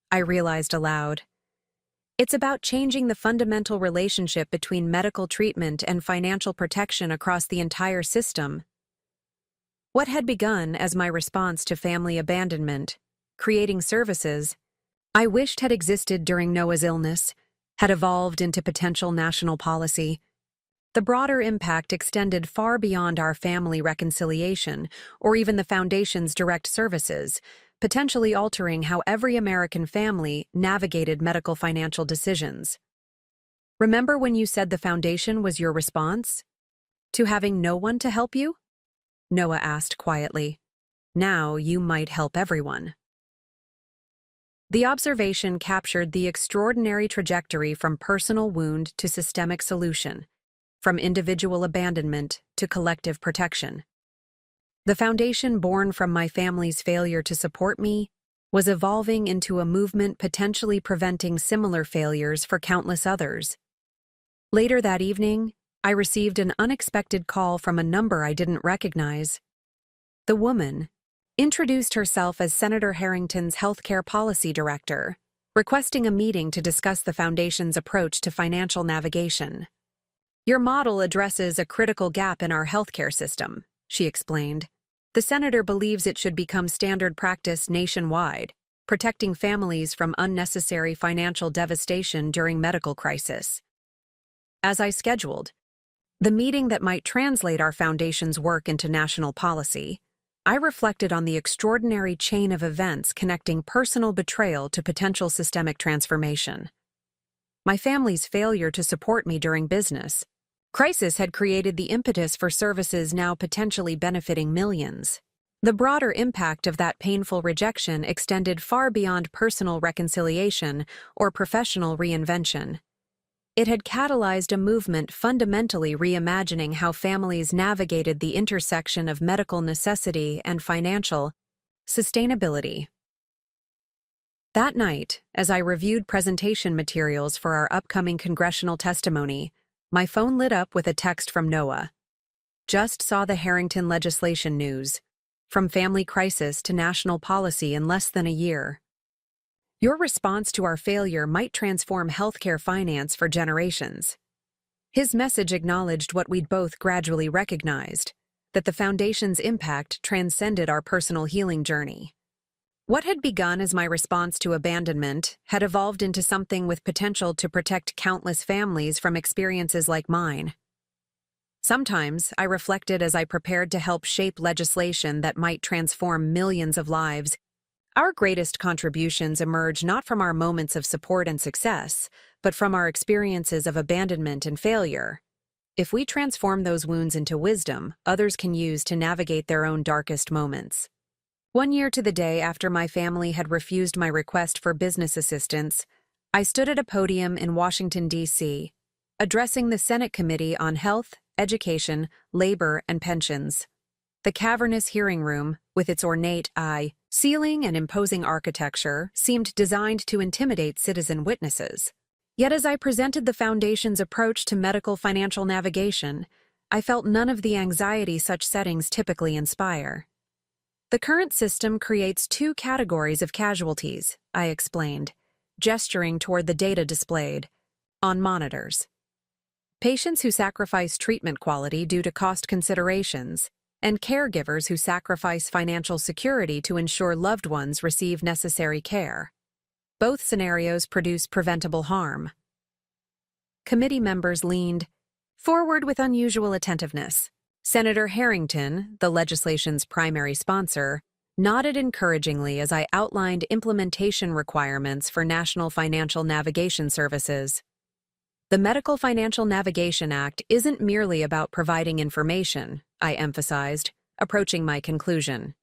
I realized aloud. "It's about changing the fundamental relationship between medical treatment and financial protection across the entire system." What had begun as my response to family abandonment, creating services I wished had existed during Noah's illness, had evolved into potential national policy. The broader impact extended far beyond our family reconciliation or even the Foundation's direct services, potentially altering how every American family navigated medical financial decisions. "Remember when you said the Foundation was your response to having no one to help you?" Noah asked quietly. "Now you might help everyone." The observation captured the extraordinary trajectory from personal wound to systemic solution, from individual abandonment to collective protection. The Foundation born from my family's failure to support me was evolving into a movement potentially preventing similar failures for countless others. Later that evening, I received an unexpected call from a number I didn't recognize. The woman, introduced herself as Senator Harrington's healthcare policy director, requesting a meeting to discuss the Foundation's approach to financial navigation. "Your model addresses a critical gap in our healthcare system," she explained. "The senator believes it should become standard practice nationwide, protecting families from unnecessary financial devastation during medical crisis." As I scheduled, the meeting that might translate our Foundation's work into national policy, I reflected on the extraordinary chain of events connecting personal betrayal to potential systemic transformation. My family's failure to support me during business crisis had created the impetus for services now potentially benefiting millions. The broader impact of that painful rejection extended far beyond personal reconciliation or professional reinvention. It had catalyzed a movement fundamentally reimagining how families navigated the intersection of medical necessity and financial sustainability. That night, as I reviewed presentation materials for our upcoming congressional testimony, my phone lit up with a text from Noah. "Just saw the Harrington legislation news. From family crisis to national policy in less than a year. Your response to our failure might transform healthcare finance for generations." His message acknowledged what we'd both gradually recognized, that the Foundation's impact transcended our personal healing journey. What had begun as my response to abandonment had evolved into something with potential to protect countless families from experiences like mine. Sometimes, I reflected as I prepared to help shape legislation that might transform millions of lives, our greatest contributions emerge not from our moments of support and success, but from our experiences of abandonment and failure. If we transform those wounds into wisdom, others can use to navigate their own darkest moments. 1 year to the day after my family had refused my request for business assistance, I stood at a podium in Washington, D.C., addressing the Senate Committee on Health, Education, Labor, and Pensions. The cavernous hearing room, with its ornate ceiling and imposing architecture, seemed designed to intimidate citizen witnesses. Yet as I presented the Foundation's approach to medical financial navigation, I felt none of the anxiety such settings typically inspire. "The current system creates 2 categories of casualties," I explained, gesturing toward the data displayed on monitors. "Patients who sacrifice treatment quality due to cost considerations, and caregivers who sacrifice financial security to ensure loved ones receive necessary care. Both scenarios produce preventable harm." Committee members leaned forward with unusual attentiveness. Senator Harrington, the legislation's primary sponsor, nodded encouragingly as I outlined implementation requirements for national financial navigation services. "The Medical Financial Navigation Act isn't merely about providing information," I emphasized, approaching my conclusion.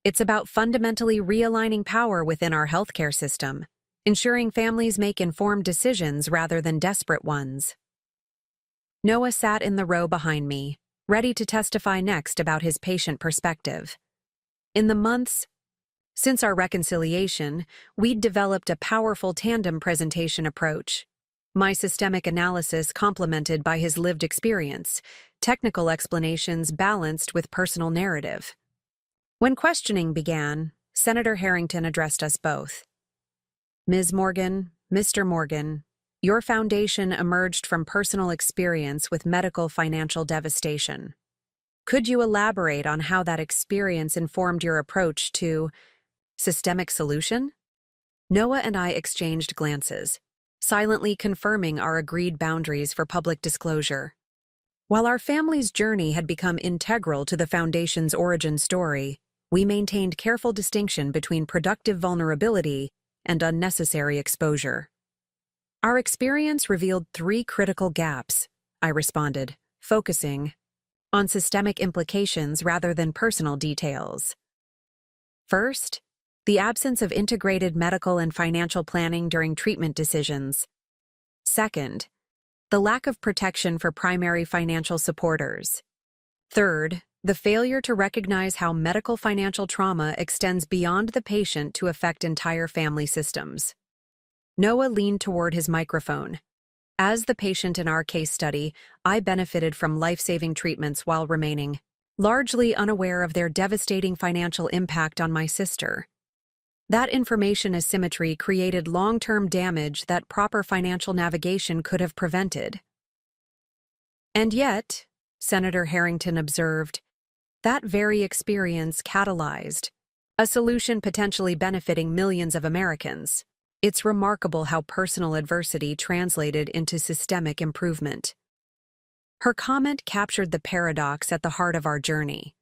"It's about fundamentally realigning power within our healthcare system, ensuring families make informed decisions rather than desperate ones." Noah sat in the row behind me, ready to testify next about his patient perspective. In the months since our reconciliation, we'd developed a powerful tandem presentation approach. My systemic analysis complemented by his lived experience, technical explanations balanced with personal narrative. When questioning began, Senator Harrington addressed us both. "Ms. Morgan, Mr. Morgan, your foundation emerged from personal experience with medical financial devastation. Could you elaborate on how that experience informed your approach to systemic solution?" Noah and I exchanged glances, silently confirming our agreed boundaries for public disclosure. While our family's journey had become integral to the Foundation's origin story, we maintained careful distinction between productive vulnerability and unnecessary exposure. "Our experience revealed 3 critical gaps," I responded, focusing on systemic implications rather than personal details. First, the absence of integrated medical and financial planning during treatment decisions. Second, the lack of protection for primary financial supporters. Third, the failure to recognize how medical financial trauma extends beyond the patient to affect entire family systems. Noah leaned toward his microphone. "As the patient in our case study, I benefited from life-saving treatments while remaining largely unaware of their devastating financial impact on my sister. That information asymmetry created long-term damage that proper financial navigation could have prevented. And yet, Senator Harrington observed, that very experience catalyzed a solution potentially benefiting millions of Americans. It's remarkable how personal adversity translated into systemic improvement. Her comment captured the paradox at the heart of our journey.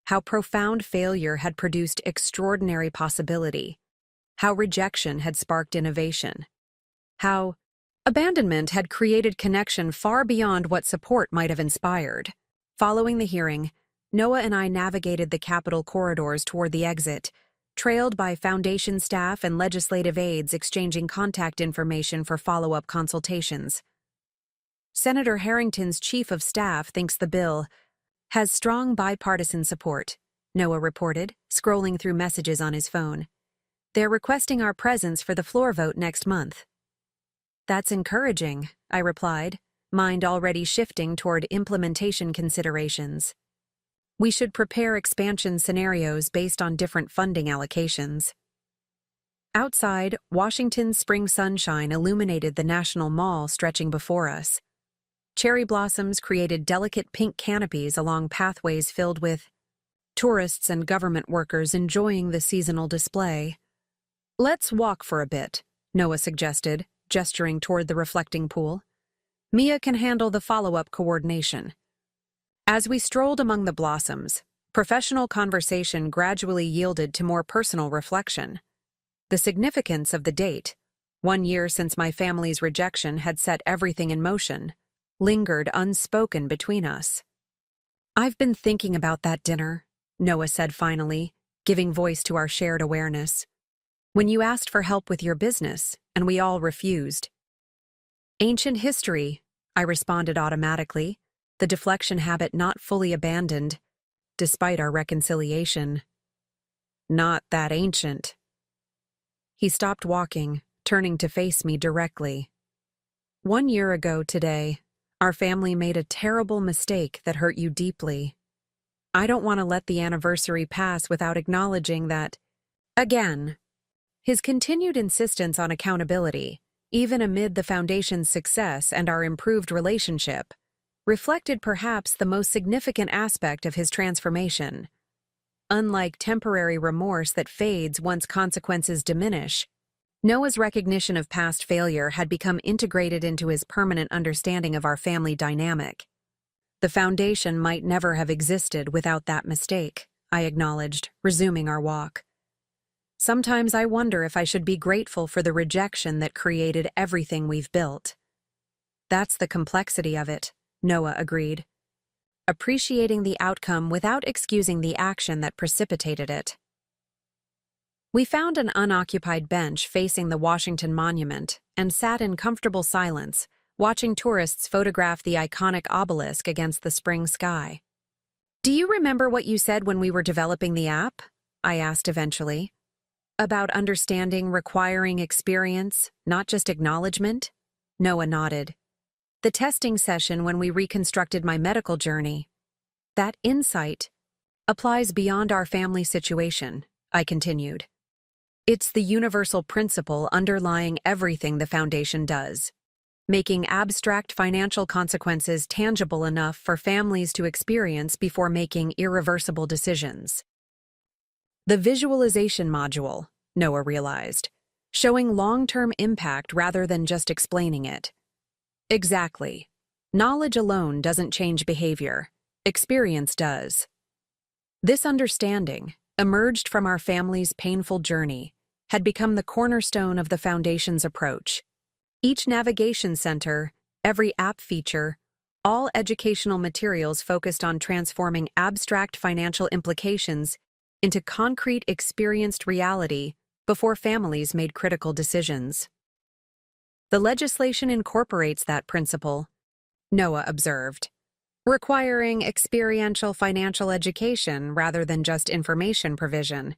How profound failure had produced extraordinary possibility. How rejection had sparked innovation. How abandonment had created connection far beyond what support might have inspired. Following the hearing, Noah and I navigated the Capitol corridors toward the exit, trailed by Foundation staff and legislative aides exchanging contact information for follow-up consultations. Senator Harrington's chief of staff thinks the bill has strong bipartisan support, Noah reported, scrolling through messages on his phone. They're requesting our presence for the floor vote next month. That's encouraging, I replied, mind already shifting toward implementation considerations. We should prepare expansion scenarios based on different funding allocations. Outside, Washington's spring sunshine illuminated the National Mall stretching before us. Cherry blossoms created delicate pink canopies along pathways filled with tourists and government workers enjoying the seasonal display. Let's walk for a bit, Noah suggested, gesturing toward the reflecting pool. Mia can handle the follow-up coordination. As we strolled among the blossoms, professional conversation gradually yielded to more personal reflection. The significance of the date, 1 year since my family's rejection had set everything in motion, lingered unspoken between us. I've been thinking about that dinner, Noah said finally, giving voice to our shared awareness. When you asked for help with your business, and we all refused. Ancient history, I responded automatically, the deflection habit not fully abandoned, despite our reconciliation. Not that ancient. He stopped walking, turning to face me directly. 1 year ago today, our family made a terrible mistake that hurt you deeply. I don't want to let the anniversary pass without acknowledging that, again. His continued insistence on accountability, even amid the Foundation's success and our improved relationship, reflected perhaps the most significant aspect of his transformation. Unlike temporary remorse that fades once consequences diminish, Noah's recognition of past failure had become integrated into his permanent understanding of our family dynamic. The Foundation might never have existed without that mistake, I acknowledged, resuming our walk. Sometimes I wonder if I should be grateful for the rejection that created everything we've built. That's the complexity of it, Noah agreed. Appreciating the outcome without excusing the action that precipitated it. We found an unoccupied bench facing the Washington Monument and sat in comfortable silence, watching tourists photograph the iconic obelisk against the spring sky. Do you remember what you said when we were developing the app? I asked eventually. About understanding requiring experience, not just acknowledgement? Noah nodded. The testing session when we reconstructed my medical journey. That insight applies beyond our family situation, I continued. It's the universal principle underlying everything the Foundation does, making abstract financial consequences tangible enough for families to experience before making irreversible decisions. The visualization module, Noah realized, showing long-term impact rather than just explaining it. Exactly. Knowledge alone doesn't change behavior. Experience does. This understanding, emerged from our family's painful journey, had become the cornerstone of the Foundation's approach. Each navigation center, every app feature, all educational materials focused on transforming abstract financial implications into concrete experienced reality before families made critical decisions. The legislation incorporates that principle, Noah observed, requiring experiential financial education rather than just information provision.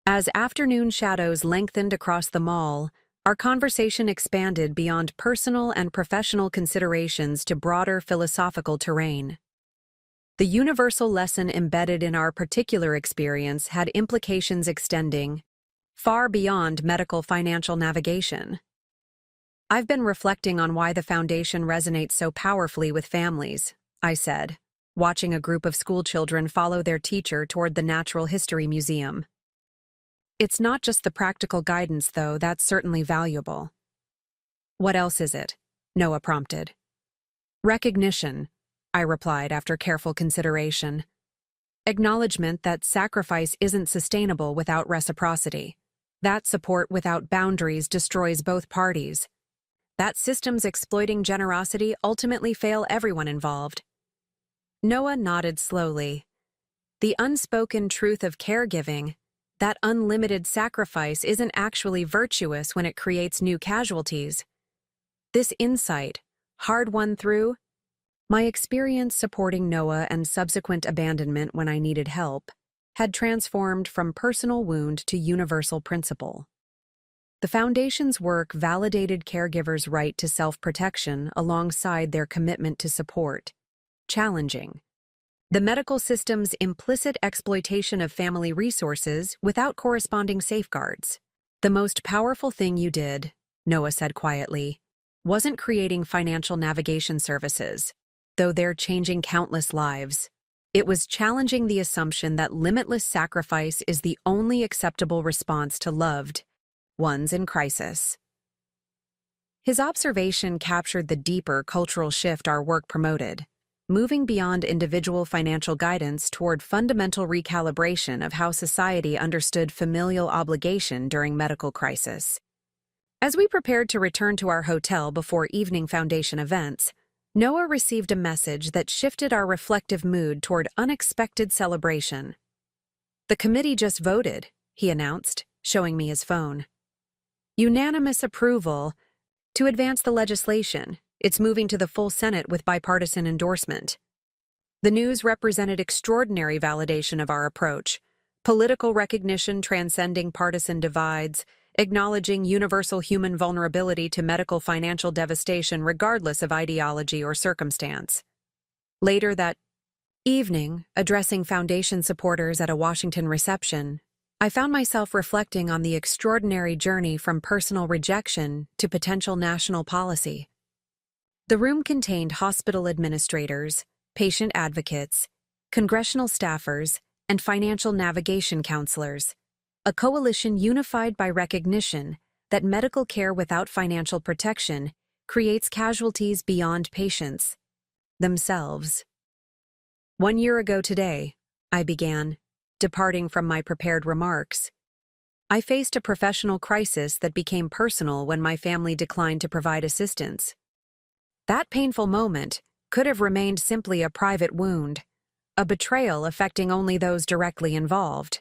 As afternoon shadows lengthened across the mall, our conversation expanded beyond personal and professional considerations to broader philosophical terrain. The universal lesson embedded in our particular experience had implications extending far beyond medical financial navigation. I've been reflecting on why the foundation resonates so powerfully with families, I said, watching a group of schoolchildren follow their teacher toward the Natural History Museum. It's not just the practical guidance, though, that's certainly valuable. What else is it? Noah prompted. Recognition, I replied after careful consideration. Acknowledgement that sacrifice isn't sustainable without reciprocity. That support without boundaries destroys both parties. That systems exploiting generosity ultimately fail everyone involved. Noah nodded slowly. The unspoken truth of caregiving, that unlimited sacrifice isn't actually virtuous when it creates new casualties. This insight, hard won through, my experience supporting Noah and subsequent abandonment when I needed help, had transformed from personal wound to universal principle. The Foundation's work validated caregivers' right to self-protection alongside their commitment to support. Challenging. The medical system's implicit exploitation of family resources without corresponding safeguards. The most powerful thing you did, Noah said quietly, wasn't creating financial navigation services, though they're changing countless lives. It was challenging the assumption that limitless sacrifice is the only acceptable response to loved ones in crisis. His observation captured the deeper cultural shift our work promoted, moving beyond individual financial guidance toward fundamental recalibration of how society understood familial obligation during medical crisis. As we prepared to return to our hotel before evening Foundation events, Noah received a message that shifted our reflective mood toward unexpected celebration. "The committee just voted," he announced, showing me his phone. "Unanimous approval to advance the legislation. It's moving to the full Senate with bipartisan endorsement." The news represented extraordinary validation of our approach, political recognition transcending partisan divides, acknowledging universal human vulnerability to medical financial devastation regardless of ideology or circumstance. Later that evening, addressing Foundation supporters at a Washington reception, I found myself reflecting on the extraordinary journey from personal rejection to potential national policy. The room contained hospital administrators, patient advocates, congressional staffers, and financial navigation counselors, a coalition unified by recognition that medical care without financial protection creates casualties beyond patients themselves. 1 year ago today, I began, departing from my prepared remarks. I faced a professional crisis that became personal when my family declined to provide assistance. That painful moment could have remained simply a private wound, a betrayal affecting only those directly involved.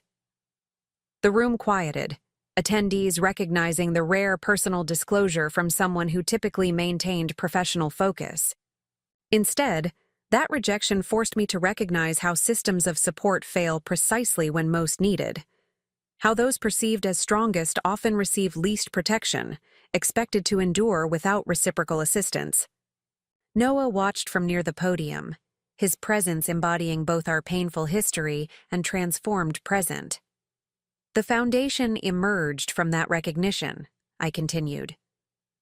The room quieted, attendees recognizing the rare personal disclosure from someone who typically maintained professional focus. Instead, that rejection forced me to recognize how systems of support fail precisely when most needed, how those perceived as strongest often receive least protection, expected to endure without reciprocal assistance. Noah watched from near the podium, his presence embodying both our painful history and transformed present. The Foundation emerged from that recognition, I continued,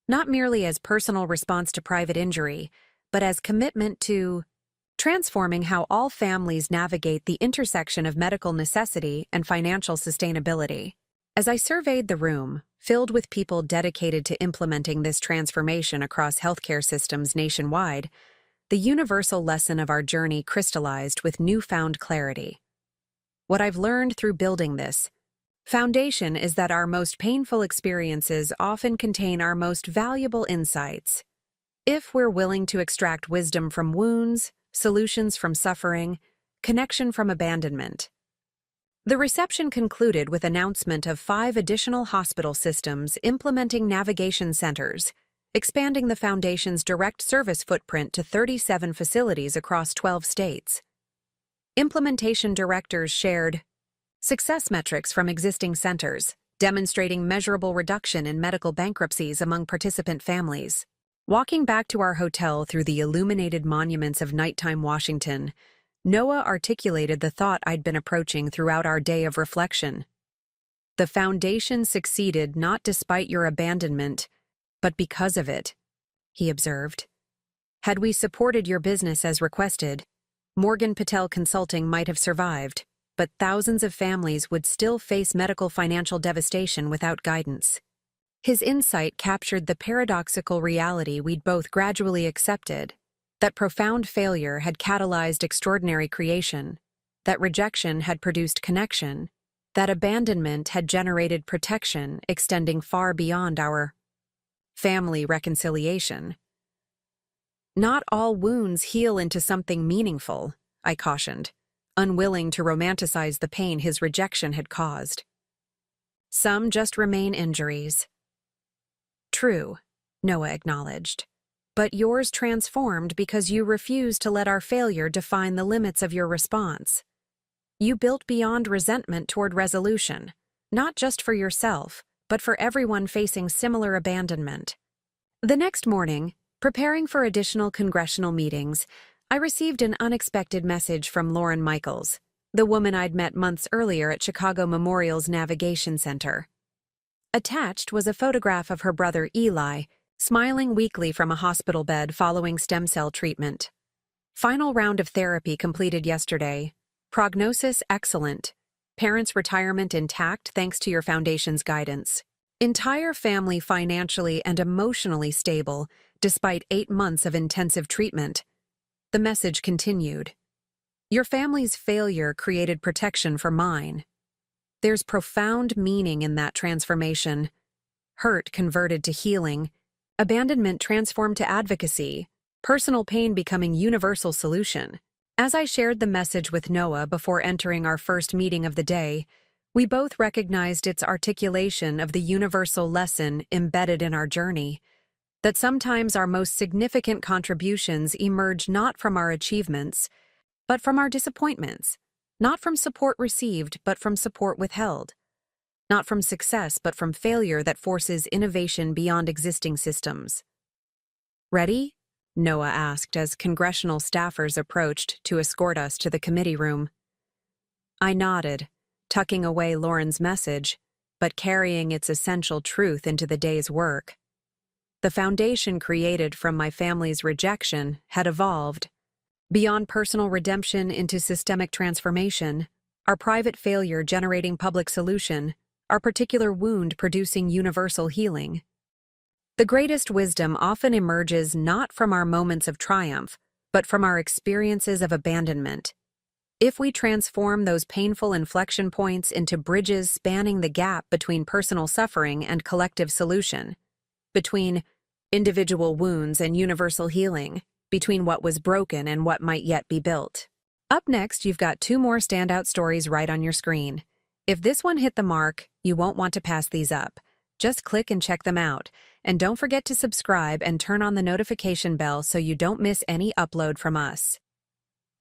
not merely as personal response to private injury, but as commitment to transforming how all families navigate the intersection of medical necessity and financial sustainability. As I surveyed the room, filled with people dedicated to implementing this transformation across healthcare systems nationwide, the universal lesson of our journey crystallized with newfound clarity. What I've learned through building this Foundation is that our most painful experiences often contain our most valuable insights. If we're willing to extract wisdom from wounds, solutions from suffering, connection from abandonment. The reception concluded with announcement of 5 additional hospital systems implementing navigation centers, expanding the Foundation's direct service footprint to 37 facilities across 12 states. Implementation directors shared success metrics from existing centers, demonstrating measurable reduction in medical bankruptcies among participant families. Walking back to our hotel through the illuminated monuments of nighttime Washington, Noah articulated the thought I'd been approaching throughout our day of reflection. The foundation succeeded not despite your abandonment, but because of it, he observed. Had we supported your business as requested, Morgan Patel Consulting might have survived, but thousands of families would still face medical financial devastation without guidance. His insight captured the paradoxical reality we'd both gradually accepted, that profound failure had catalyzed extraordinary creation, that rejection had produced connection, that abandonment had generated protection extending far beyond our family reconciliation. Not all wounds heal into something meaningful, I cautioned, unwilling to romanticize the pain his rejection had caused. Some just remain injuries. True, Noah acknowledged. But yours transformed because you refused to let our failure define the limits of your response. You built beyond resentment toward resolution, not just for yourself, but for everyone facing similar abandonment. The next morning, preparing for additional congressional meetings, I received an unexpected message from Lauren Michaels, the woman I'd met months earlier at Chicago Memorial's Navigation Center. Attached was a photograph of her brother Eli, smiling weakly from a hospital bed following stem cell treatment. Final round of therapy completed yesterday. Prognosis excellent. Parents' retirement intact thanks to your foundation's guidance. Entire family financially and emotionally stable, despite 8 months of intensive treatment. The message continued. Your family's failure created protection for mine. There's profound meaning in that transformation. Hurt converted to healing, abandonment transformed to advocacy, personal pain becoming universal solution. As I shared the message with Noah before entering our first meeting of the day, we both recognized its articulation of the universal lesson embedded in our journey, that sometimes our most significant contributions emerge not from our achievements, but from our disappointments, not from support received, but from support withheld, not from success, but from failure that forces innovation beyond existing systems. Ready? Noah asked as congressional staffers approached to escort us to the committee room. I nodded, tucking away Lauren's message, but carrying its essential truth into the day's work. The foundation created from my family's rejection had evolved. Beyond personal redemption into systemic transformation, our private failure generating public solution, our particular wound producing universal healing. The greatest wisdom often emerges not from our moments of triumph, but from our experiences of abandonment. If we transform those painful inflection points into bridges spanning the gap between personal suffering and collective solution, between individual wounds and universal healing, between what was broken and what might yet be built. Up next, you've got 2 more standout stories right on your screen. If this one hit the mark, you won't want to pass these up. Just click and check them out. And don't forget to subscribe and turn on the notification bell so you don't miss any upload from us.